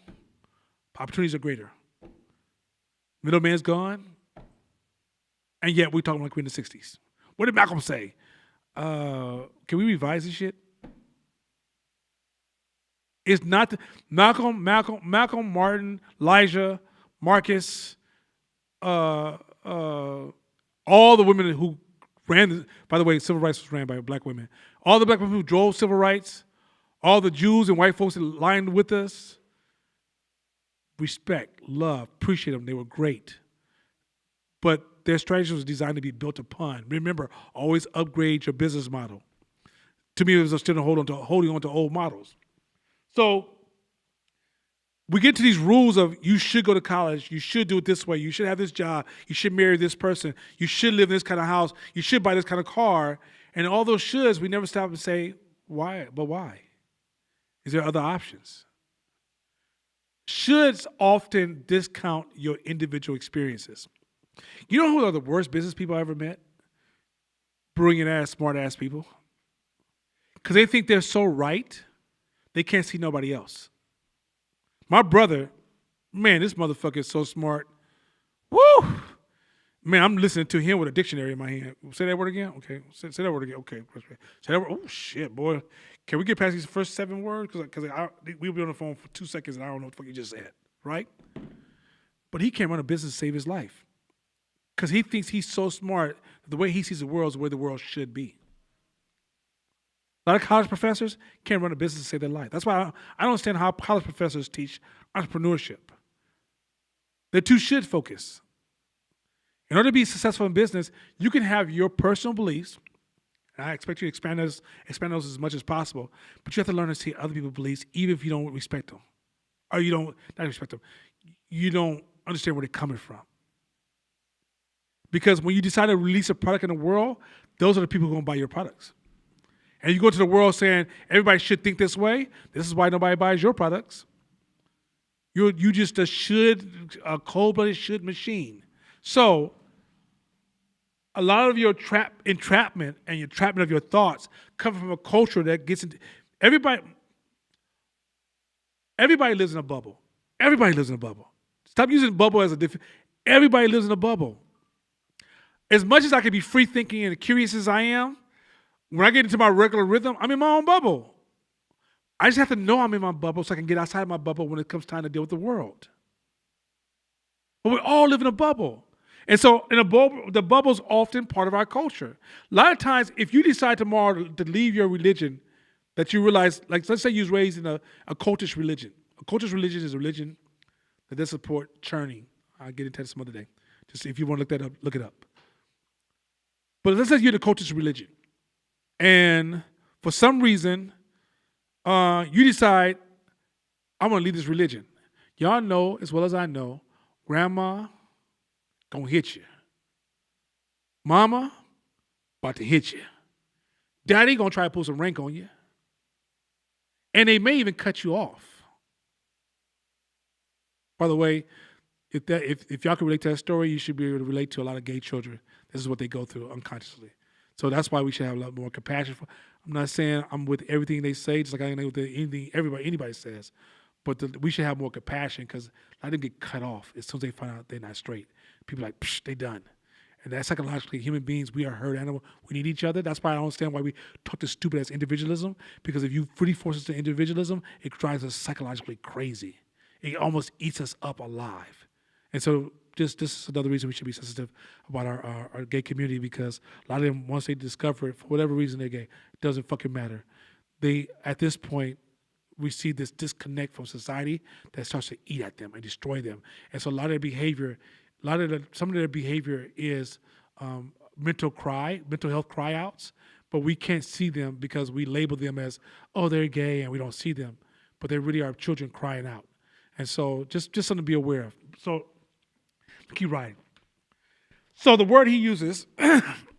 Opportunities are greater. Middleman's gone. And yet we're talking like we're in the 60s. What did Malcolm say? Can we revise this shit? It's not Malcolm, Martin, Elijah, Marcus, all the women who ran. By the way, civil rights was ran by black women. All the black women who drove civil rights, all the Jews and white folks that lined with us. Respect, love, appreciate them. They were great, but their strategy was designed to be built upon. Remember, always upgrade your business model. To me, it was still holding on to old models. So we get to these rules of you should go to college, you should do it this way, you should have this job, you should marry this person, you should live in this kind of house, you should buy this kind of car, and all those shoulds, we never stop and say, why? But why? Is there other options? Shoulds often discount your individual experiences. You know who are the worst business people I ever met? Brilliant ass, smart ass people. Because they think they're so right, they can't see nobody else. My brother, man, this motherfucker is so smart. Woo! Man, I'm listening to him with a dictionary in my hand. Say that word again? Okay. Say that word again. Okay. Say that word. Oh, shit, boy. Can we get past these first 7 words? Because we'll be on the phone for 2 seconds and I don't know what the fuck you just said, right? But he can't run a business to save his life. Because he thinks he's so smart, the way he sees the world is the way the world should be. A lot of college professors can't run a business to save their life. That's why I don't understand how college professors teach entrepreneurship. They're too should focused. In order to be successful in business, you can have your personal beliefs, and I expect you to expand those as much as possible, but you have to learn to see other people's beliefs, even if you don't respect them. Or you don't, not respect them, you don't understand where they're coming from. Because when you decide to release a product in the world, those are the people who are going to buy your products. And you go to the world saying, everybody should think this way, this is why nobody buys your products. You just a cold-blooded should machine. So, a lot of your entrapment and your entrapment of your thoughts come from a culture that gets into, everybody lives in a bubble. Everybody lives in a bubble. Stop using bubble as a different, everybody lives in a bubble. As much as I can be free thinking and curious as I am, when I get into my regular rhythm, I'm in my own bubble. I just have to know I'm in my bubble so I can get outside my bubble when it comes time to deal with the world. But we all live in a bubble. And so in a bubble, the bubble's often part of our culture. A lot of times, if you decide tomorrow to leave your religion, that you realize, like let's say you was raised in a cultish religion. A cultish religion is a religion that does support churning. I'll get into that some other day. Just if you want to look that up, look it up. But let's say you're in a cultish religion. And for some reason, you decide, I'm going to leave this religion. Y'all know, as well as I know, grandma going to hit you. Mama about to hit you. Daddy going to try to pull some rank on you. And they may even cut you off. By the way, if y'all can relate to that story, you should be able to relate to a lot of gay children. This is what they go through unconsciously. So that's why we should have a lot more compassion. I'm not saying I'm with everything they say, just like I am with anything anybody says. But we should have more compassion because a lot of them get cut off as soon as they find out they're not straight. People are like, psh, they done. And that's psychologically, human beings, we are herd animal. We need each other. That's why I don't understand why we talk this stupid as individualism, because if you really force us to individualism, it drives us psychologically crazy. It almost eats us up alive. And so this is another reason we should be sensitive about our gay community, because a lot of them, once they discover it, for whatever reason they're gay, it doesn't fucking matter. They, at this point, we see this disconnect from society that starts to eat at them and destroy them. And so a lot of their behavior, some of their behavior is mental health cry outs, but we can't see them because we label them as, oh, they're gay, and we don't see them. But they really are children crying out. And so just something to be aware of. So keep writing. So the word he uses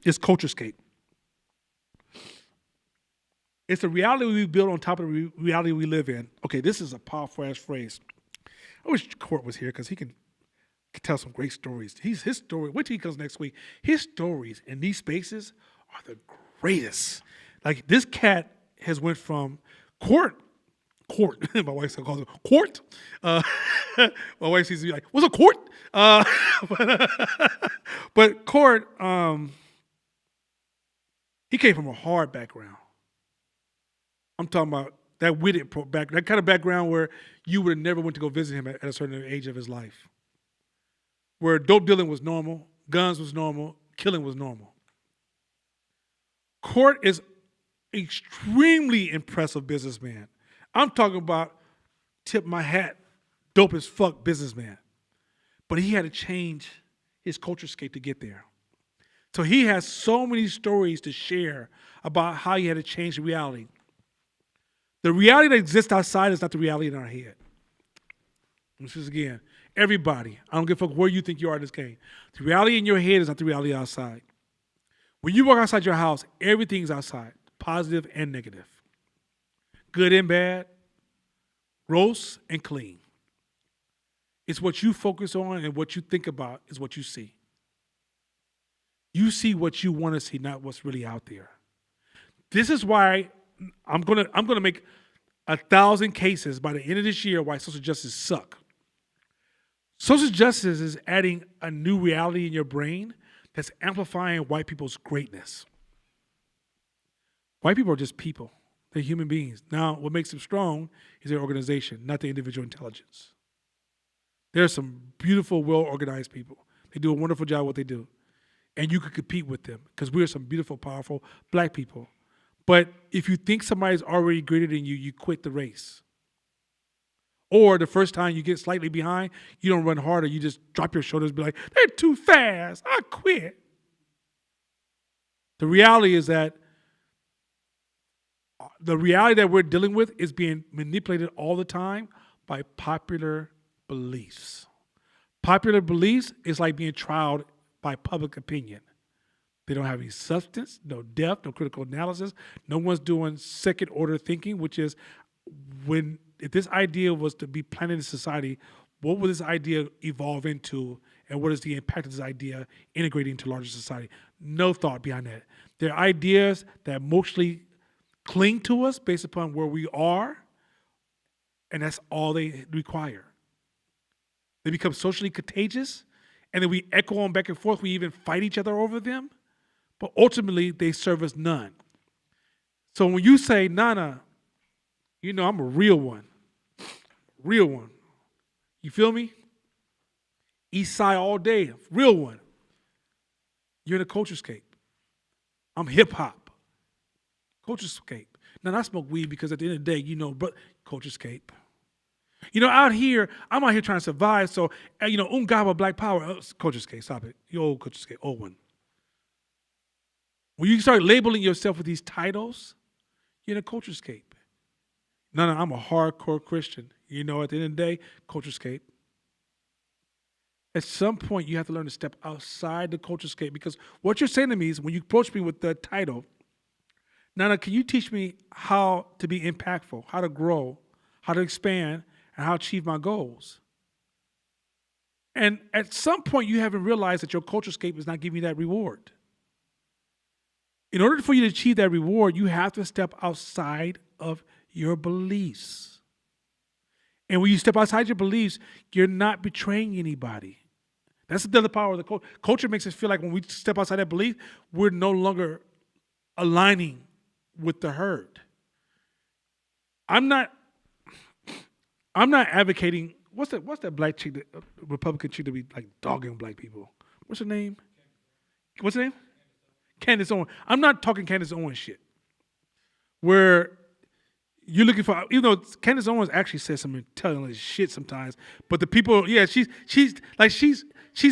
is culturescape. It's the reality we build on top of the reality we live in. Okay, this is a powerful ass phrase. I wish Court was here because he can Could tell some great stories. His story. Wait till he comes next week. His stories in these spaces are the greatest. Like this cat has went from court. My wife still calls it court. My wife sees me like, "What's a court?" But court. He came from a hard background. I'm talking about that that kind of background where you would have never went to go visit him at a certain age of his life. Where dope dealing was normal, guns was normal, killing was normal. Court is extremely impressive businessman. I'm talking about tip my hat, dope as fuck businessman. But he had to change his culturescape to get there. So he has so many stories to share about how he had to change the reality. The reality that exists outside is not the reality in our head. This is again, everybody. I don't give a fuck where you think you are in this game. The reality in your head is not the reality outside. When you walk outside your house, everything's outside, positive and negative, good and bad, gross and clean. It's what you focus on and what you think about is what you see. You see what you want to see, not what's really out there. This is why I'm gonna make 1,000 cases by the end of this year why social justice suck. Social justice is adding a new reality in your brain that's amplifying white people's greatness. White people are just people. They're human beings. Now, what makes them strong is their organization, not their individual intelligence. There are some beautiful, well-organized people. They do a wonderful job at what they do. And you could compete with them because we are some beautiful, powerful black people. But if you think somebody's already greater than you, you quit the race. Or the first time you get slightly behind, you don't run harder. You just drop your shoulders and be like, they're too fast. I quit. The reality is that the reality that we're dealing with is being manipulated all the time by popular beliefs. Popular beliefs is like being trialed by public opinion. They don't have any substance, no depth, no critical analysis. No one's doing second order thinking, which is if this idea was to be planted in society, what would this idea evolve into, and what is the impact of this idea integrating into larger society? No thought behind that. They're ideas that mostly cling to us based upon where we are, and that's all they require. They become socially contagious, and then we echo them back and forth. We even fight each other over them, but ultimately they serve us none. So when you say, Nana, you know I'm a real one. Real one. You feel me? East side all day, real one. You're in a culturescape. I'm hip hop. Culturescape. Now I smoke weed because at the end of the day, you know, but culturescape. You know, out here, I'm out here trying to survive. So, you know, Ungaba Black Power, culturescape, stop it. You old culturescape, old one. When you start labeling yourself with these titles, you're in a culturescape. No, I'm a hardcore Christian. You know, at the end of the day, culturescape. At some point, you have to learn to step outside the culturescape, because what you're saying to me is when you approach me with the title, Nana, can you teach me how to be impactful, how to grow, how to expand, and how to achieve my goals? And at some point, you haven't realized that your culturescape is not giving you that reward. In order for you to achieve that reward, you have to step outside of your beliefs. And when you step outside your beliefs, you're not betraying anybody. That's the other power of the culture. Culture makes us feel like when we step outside that belief, we're no longer aligning with the herd. I'm not advocating. What's that black chick, Republican chick that be like dogging black people? What's her name? What's her name? Candace Owens. I'm not talking Candace Owens shit. Where you're looking for, even though Candace Owens actually says some intelligent shit sometimes, but the people, yeah, she's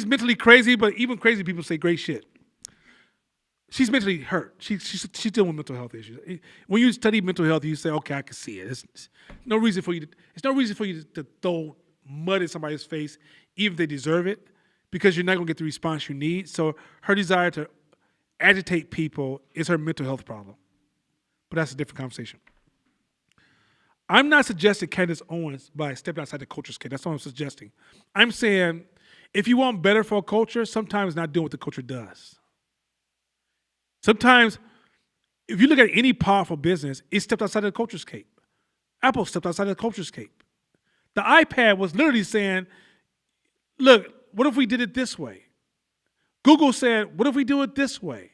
mentally crazy, but even crazy people say great shit. She's mentally hurt. She's dealing with mental health issues. When you study mental health, you say, okay, I can see it. It's no reason for you to throw mud in somebody's face, even if they deserve it, because you're not going to get the response you need. So her desire to agitate people is her mental health problem. But that's a different conversation. I'm not suggesting Candace Owens by stepping outside the culturescape. That's what I'm suggesting. I'm saying If you want better for a culture, sometimes not doing what the culture does. Sometimes, if you look at any powerful business, it stepped outside of the culturescape. Apple stepped outside of the culturescape. The iPad was literally saying, look, what if we did it this way? Google said, what if we do it this way?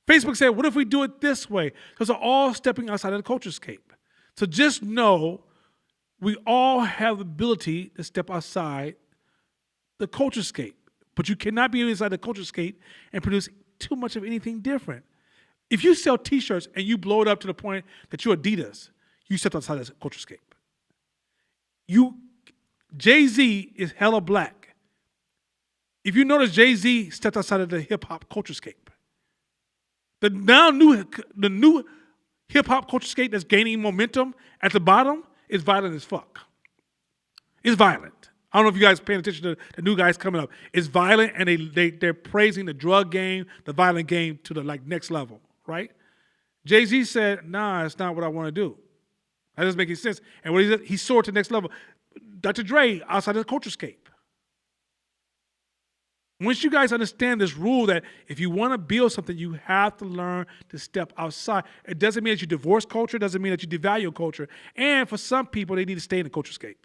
Facebook said, what if we do it this way? Those are all stepping outside of the culturescape. So just know we all have the ability to step outside the culturescape, but you cannot be inside the culturescape and produce too much of anything different. If you sell t-shirts and you blow it up to the point that you're Adidas, you step outside the culturescape. Jay-Z is hella black. If you notice, Jay-Z stepped outside of the hip-hop culturescape. The new hip-hop culturescape that's gaining momentum at the bottom is violent as fuck. It's violent. I don't know if you guys are paying attention to the new guys coming up. It's violent, and they're praising the drug game, the violent game to the next level, right? Jay-Z said, nah, it's not what I want to do. That doesn't make any sense. And what he soared to the next level. Dr. Dre, outside of the culturescape. Once you guys understand this rule that if you want to build something, you have to learn to step outside. It doesn't mean that you divorce culture. It doesn't mean that you devalue culture. And for some people, they need to stay in the culturescape.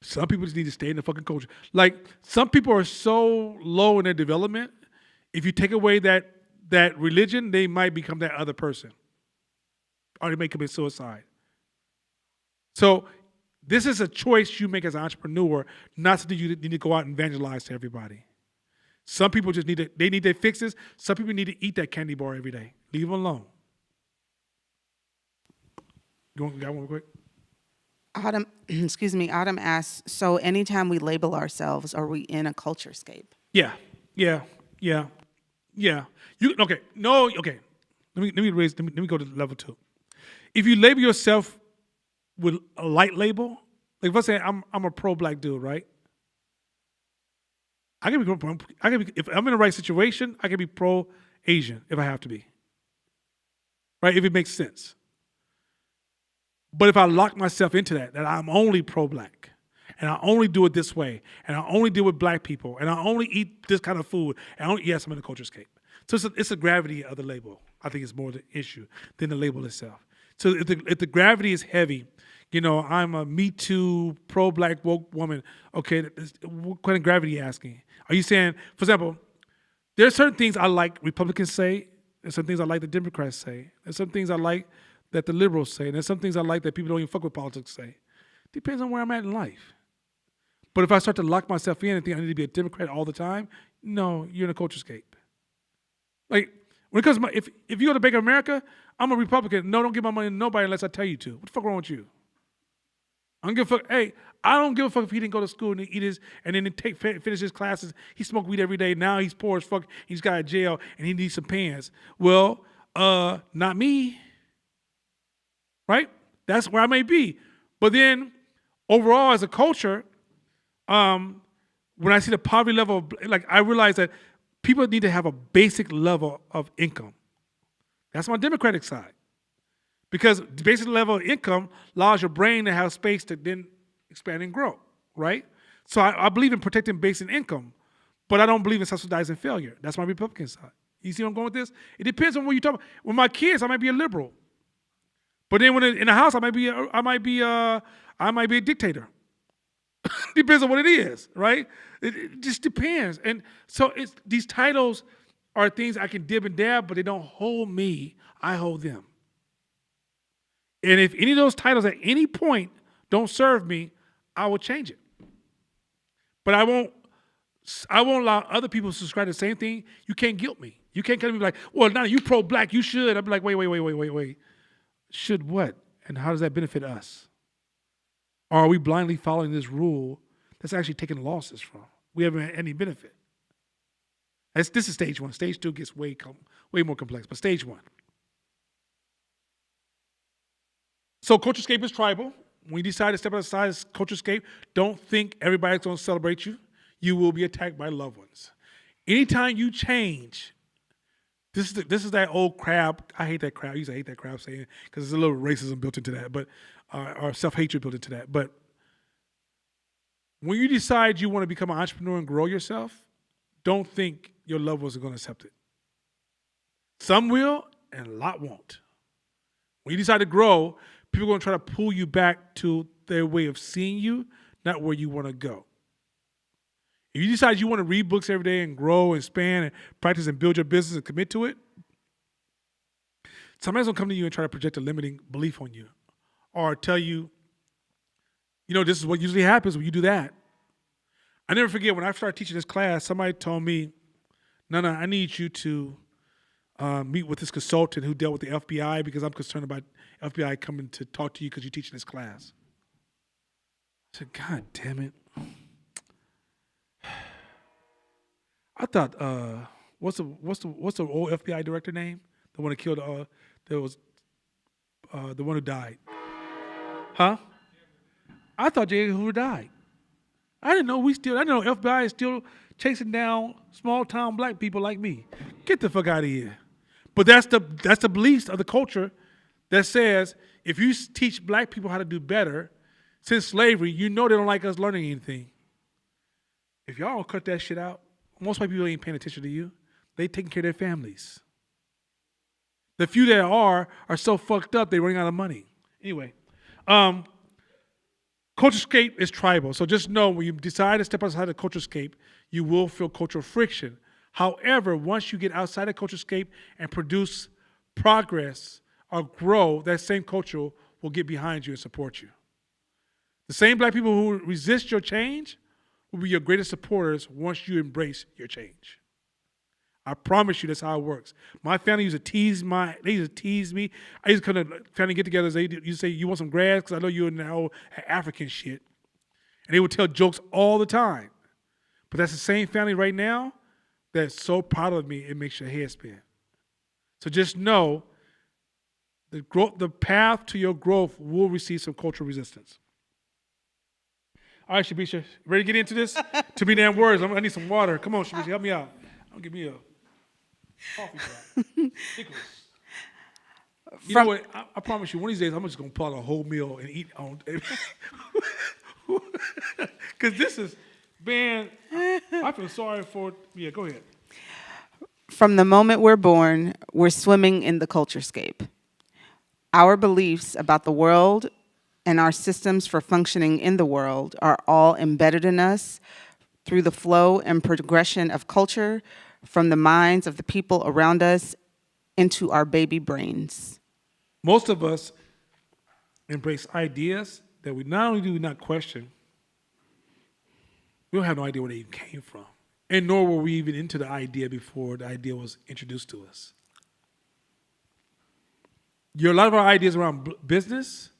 Some people just need to stay in the fucking culture. Like, some people are so low in their development, if you take away that religion, they might become that other person. Or they may commit suicide. So this is a choice you make as an entrepreneur, not something you need to go out and evangelize to everybody. Some people just need their fixes. Some people need to eat that candy bar every day. Leave them alone. You got one quick? Autumn, Autumn asks, so anytime we label ourselves, are we in a culturescape? Yeah. Okay. Let me go to level 2. If you label yourself with a light label, like if I say I'm a pro-black dude, right? If I'm in the right situation, I can be pro-Asian if I have to be, right? If it makes sense. But if I lock myself into that I'm only pro-black, and I only do it this way, and I only deal with black people, and I only eat this kind of food, yes, I'm in the culturescape. So it's a gravity of the label. I think it's more the issue than the label itself. So if the gravity is heavy, I'm a Me Too, pro-black woke woman. Okay, what kind of gravity are you asking? Are you saying, for example, there are certain things I like Republicans say, there's some things I like the Democrats say, there's some things I like that the liberals say, and there's some things I like that people don't even fuck with politics say. Depends on where I'm at in life. But if I start to lock myself in and think I need to be a Democrat all the time, no, you're in a culturescape. Like, when it comes to if you go to Bank of America, I'm a Republican. No, don't give my money to nobody unless I tell you to. What the fuck wrong with you? I don't give a fuck. Hey, I don't give a fuck if he didn't go to school and eat and then finish his classes. He smoked weed every day. Now he's poor as fuck. He's got a jail and he needs some pants. Well, not me. Right? That's where I may be. But then, overall, as a culture, when I see the poverty level, I realize that people need to have a basic level of income. That's my Democratic side. Because the basic level of income allows your brain to have space to then expand and grow, right? So I believe in protecting basic income, but I don't believe in subsidizing failure. That's my Republican side. You see where I'm going with this? It depends on what you talk about. With my kids, I might be a liberal. But then when in the house, I might be a dictator. Depends on what it is, right? It just depends. And so these titles are things I can dib and dab, but they don't hold me. I hold them. And if any of those titles at any point don't serve me, I will change it. But I won't allow other people to subscribe to the same thing. You can't guilt me. You can't come to me like, well, now you pro-black, you should. I'd be like, wait. Should what? And how does that benefit us? Or are we blindly following this rule that's actually taking losses from? We haven't had any benefit. This is stage 1. Stage 2 gets way more complex, but stage 1. So culturescape is tribal. When you decide to step outside of culturescape, don't think everybody's going to celebrate you. You will be attacked by loved ones. Anytime you change, this is that old crab. I hate that crab. I used to hate that crab saying because there's a little racism built into that, but or self-hatred built into that. But When you decide you want to become an entrepreneur and grow yourself, don't think your loved ones are going to accept it. Some will, and a lot won't. When you decide to grow, people are going to try to pull you back to their way of seeing you, not where you want to go. If you decide you want to read books every day and grow and expand and practice and build your business and commit to it, somebody's going to come to you and try to project a limiting belief on you or tell you, this is what usually happens when you do that. I never forget when I started teaching this class, somebody told me, no, I need you to meet with this consultant who dealt with the FBI because I'm concerned about FBI coming to talk to you because you're teaching this class. I said, God damn it. I thought, what's the old FBI director name? The one that killed, the one who died. Huh? I thought J. Edgar Hoover died. I didn't know FBI is still chasing down small town black people like me. Get the fuck out of here. But that's the beliefs of the culture that says if you teach black people how to do better since slavery, they don't like us learning anything. If y'all don't cut that shit out, most white people ain't paying attention to you. They taking care of their families. The few that are so fucked up they're running out of money. Anyway, culturescape is tribal. So just know when you decide to step outside the culturescape, you will feel cultural friction. However, once you get outside of culturescape and produce progress or grow, that same culture will get behind you and support you. The same black people who resist your change will be your greatest supporters once you embrace your change. I promise you that's how it works. My family used to tease me. I used to come to family get-togethers. They used to say, you want some grass? Because I know you're in the whole African shit. And they would tell jokes all the time. But that's the same family right now that's so proud of me, it makes your head spin. So just know the path to your growth will receive some cultural resistance. All right, Shabisha, ready to get into this? Too many damn words. I need some water. Come on, Shabisha, help me out. Give me a coffee cup. Ridiculous. You know what? I promise you, one of these days, I'm just going to pull out a whole meal and eat on. Because this is, man, I feel sorry for, go ahead. From the moment we're born, we're swimming in the culturescape. Our beliefs about the world and our systems for functioning in the world are all embedded in us through the flow and progression of culture from the minds of the people around us into our baby brains. Most of us embrace ideas that we not only do not question, we don't have no idea where they even came from. And nor were we even into the idea before the idea was introduced to us. A lot of our ideas around business,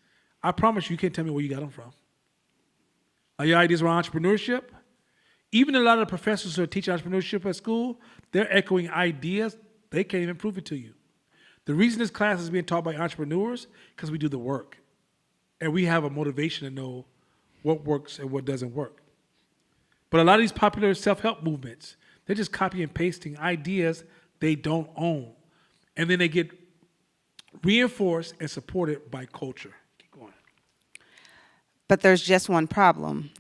I promise you can't tell me where you got them from. Your ideas around entrepreneurship, even a lot of the professors who are teaching entrepreneurship at school, they're echoing ideas, they can't even prove it to you. The reason this class is being taught by entrepreneurs, because we do the work. And we have a motivation to know what works and what doesn't work. But a lot of these popular self-help movements, they're just copy and pasting ideas they don't own. And then they get reinforced and supported by culture. Keep going. But there's just one problem.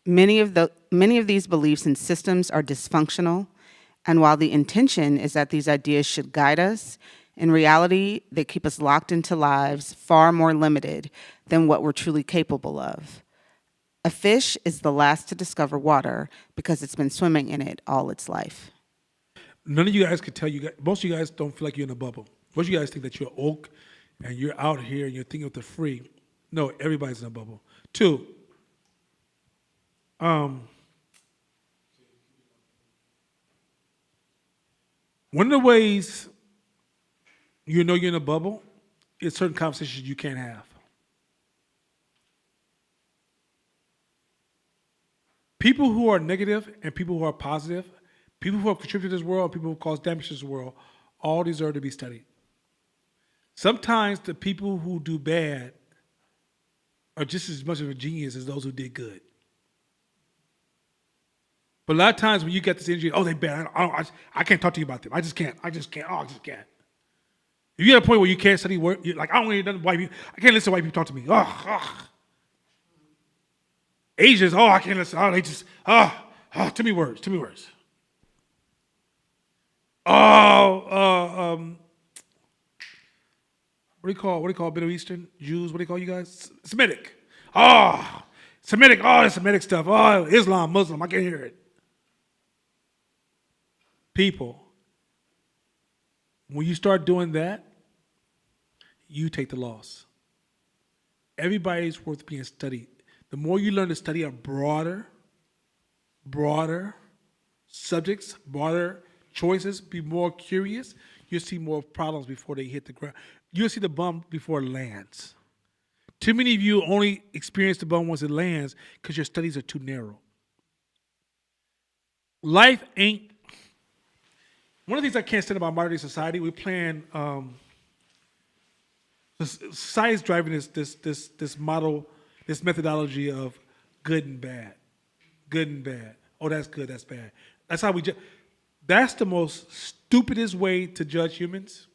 Many of these beliefs and systems are dysfunctional, and while the intention is that these ideas should guide us, in reality, they keep us locked into lives far more limited than what we're truly capable of. A fish is the last to discover water because it's been swimming in it all its life. None of you guys can tell most of you guys don't feel like you're in a bubble. Most of you guys think that you're oak and you're out here and you're thinking of the free. No, everybody's in a bubble. 2, one of the ways you know you're in a bubble is certain conversations you can't have. People who are negative and people who are positive, people who have contributed to this world and people who cause damage to this world, all deserve to be studied. Sometimes the people who do bad are just as much of a genius as those who did good. But a lot of times when you get this energy, oh, they bad. I can't talk to you about them. I just can't. I just can't. If you get a point where you can't study work, you're like, I don't need nothing white people. I can't listen to white people talk to me. Ugh. Asians, oh, I can't listen. Oh, they just, too many words, too many words. What do you call Middle Eastern Jews? What do you call you guys? Semitic. Oh, Semitic. Oh, that's Semitic stuff. Oh, Islam, Muslim. I can't hear it. People, when you start doing that, you take the loss. Everybody's worth being studied. The more you learn to study a broader subjects, broader choices, be more curious, you'll see more problems before they hit the ground. You'll see the bum before it lands. Too many of you only experience the bum once it lands because your studies are too narrow. Life ain't. One of the things I can't stand about modern day society, we're playing. Society's driving this model, this methodology of good and bad, good and bad. Oh, that's good, that's bad. That's how we judge. That's the most stupidest way to judge humans.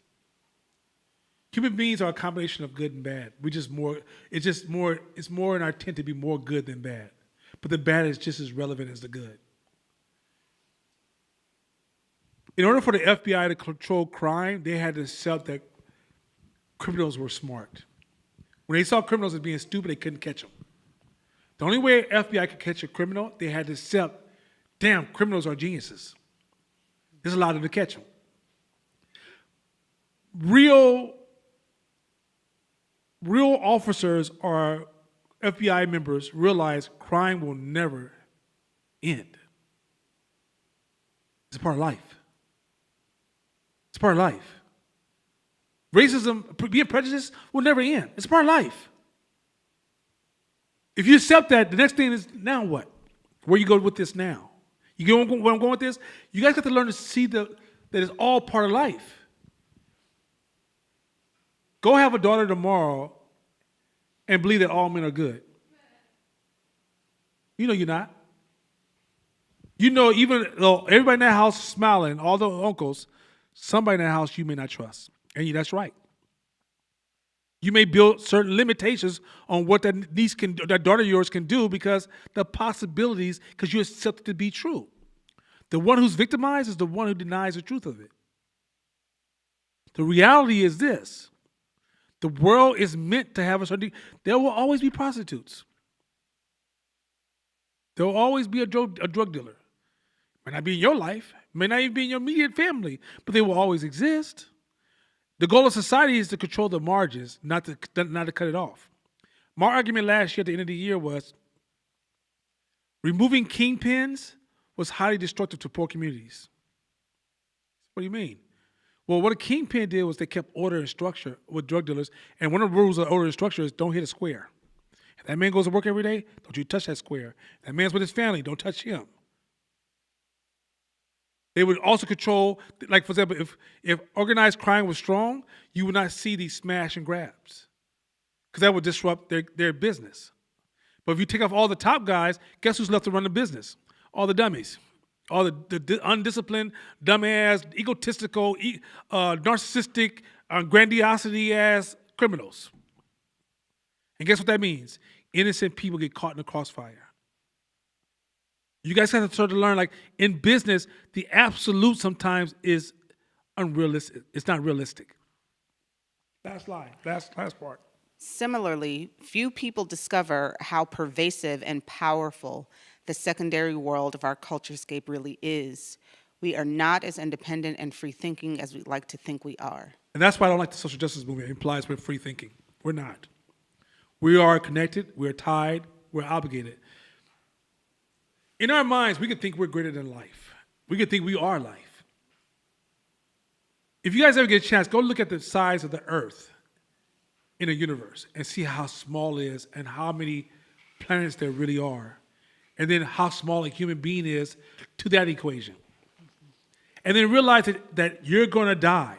Human beings are a combination of good and bad. It's more in our intent to be more good than bad. But the bad is just as relevant as the good. In order for the FBI to control crime, they had to accept that criminals were smart. When they saw criminals as being stupid, they couldn't catch them. The only way FBI could catch a criminal, they had to accept, damn, criminals are geniuses. This allowed them to catch them. Real officers or FBI members realize crime will never end. It's a part of life. It's a part of life. Racism, being prejudiced will never end. It's a part of life. If you accept that, the next thing is, now what? Where you go with this now? You get where I'm going with this? You guys got to learn to see that it's all part of life. Go have a daughter tomorrow and believe that all men are good. You know you're not. You know, even though everybody in that house is smiling, all the uncles, somebody in that house you may not trust. And that's right. You may build certain limitations on what that daughter of yours can do because the possibilities, because you accept it to be true. The one who's victimized is the one who denies the truth of it. The reality is this. The world is meant to have a certain. There will always be prostitutes. There will always be a drug dealer. May not be in your life, may not even be in your immediate family, but they will always exist. The goal of society is to control the margins, not to cut it off. My argument last year at the end of the year was removing kingpins was highly destructive to poor communities. What do you mean? Well, what a kingpin did was they kept order and structure with drug dealers, and one of the rules of order and structure is don't hit a square. If that man goes to work every day, don't you touch that square. If that man's with his family, don't touch him. They would also control, like for example, if organized crime was strong, you would not see these smash and grabs because that would disrupt their business. But if you take off all the top guys, guess who's left to run the business? All the dummies, all the undisciplined, dumbass, egotistical, narcissistic, grandiosity-ass criminals. And guess what that means? Innocent people get caught in the crossfire. You guys have to start to learn, like in business, the absolute sometimes is unrealistic. It's not realistic. Last line, last part. Similarly, few people discover how pervasive and powerful the secondary world of our culturescape really is. We are not as independent and free-thinking as we'd like to think we are. And that's why I don't like the social justice movement. It implies we're free thinking. We're not. We are connected, we're tied, we're obligated. In our minds, we could think we're greater than life. We could think we are life. If you guys ever get a chance, go look at the size of the earth in a universe and see how small it is and how many planets there really are. And then how small a human being is to that equation. And then realize that you're going to die.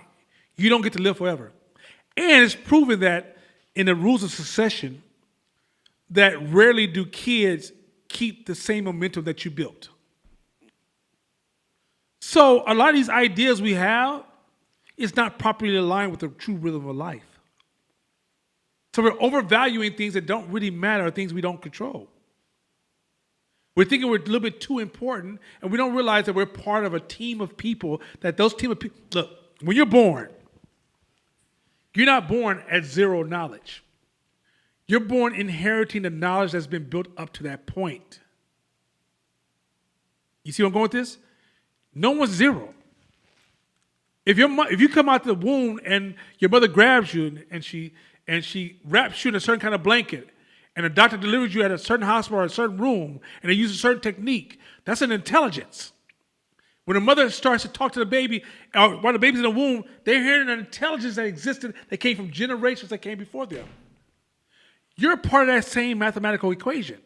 You don't get to live forever. And it's proven that in the rules of succession, that rarely do kids keep the same momentum that you built. So a lot of these ideas we have is not properly aligned with the true rhythm of life. So we're overvaluing things that don't really matter, or things we don't control. We're thinking we're a little bit too important, and we don't realize that we're part of a team of people, that those team of people, look, when you're born, you're not born at zero knowledge. You're born inheriting the knowledge that's been built up to that point. You see where I'm going with this? No one's zero. If you come out the womb and your mother grabs you and she wraps you in a certain kind of blanket, and a doctor delivers you at a certain hospital or a certain room, and they use a certain technique, that's an intelligence. When a mother starts to talk to the baby, or while the baby's in the womb, they're hearing an intelligence that existed that came from generations that came before them. You're part of that same mathematical equation.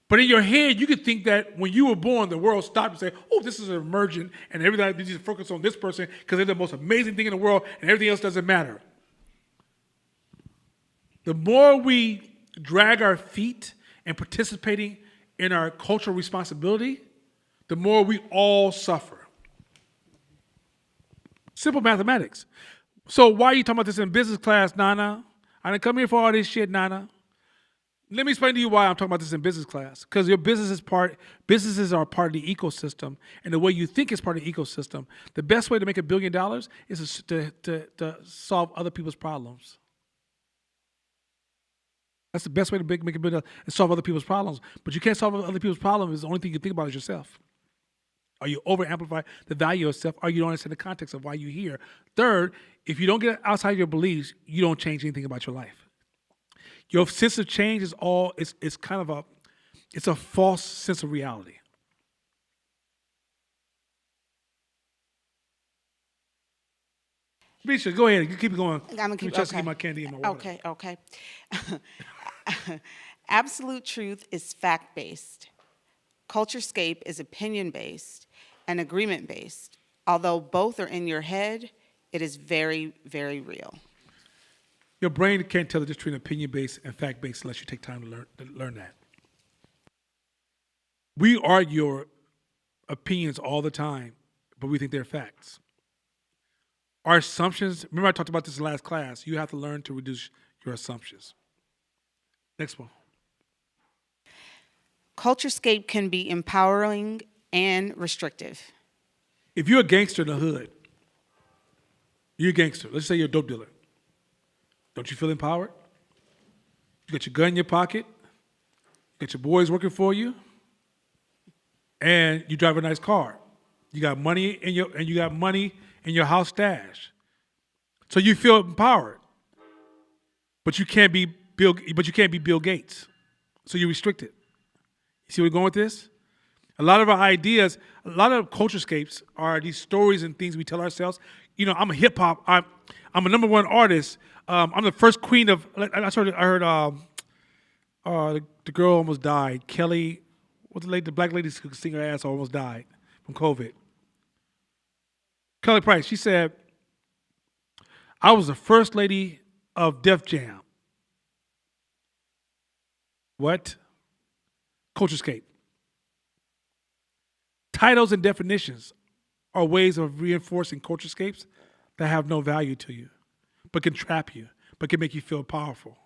But in your head, you could think that when you were born, the world stopped and said, oh, this is emergent, and everybody needs to focus on this person because they're the most amazing thing in the world, and everything else doesn't matter. The more we drag our feet in participating in our cultural responsibility, the more we all suffer. Simple mathematics. So why are you talking about this in business class, Nana? I didn't come here for all this shit, Nana. Let me explain to you why I'm talking about this in business class. Because your businesses are part of the ecosystem, and the way you think is part of the ecosystem. The best way to make $1 billion is to solve other people's problems. That's the best way to make $1 billion is solve other people's problems. But you can't solve other people's problems. The only thing you think about is yourself. Or you over-amplify the value of self, or you don't understand the context of why you're here. Third, if you don't get outside your beliefs, you don't change anything about your life. Your sense of change is it's a false sense of reality. Misha, go ahead. You keep going. I'm gonna keep Just okay. get my candy and my water. Okay. Absolute truth is fact-based. Culturescape is opinion-based and agreement-based. Although both are in your head, it is very, very real. Your brain can't tell the difference between opinion-based and fact-based unless you take time to learn that. We argue opinions all the time, but we think they're facts. Our assumptions, remember I talked about this in last class, you have to learn to reduce your assumptions. Next one. Culturescape can be empowering and restrictive. If you're a gangster in the hood, you're a gangster. Let's say you're a dope dealer. Don't you feel empowered? You got your gun in your pocket, you got your boys working for you, and you drive a nice car. You got money in your house stash. So you feel empowered. But you can't be Bill Gates. So you're restricted. You see where we're going with this? A lot of our ideas, a lot of culturescapes are these stories and things we tell ourselves. You know, I'm a hip hop. I'm a #1 artist. I'm the first queen of. I heard the girl almost died. Kelly, what's the black lady who could sing her ass almost died from COVID. Kelly Price. She said, "I was the first lady of Def Jam." What? Culturescape. Titles and definitions are ways of reinforcing culturescapes that have no value to you, but can trap you, but can make you feel powerful.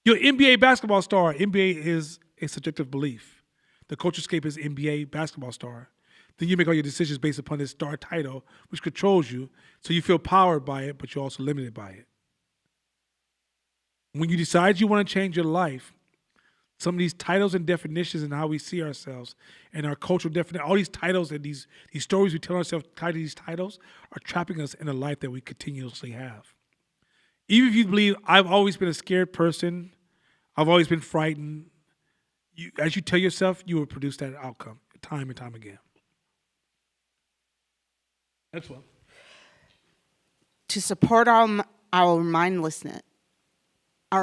You're an NBA basketball star. NBA is a subjective belief. The culturescape is NBA basketball star. Then you make all your decisions based upon this star title, which controls you, so you feel powered by it, but you're also limited by it. When you decide you want to change your life, some of these titles and definitions and how we see ourselves and our cultural definition, all these titles and these stories we tell ourselves tied to these titles are trapping us in a life that we continuously have. Even if you believe, I've always been a scared person, I've always been frightened, as you tell yourself, you will produce that outcome time and time again. Next one. To support our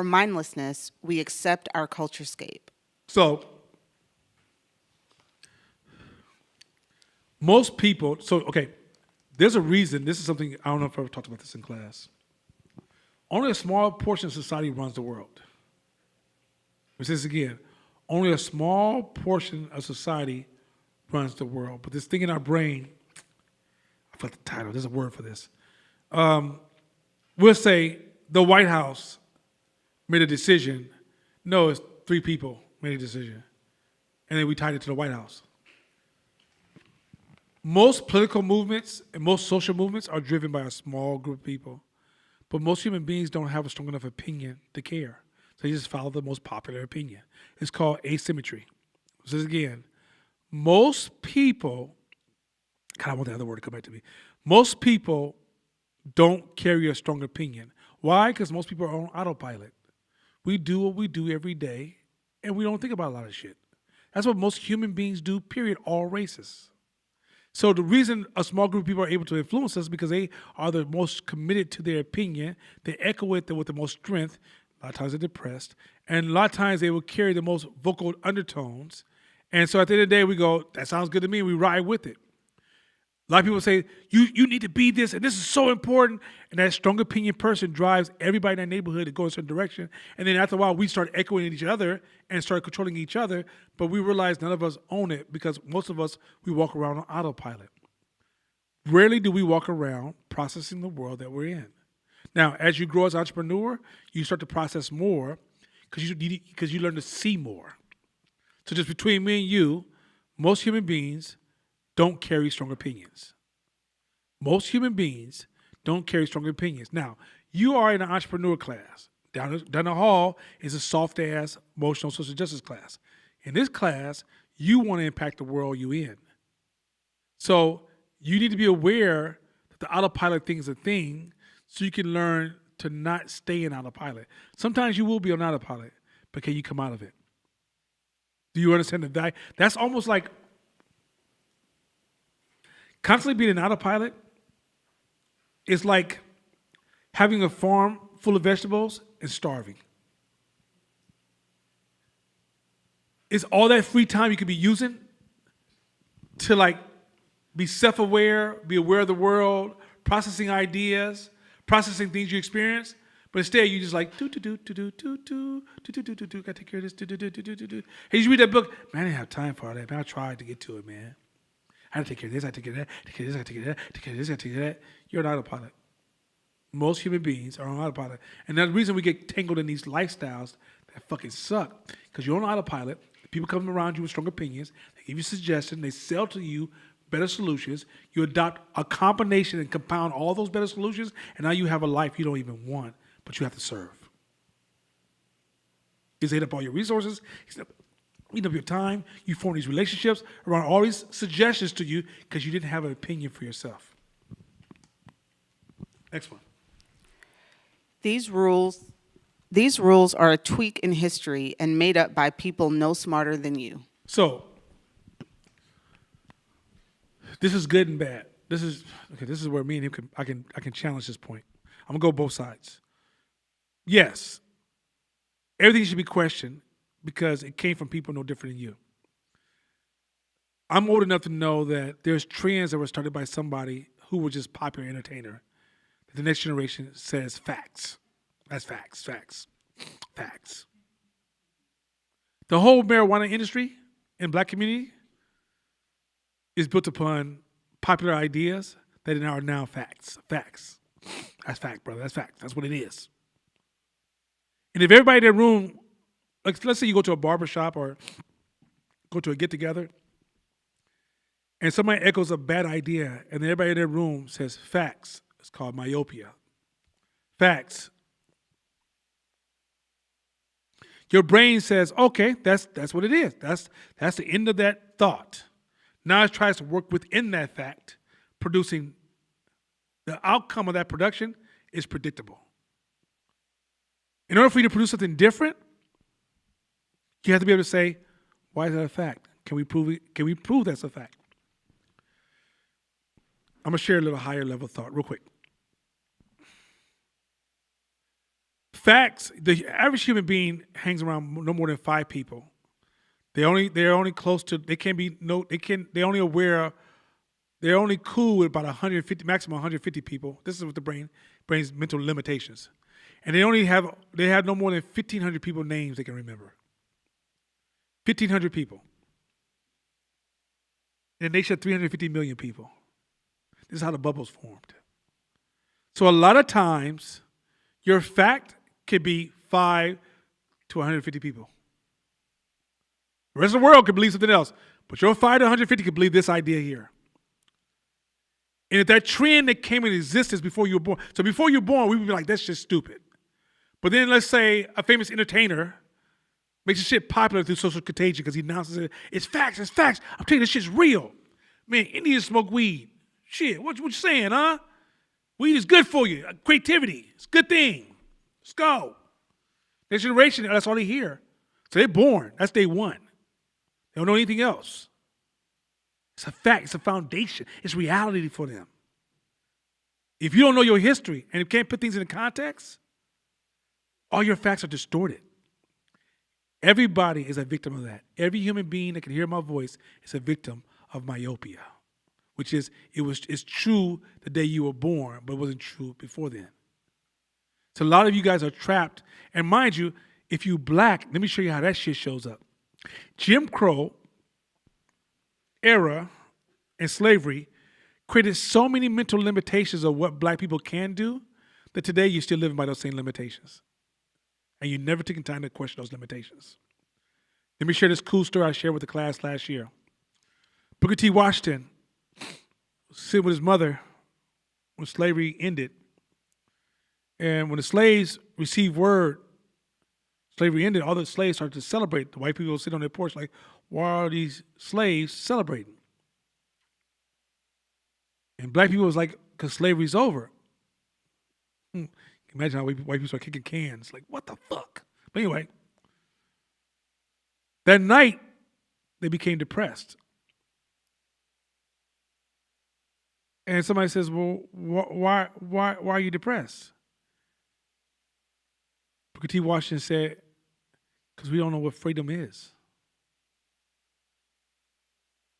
mindlessness, we accept our culturescape. So, most people, there's a reason, this is something, I don't know if I ever talked about this in class. Only a small portion of society runs the world. I'll say this again. Only a small portion of society runs the world. But this thing in our brain, I forgot the title, there's a word for this. We'll say the White House made a decision. No, it's 3 people made a decision. and then we tied it to the White House. Most political movements and most social movements are driven by a small group of people. But most human beings don't have a strong enough opinion to care. So they just follow the most popular opinion. It's called asymmetry. So again, most people, God, I want the other word to come back to me. Most people don't carry a strong opinion. Why? Because most people are on autopilot. We do what we do every day, and we don't think about a lot of shit. That's what most human beings do, period, all races. So the reason a small group of people are able to influence us is because they are the most committed to their opinion. They echo it with the most strength. A lot of times they're depressed. And a lot of times they will carry the most vocal undertones. And so at the end of the day, we go, that sounds good to me. We ride with it. A lot of people say, you need to be this, and this is so important. And that strong opinion person drives everybody in that neighborhood to go in a certain direction. And then after a while, we start echoing each other and start controlling each other. But we realize none of us own it because most of us, we walk around on autopilot. Rarely do we walk around processing the world that we're in. Now, as you grow as an entrepreneur, you start to process more because you learn to see more. So just between me and you, most human beings don't carry strong opinions. Most human beings don't carry strong opinions. Now, you are in an entrepreneur class. Down the hall is a soft-ass emotional social justice class. In this class, you want to impact the world you're in. So you need to be aware that the autopilot thing is a thing so you can learn to not stay in autopilot. Sometimes you will be on autopilot, but can you come out of it? Do you understand that? That's almost like constantly being an autopilot is like having a farm full of vegetables and starving. It's all that free time you could be using to like be self-aware, be aware of the world, processing ideas, processing things you experience. But instead, you just like gotta take care of this. Hey, you read that book, man. I didn't have time for all that. Man, I tried to get to it, man. I gotta take care of this. I take care of that. Take care of this. I take care of that. Take care of this. I take care of that. You're an autopilot. Most human beings are on autopilot, and that's the reason we get tangled in these lifestyles that fucking suck. Because you're on autopilot. People come around you with strong opinions. They give you suggestions. They sell to you better solutions. You adopt a combination and compound all those better solutions, and now you have a life you don't even want, but you have to serve. He's ate up all your resources. He's eating up your time. You form these relationships around all these suggestions to you because you didn't have an opinion for yourself. Next one. These rules are a tweak in history and made up by people no smarter than you. So, this is good and bad. This is where me and him I can challenge this point. I'm gonna go both sides. Yes, everything should be questioned because it came from people no different than you. I'm old enough to know that there's trends that were started by somebody who was just popular entertainer. The next generation says facts. That's facts. The whole marijuana industry in black community is built upon popular ideas that are now facts. Facts. That's fact, brother. That's fact. That's what it is. And if everybody in that room, like let's say you go to a barbershop or go to a get-together, and somebody echoes a bad idea, and then everybody in that room says facts, it's called myopia. Facts. Your brain says, okay, that's what it is. That's the end of that thought. Now it tries to work within that fact, producing the outcome of that production is predictable. In order for you to produce something different, you have to be able to say, why is that a fact? Can we prove it? Can we prove that's a fact? I'm gonna share a little higher level thought real quick. Facts, the average human being hangs around no more than 5 people. They're only close to, they're only cool with about 150, maximum 150 people. This is with the brain's mental limitations. And they have no more than 1,500 people names they can remember. 1,500 people. In a nation of 350 million people. This is how the bubble's formed. So a lot of times, your fact could be 5 to 150 people. The rest of the world could believe something else. But your 5 to 150 could believe this idea here. And if that trend that came into existence before you were born, so before you were born, we would be like, that's just stupid. But then let's say a famous entertainer makes this shit popular through social contagion because he announces it. It's facts, it's facts. I'm telling you, this shit's real. Man, Indians smoke weed. Shit, what you saying, huh? Weed is good for you. Creativity, it's a good thing. Let's go. Next generation, that's all they hear. So they're born. That's day one. They don't know anything else. It's a fact. It's a foundation. It's reality for them. If you don't know your history and you can't put things into context, all your facts are distorted. Everybody is a victim of that. Every human being that can hear my voice is a victim of myopia, which is it's true the day you were born, but it wasn't true before then. So a lot of you guys are trapped. And mind you, if you black, let me show you how that shit shows up. Jim Crow era and slavery created so many mental limitations of what black people can do that today you're still living by those same limitations. And you never taken time to question those limitations. Let me share this cool story I shared with the class last year. Booker T. Washington was sitting with his mother when slavery ended. And when the slaves received word slavery ended, all the slaves started to celebrate. The white people would sit on their porch like, why are these slaves celebrating? And black people was like, because slavery's over. Imagine how white people start kicking cans. Like, what the fuck? But anyway, that night, they became depressed. And somebody says, well, why are you depressed? Booker T. Washington said, because we don't know what freedom is.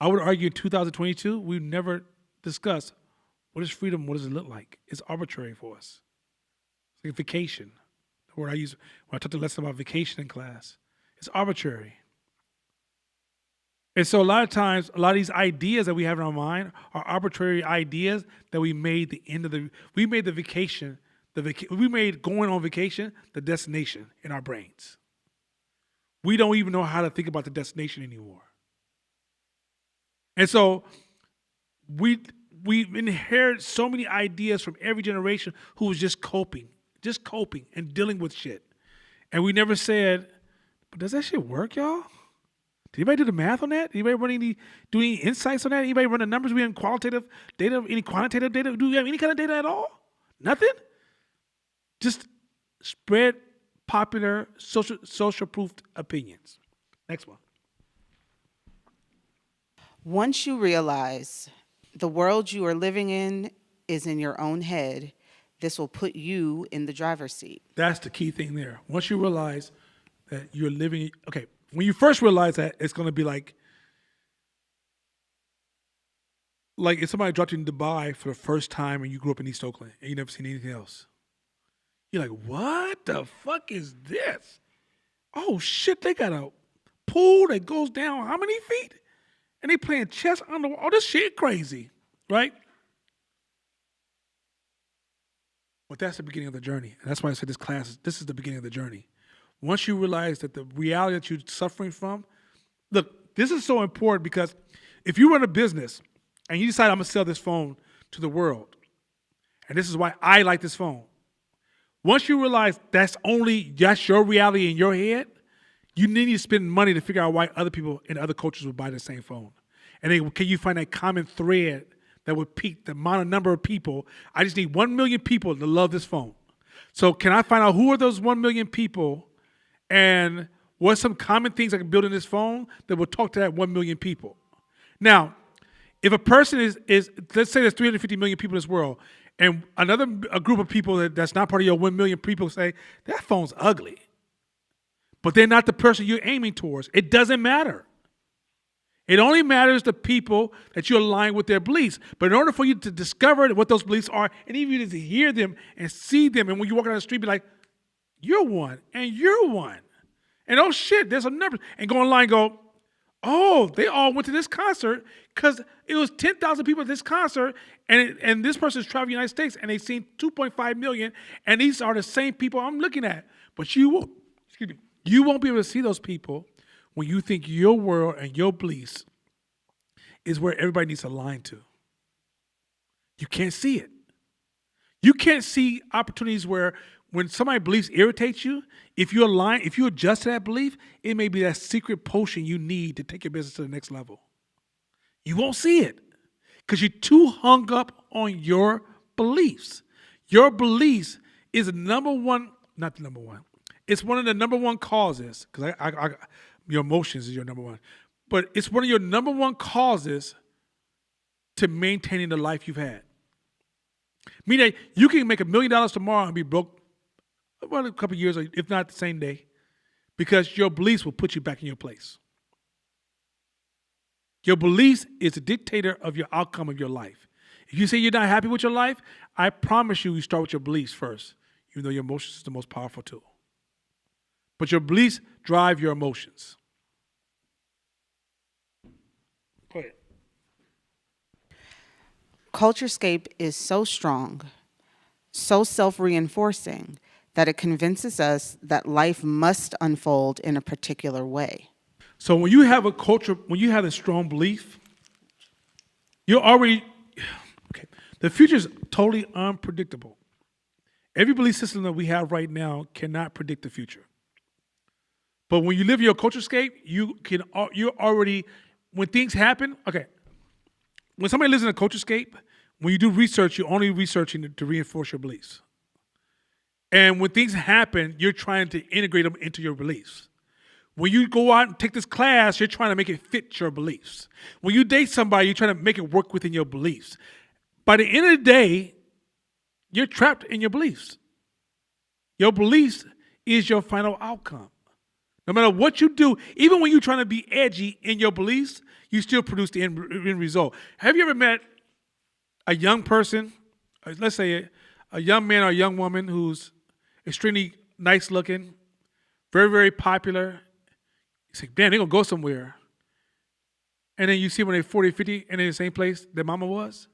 I would argue in 2022, we've never discussed what is freedom, what does it look like? It's arbitrary for us. It's like vacation, the word I use when I taught the lesson about vacation in class. It's arbitrary. And so a lot of times, a lot of these ideas that we have in our mind are arbitrary ideas that we made we made the vacation, we made going on vacation the destination in our brains. We don't even know how to think about the destination anymore. And so we inherit so many ideas from every generation who was just coping and dealing with shit. And we never said, but does that shit work, y'all? Did anybody do the math on that? Anybody do any insights on that? Anybody run the numbers? We have qualitative data, any quantitative data? Do we have any kind of data at all? Nothing? Just spread popular social proofed opinions. Next one. Once you realize the world you are living in is in your own head, this will put you in the driver's seat. That's the key thing there. Once you realize that you're living, okay, when you first realize that, it's going to be like if somebody dropped you in Dubai for the first time and you grew up in East Oakland and you never seen anything else. You're like, what the fuck is this? Oh shit, they got a pool that goes down how many feet? And they playing chess on the wall. Oh, this shit crazy, right? But that's the beginning of the journey. And that's why I said this is the beginning of the journey. Once you realize that the reality that you're suffering from, look, this is so important because if you run a business and you decide I'm going to sell this phone to the world, and this is why I like this phone, once you realize that's your reality in your head, you need to spend money to figure out why other people in other cultures would buy the same phone. And then can you find that common thread that would pique the number of people? I just need 1 million people to love this phone. So can I find out who are those 1 million people and what's some common things I can build in this phone that will talk to that 1 million people? Now, if a person is let's say there's 350 million people in this world, and a group of people that's not part of your 1 million people say, that phone's ugly. But they're not the person you're aiming towards. It doesn't matter. It only matters the people that you align with their beliefs. But in order for you to discover what those beliefs are, and even to hear them and see them, and when you walk down the street, be like, you're one, and you're one. And oh shit, there's a number. And go online and go, oh, they all went to this concert because it was 10,000 people at this concert, and this person's traveled the United States, and they've seen 2.5 million, and these are the same people I'm looking at. But you won't be able to see those people when you think your world and your beliefs is where everybody needs to align to. You can't see it. You can't see opportunities where when somebody beliefs irritates you, if you align, if you adjust to that belief, it may be that secret potion you need to take your business to the next level. You won't see it because you're too hung up on your beliefs. Your beliefs is the number one, not the number one. It's one of the number one causes, because your emotions is your number one, but it's one of your number one causes to maintaining the life you've had. Meaning you can make $1 million tomorrow and be broke about a couple of years, if not the same day, because your beliefs will put you back in your place. Your beliefs is the dictator of your outcome of your life. If you say you're not happy with your life, I promise you start with your beliefs first, even though your emotions is the most powerful tool. But your beliefs drive your emotions. Go ahead. Culturescape is so strong, so self-reinforcing, that it convinces us that life must unfold in a particular way. So when you have a culture, when you have a strong belief, you're already, okay, the future is totally unpredictable. Every belief system that we have right now cannot predict the future. But when you live your culturescape, you're already, when things happen, okay, when somebody lives in a culturescape, when you do research, you're only researching to reinforce your beliefs. And when things happen, you're trying to integrate them into your beliefs. When you go out and take this class, you're trying to make it fit your beliefs. When you date somebody, you're trying to make it work within your beliefs. By the end of the day, you're trapped in your beliefs. Your beliefs is your final outcome. No matter what you do, even when you're trying to be edgy in your beliefs, you still produce the end result. Have you ever met a young person, let's say a young man or a young woman who's extremely nice looking, very, very popular? You say, damn, they're going to go somewhere. And then you see when they're 40, 50, and in the same place their mama was.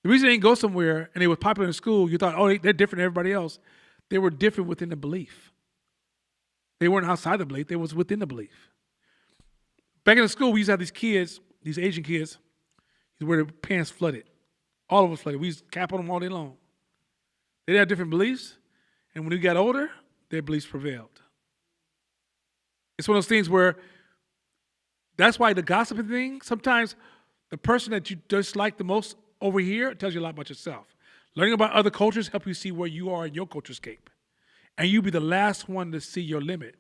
The reason they didn't go somewhere and they were popular in school, you thought, oh, they're different than everybody else. They were different within the belief. They weren't outside the belief, they was within the belief. Back in the school, we used to have these kids, these Asian kids, wear their pants flooded. All of us flooded. We used to cap on them all day long. They had different beliefs, and when we got older, their beliefs prevailed. It's one of those things where that's why the gossiping thing, sometimes the person that you dislike the most over here tells you a lot about yourself. Learning about other cultures help you see where you are in your culturescape. And you be the last one to see your limit.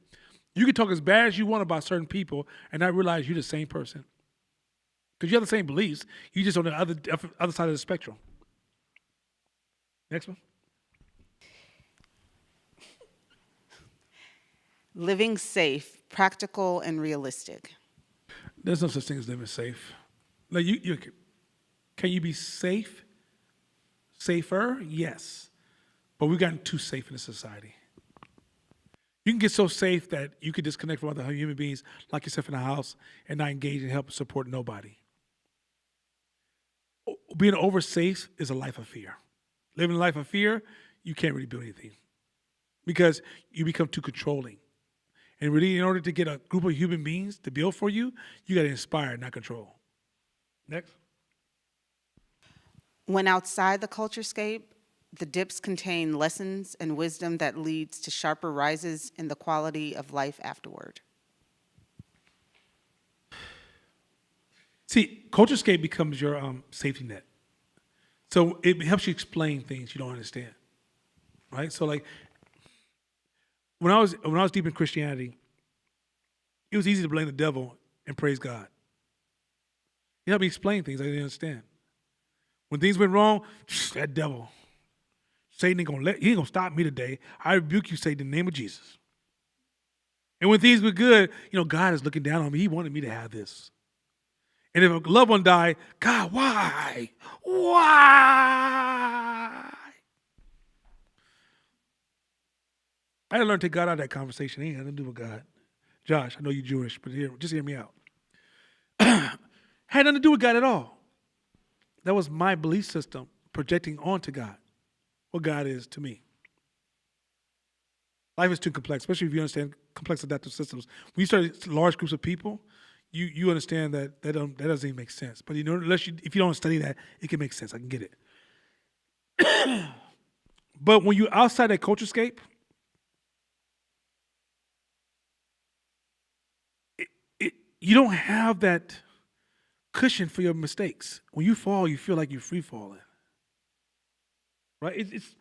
You can talk as bad as you want about certain people and not realize you're the same person. Because you have the same beliefs. You just on the other side of the spectrum. Next one. Living safe, practical, and realistic. There's no such thing as living safe. Like can you be safe? Safer? Yes. But we've gotten too safe in this society. You can get so safe that you can disconnect from other human beings, like yourself in the house, and not engage and help and support nobody. Being over safe is a life of fear. Living a life of fear, you can't really build anything because you become too controlling. And really, in order to get a group of human beings to build for you, you got to inspire, not control. Next. When outside the culturescape, the dips contain lessons and wisdom that leads to sharper rises in the quality of life afterward. See, culturescape becomes your safety net. So it helps you explain things you don't understand, right? So like when I was deep in Christianity, it was easy to blame the devil and praise God. It helped me explain things I didn't understand. When things went wrong, that devil. Satan he ain't gonna stop me today. I rebuke you, Satan, in the name of Jesus. And when things were good, God is looking down on me. He wanted me to have this. And if a loved one died, God, why? Why? I had to learn to take God out of that conversation. It ain't nothing to do with God. Josh, I know you're Jewish, but just hear me out. Had nothing to do with God at all. That was my belief system projecting onto God what God is to me. Life is too complex, especially if you understand complex adaptive systems. When you start large groups of people, you understand that doesn't even make sense. But if you don't study that, it can make sense. I can get it. But when you're outside that culturescape, you don't have that cushion for your mistakes. When you fall, you feel like you're free falling. Right? It's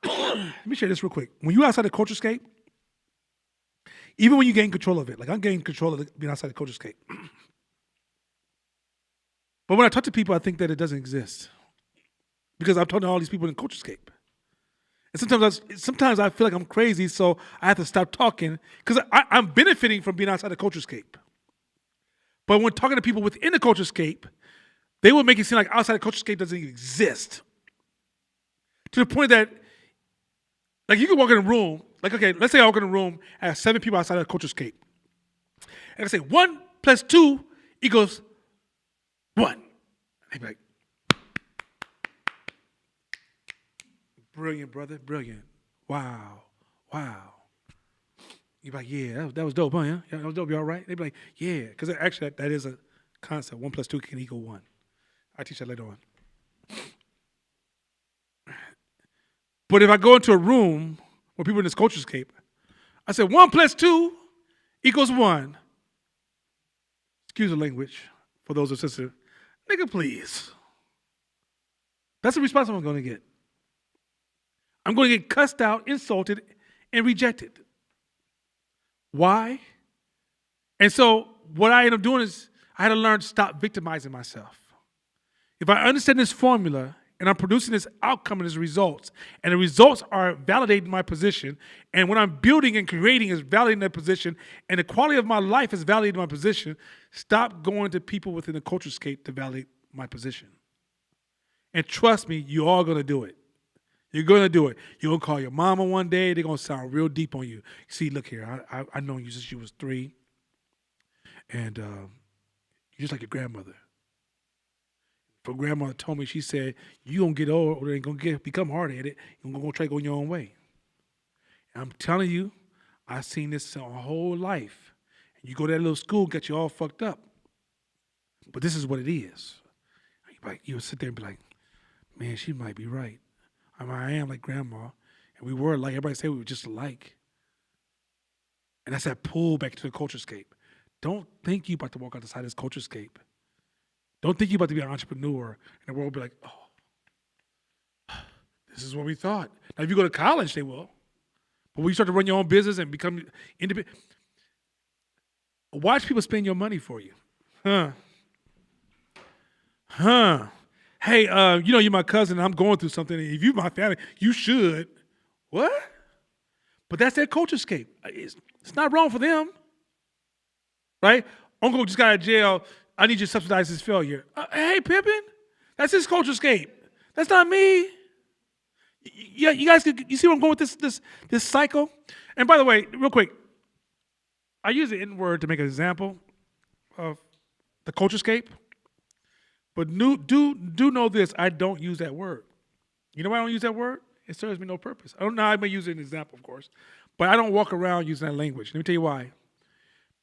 let me share this real quick. When you're outside the culturescape, even when you gain control of it, like I'm gaining control of being outside the culturescape. But when I talk to people, I think that it doesn't exist because I'm talking to all these people in the culturescape. And sometimes I feel like I'm crazy, so I have to stop talking because I'm benefiting from being outside the culturescape. But when talking to people within the culturescape, they will make it seem like outside the culturescape doesn't even exist. To the point that, like, you can walk in a room, like, okay, let's say I walk in a room and have 7 people outside of the culturescape. And I say 1 + 2 equals 1. They'd be like, brilliant, brother, brilliant. Wow. You'd be like, yeah, that was dope, huh? Yeah, that was dope. You all right? They'd be like, yeah, because actually that is a concept. 1 + 2 can equal 1. I teach that later on. But if I go into a room where people in this culturescape, I say 1 + 2 equals 1. Excuse the language for those who are sensitive. Nigga, please. That's the response I'm going to get. I'm going to get cussed out, insulted, and rejected. Why? And so what I end up doing is I had to learn to stop victimizing myself. If I understand this formula and I'm producing this outcome and this results, and the results are validating my position, and what I'm building and creating is validating that position, and the quality of my life is validating my position, stop going to people within the culturescape to validate my position. And trust me, you're all going to do it. You're going to do it. You're going to call your mama one day. They're going to sound real deep on you. See, look here. I've known you since you was 3. And you're just like your grandmother. Her grandmother told me, she said, you going to get old or you're going to become hard-headed. You're going to try going your own way. And I'm telling you, I've seen this my whole life. And you go to that little school, get you all fucked up. But this is what it is. You would sit there and be like, man, she might be right. I am like grandma, and we were like, everybody said we were just alike. And that's that pull back to the culturescape. Don't think you about to walk out the side of this culturescape. Don't think you about to be an entrepreneur, and the world will be like, oh, this is what we thought. Now, if you go to college, they will. But when you start to run your own business and become independent, watch people spend your money for you. Hey, you're my cousin, and I'm going through something. If you're my family, you should. What? But that's their culturescape. It's not wrong for them. Right? Uncle just got out of jail. I need you to subsidize his failure. Hey, Pippin, that's his culturescape. That's not me. Yeah, you guys, you see where I'm going with this cycle? And by the way, real quick, I use the N-word to make an example of the culturescape. But do know this, I don't use that word. You know why I don't use that word? It serves me no purpose. I don't know, I may use it as an example, of course. But I don't walk around using that language. Let me tell you why.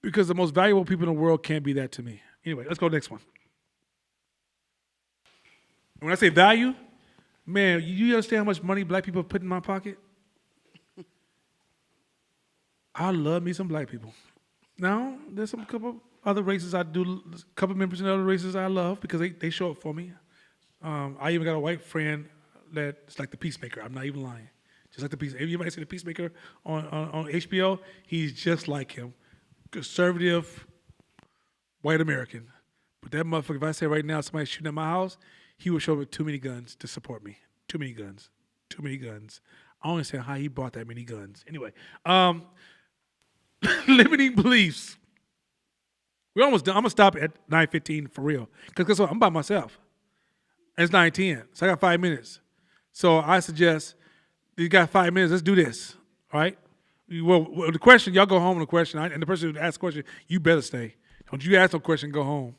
Because the most valuable people in the world can't be that to me. Anyway, let's go to the next one. When I say value, man, you understand how much money black people put in my pocket? I love me some black people. Now, there's a couple other races I do, a couple members in other races I love because they show up for me. I even got a white friend that's like the Peacemaker. I'm not even lying. Just like the Peacemaker. Everybody see the Peacemaker on HBO? He's just like him. Conservative, white American. But that motherfucker, if I say right now somebody's shooting at my house, he would show up with too many guns to support me. Too many guns. I don't understand how he bought that many guns. Anyway, limiting beliefs. We're almost done. I'm going to stop at 9:15 for real. Because guess what? I'm by myself. And it's 9:10. So I got 5 minutes. So I suggest you got 5 minutes. Let's do this. All right? Well, the question, y'all go home with a question. And the person who asks the question, you better stay. Don't you ask no question, go home.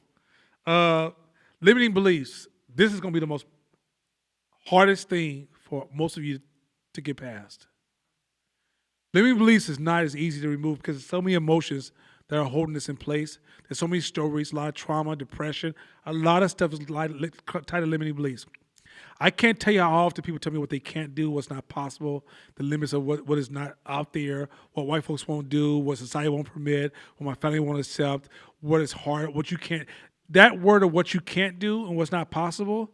Limiting beliefs. This is going to be the most hardest thing for most of you to get past. Limiting beliefs is not as easy to remove because there's so many emotions that are holding this in place. There's so many stories, a lot of trauma, depression, a lot of stuff is tied to limiting beliefs. I can't tell you how often people tell me what they can't do, what's not possible, the limits of what is not out there, what white folks won't do, what society won't permit, what my family won't accept, what is hard, what you can't. That word of what you can't do and what's not possible,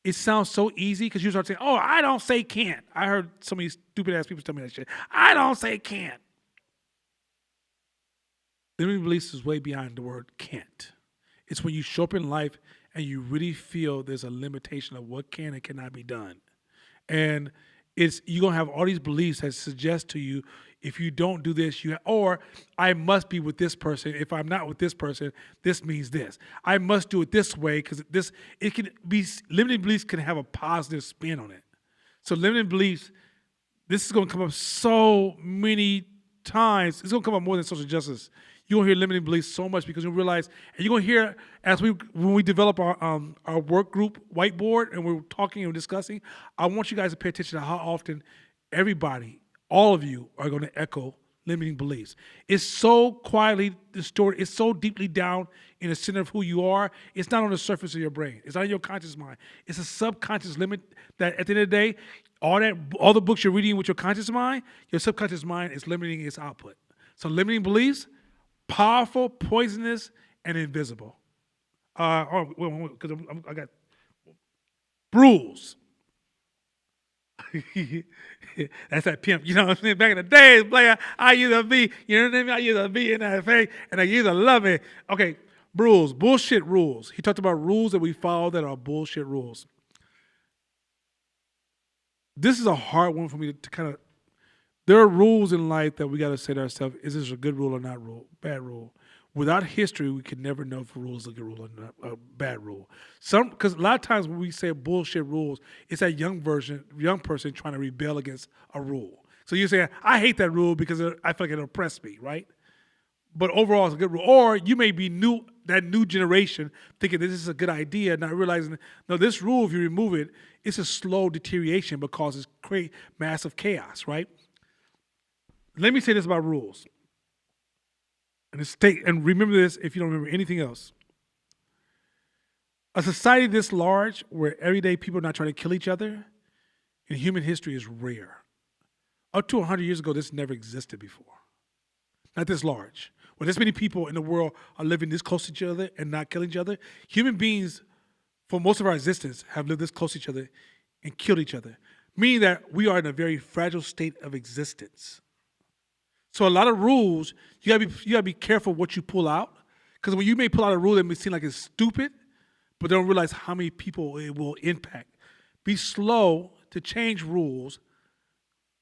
it sounds so easy because you start saying, oh, I don't say can't. I heard so many stupid ass people tell me that shit. I don't say can't. Limiting beliefs is way beyond the word can't. It's when you show up in life and you really feel there's a limitation of what can and cannot be done. And you're gonna have all these beliefs that suggest to you, if you don't do this, or I must be with this person. If I'm not with this person, this means this. I must do it this way because limiting beliefs can have a positive spin on it. So limiting beliefs, this is gonna come up so many times. It's gonna come up more than social justice. You're gonna hear limiting beliefs so much because you realize, and you're gonna hear when we develop our work group whiteboard and we're talking and discussing. I want you guys to pay attention to how often everybody, all of you, are gonna echo limiting beliefs. It's so quietly distorted. It's so deeply down in the center of who you are. It's not on the surface of your brain. It's not in your conscious mind. It's a subconscious limit that at the end of the day, all the books you're reading with your conscious mind, your subconscious mind is limiting its output. So limiting beliefs, powerful, poisonous, and invisible. Because I got rules. That's that pimp. You know what I'm saying? Back in the days, player, I used to be, you know what I mean? I used to be in that face, and I used to love it. Okay, rules, bullshit rules. He talked about rules that we follow that are bullshit rules. This is a hard one for me to kind of. There are rules in life that we got to say to ourselves, is this a good rule or not rule, bad rule? Without history, we could never know if a rule is a good rule or not, a bad rule. Because a lot of times when we say bullshit rules, it's that young person trying to rebel against a rule. So you're saying, I hate that rule because I feel like it oppressed me, right? But overall, it's a good rule. Or you may be that new generation thinking this is a good idea, not realizing, no, this rule, if you remove it, it's a slow deterioration because it creates massive chaos, right? Let me say this about rules. And remember this if you don't remember anything else. A society this large, where everyday people are not trying to kill each other, in human history is rare. Up to 100 years ago, this never existed before. Not this large. When this many people in the world are living this close to each other and not killing each other, human beings, for most of our existence, have lived this close to each other and killed each other. Meaning that we are in a very fragile state of existence. So a lot of rules, you gotta be careful what you pull out, because when you may pull out a rule that may seem like it's stupid, but they don't realize how many people it will impact. Be slow to change rules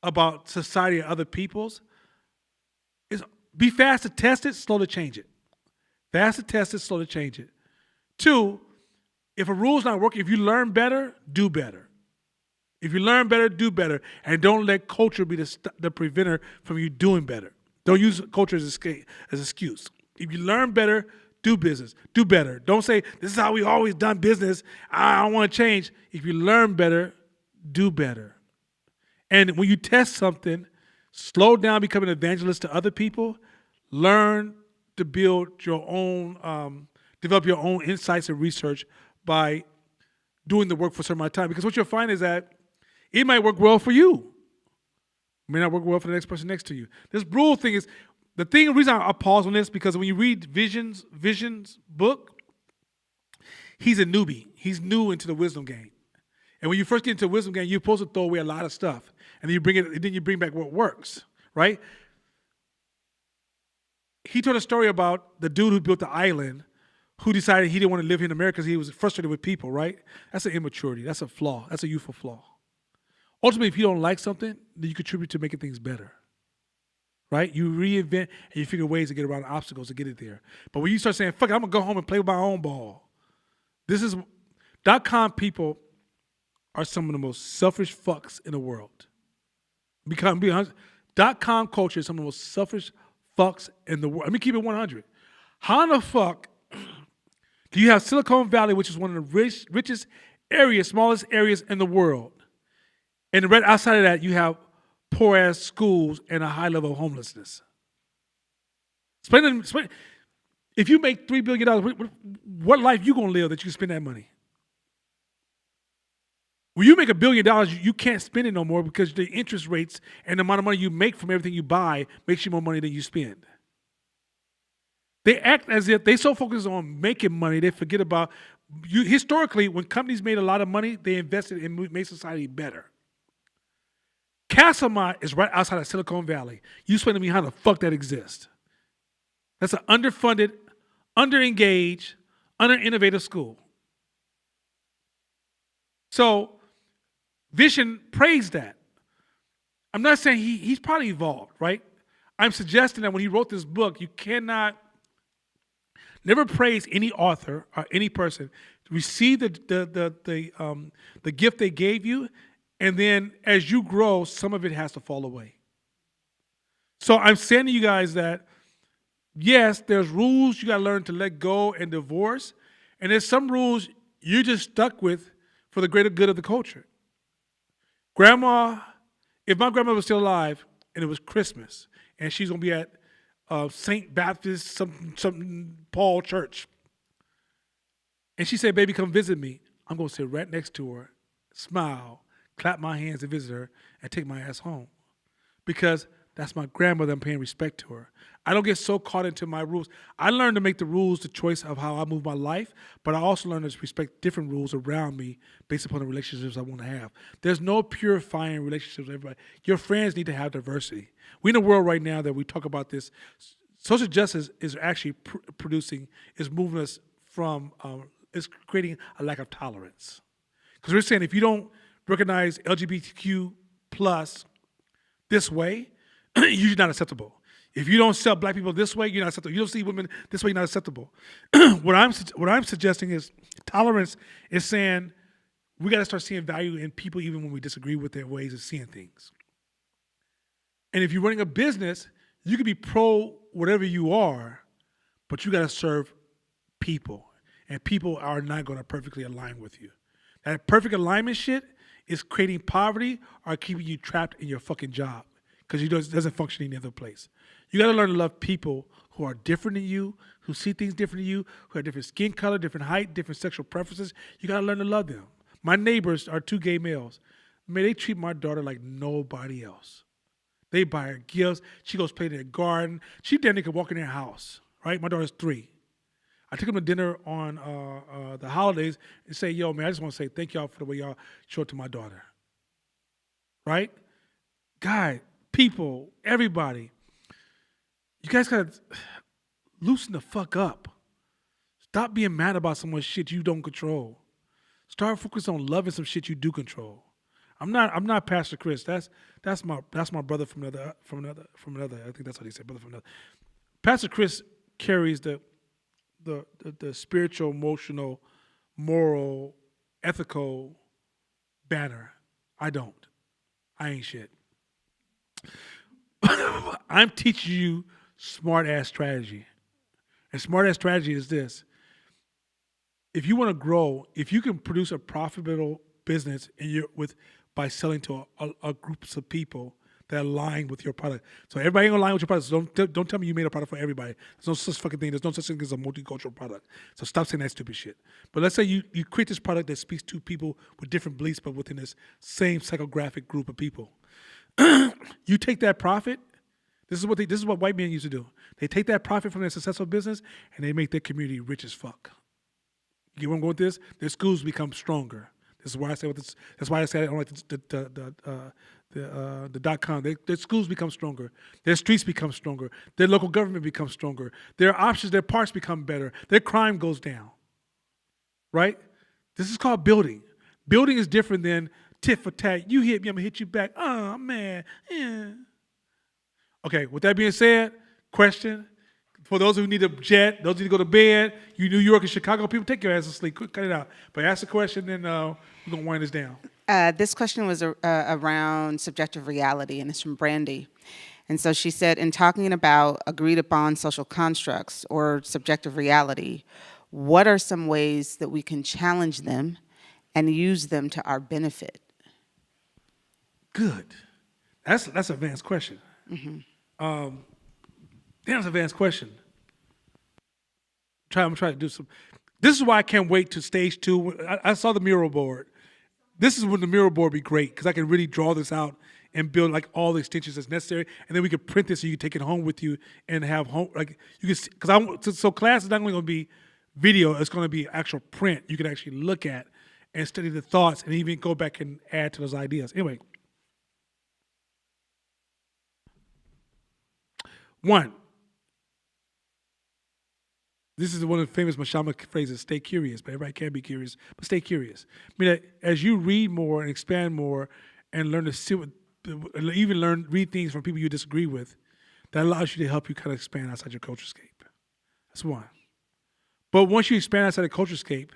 about society and other people's. Be fast to test it, slow to change it. Fast to test it, slow to change it. 2, if a rule's not working, if you learn better, do better. If you learn better, do better. And don't let culture be the preventer from you doing better. Don't use culture as an excuse. If you learn better, do business. Do better. Don't say, this is how we always done business. I don't want to change. If you learn better, do better. And when you test something, slow down becoming an evangelist to other people. Learn to build your own, develop your own insights and research by doing the work for a certain amount of time. Because what you'll find is that it might work well for you. It may not work well for the next person next to you. This rule thing is, the reason I pause on this, because when you read Vision's book, he's a newbie. He's new into the wisdom game. And when you first get into the wisdom game, you're supposed to throw away a lot of stuff. And then you bring back what works, right? He told a story about the dude who built the island who decided he didn't want to live here in America because he was frustrated with people, right? That's an immaturity. That's a flaw. That's a youthful flaw. Ultimately, if you don't like something, then you contribute to making things better, right? You reinvent and you figure ways to get around obstacles to get it there. But when you start saying, fuck it, I'm going to go home and play with my own ball. .com people are some of the most selfish fucks in the world. Be honest. .com culture is some of the most selfish fucks in the world. Let me keep it 100. How in the fuck do you have Silicon Valley, which is one of the richest areas, smallest areas in the world. And right outside of that, you have poor ass schools and a high level of homelessness. If you make $3 billion, what life you gonna live that you can spend that money? When you make $1 billion, you can't spend it no more because the interest rates and the amount of money you make from everything you buy makes you more money than you spend. They act as if they so focused on making money, they forget about you. Historically, when companies made a lot of money, they invested and made society better. Castlemont is right outside of Silicon Valley. You explain to me how the fuck that exists. That's an underfunded, underengaged, under-innovative school. So Vision praised that. I'm not saying he's probably evolved, right? I'm suggesting that when he wrote this book, you cannot never praise any author or any person. Receive the gift they gave you, and then as you grow, some of it has to fall away. So I'm saying to you guys that yes, there's rules you got to learn to let go and divorce, and there's some rules you're just stuck with for the greater good of the culture. Grandma, if my grandmother was still alive and it was Christmas and she's gonna be at St. Baptist something Paul Church, and she said, "Baby, come visit me," I'm gonna sit right next to her, smile, clap my hands and visit her, and take my ass home, because that's my grandmother. I'm paying respect to her. I don't get so caught into my rules. I learned to make the rules the choice of how I move my life, but I also learned to respect different rules around me based upon the relationships I want to have. There's no purifying relationships with everybody. Your friends need to have diversity. We're in a world right now that we talk about this. Social justice is actually is moving us from, is creating a lack of tolerance. Because we're saying if you don't recognize LGBTQ plus this way, you're not acceptable. If you don't sell black people this way, you're not acceptable. You don't see women this way, you're not acceptable. What I'm suggesting is tolerance is saying we got to start seeing value in people even when we disagree with their ways of seeing things. And if you're running a business, you can be pro whatever you are, but you got to serve people. And people are not going to perfectly align with you. That perfect alignment shit is creating poverty or keeping you trapped in your fucking job because it doesn't function in any other place. You got to learn to love people who are different than you, who see things different than you, who have different skin color, different height, different sexual preferences. You got to learn to love them. My neighbors are 2 gay males. Man, they treat my daughter like nobody else. They buy her gifts. She goes play in their garden. She damn near could walk in their house, right? My daughter's 3. I took them to dinner on the holidays and say, yo, man, I just want to say thank y'all for the way y'all showed to my daughter, right? God, people, everybody. You guys gotta loosen the fuck up. Stop being mad about some shit you don't control. Start focusing on loving some shit you do control. I'm not Pastor Chris. That's my brother from another. I think that's what he said. Brother from another. Pastor Chris carries the spiritual, emotional, moral, ethical banner. I don't. I ain't shit. I'm teaching you smart ass strategy. And smart ass strategy is this. If you want to grow, if you can produce a profitable business by selling to a groups of people that align with your product. So everybody ain't align with your product. So don't tell me you made a product for everybody. There's no such fucking thing. There's no such thing as a multicultural product. So stop saying that stupid shit. But let's say you create this product that speaks to people with different beliefs, but within this same psychographic group of people. You take that profit. This is what white men used to do. They take that profit from their successful business and they make their community rich as fuck. You get where I'm going with this? Their schools become stronger. This is why I say what this. That's why I say I don't like the .com. Their schools become stronger. Their streets become stronger. Their local government becomes stronger. Their options, their parks become better. Their crime goes down. Right? This is called building. Building is different than tit for tat. You hit me, I'm gonna hit you back. Oh man. Yeah. Okay, with that being said, question. For those who need a jet, those who need to go to bed, you New York and Chicago people, take your ass to sleep. Quick, cut it out. But ask the question, then we're going to wind this down. This question was around subjective reality, and it's from Brandy. And so she said, in talking about agreed upon social constructs or subjective reality, what are some ways that we can challenge them and use them to our benefit? Good. That's an advanced question. Damn, that's an advanced question. I'm trying to do some. This is why I can't wait to stage 2. I saw the mural board. This is when the mural board be great because I can really draw this out and build like all the extensions that's necessary, and then we could print this so you can take it home with you and have home like you can. Because so class is not only going to be video; it's going to be actual print. You can actually look at and study the thoughts and even go back and add to those ideas. Anyway, 1. This is one of the famous Mashama phrases, stay curious, but everybody can be curious, but stay curious. I mean, that as you read more and expand more and learn to sit with, even read things from people you disagree with, that allows you to help you kind of expand outside your culturescape. That's 1. But once you expand outside the culturescape,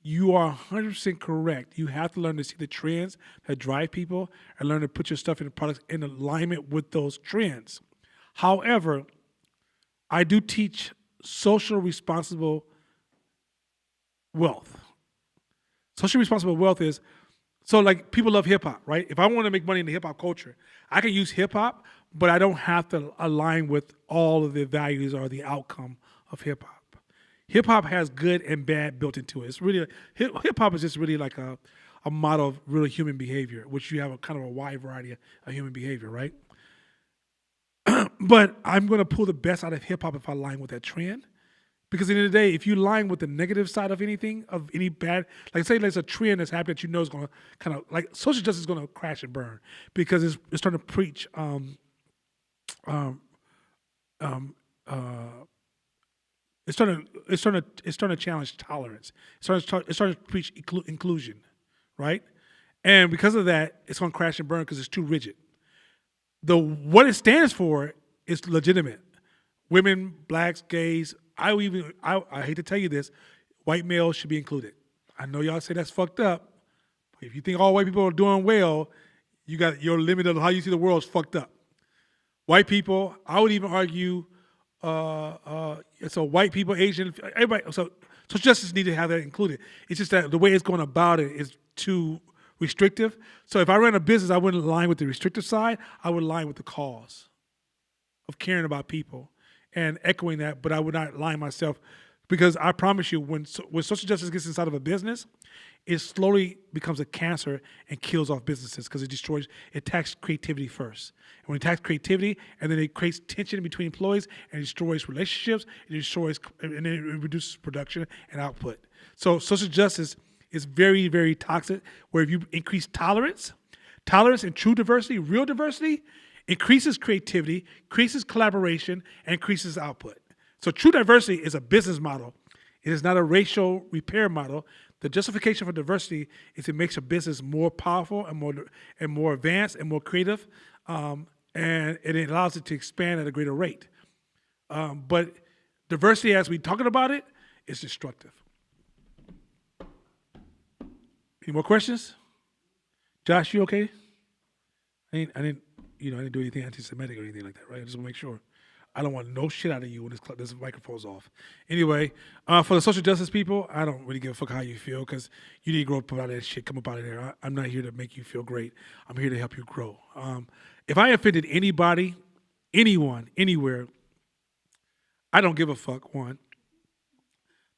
you are 100% correct. You have to learn to see the trends that drive people and learn to put your stuff in the products in alignment with those trends. However, I do teach social responsible wealth. Social responsible wealth is, so like people love hip hop, right? If I want to make money in the hip hop culture, I can use hip hop, but I don't have to align with all of the values or the outcome of hip hop. Hip hop has good and bad built into it. It's really, hip hop is just really like a model of really human behavior, which you have a kind of a wide variety of human behavior, right? But I'm going to pull the best out of hip hop if I align with that trend. Because at the end of the day, if you align with the negative side of anything, of any bad, like say there's a trend that's happening that you know is going to kind of, like social justice is going to crash and burn because it's starting to preach, it's starting to challenge tolerance. It's starting to preach inclusion, right? And because of that, it's going to crash and burn because it's too rigid. What it stands for is legitimate. Women, blacks, gays. I hate to tell you this, white males should be included. I know y'all say that's fucked up, but if you think all white people are doing well, you got your limit of how you see the world is fucked up. White people, I would even argue, so white people, Asian, everybody. So justice need to have that included. It's just that the way it's going about it is too restrictive. So if I ran a business, I wouldn't align with the restrictive side. I would align with the cause of caring about people and echoing that, but I would not align myself because I promise you, when social justice gets inside of a business, it slowly becomes a cancer and kills off businesses because it attacks creativity first. And when it attacks creativity, and then it creates tension between employees and it destroys relationships, and then it reduces production and output. So social justice is very, very toxic, where if you increase tolerance and true diversity, real diversity, increases creativity, increases collaboration, and increases output. So true diversity is a business model. It is not a racial repair model. The justification for diversity is it makes a business more powerful and more advanced and more creative, and it allows it to expand at a greater rate. But diversity, as we're talking about it, is destructive. Any more questions? Josh, you okay? I didn't do anything anti-Semitic or anything like that, right? I just want to make sure. I don't want no shit out of you when this microphone's off. Anyway, for the social justice people, I don't really give a fuck how you feel because you need to grow up out of that shit. Come up out of there. I'm not here to make you feel great. I'm here to help you grow. If I offended anybody, anyone, anywhere, I don't give a fuck, one.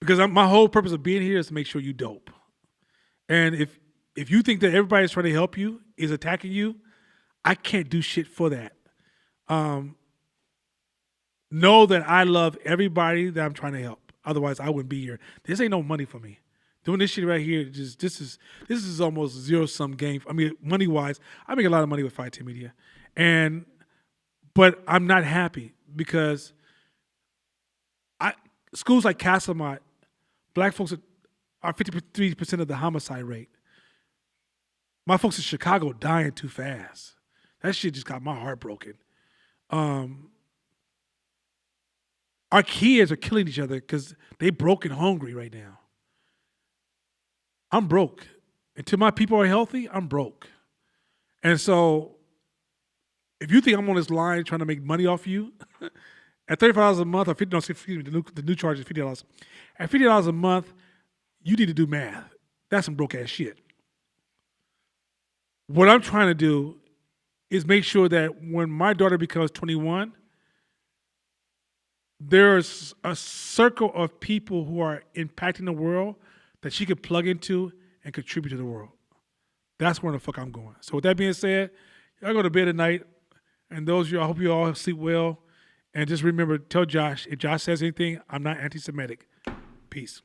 Because my whole purpose of being here is to make sure you dope. And if you think that everybody that's trying to help you is attacking you, I can't do shit for that. Know that I love everybody that I'm trying to help. Otherwise, I wouldn't be here. This ain't no money for me. Doing this shit right here, this is almost zero-sum game. I mean, money-wise, I make a lot of money with 510 Media. But I'm not happy because schools like Castlemont, black folks are 53% of the homicide rate. My folks in Chicago dying too fast. That shit just got my heart broken. Our kids are killing each other because they broke and hungry right now. I'm broke. Until my people are healthy, I'm broke. And so if you think I'm on this line trying to make money off you, at $35 a month, or the new charge is $50. At $50 a month, you need to do math. That's some broke ass shit. What I'm trying to do is make sure that when my daughter becomes 21, there's a circle of people who are impacting the world that she could plug into and contribute to the world. That's where the fuck I'm going. So with that being said, I go to bed at night, and those of you, I hope you all sleep well. And just remember, tell Josh, if Josh says anything, I'm not anti-Semitic. Peace.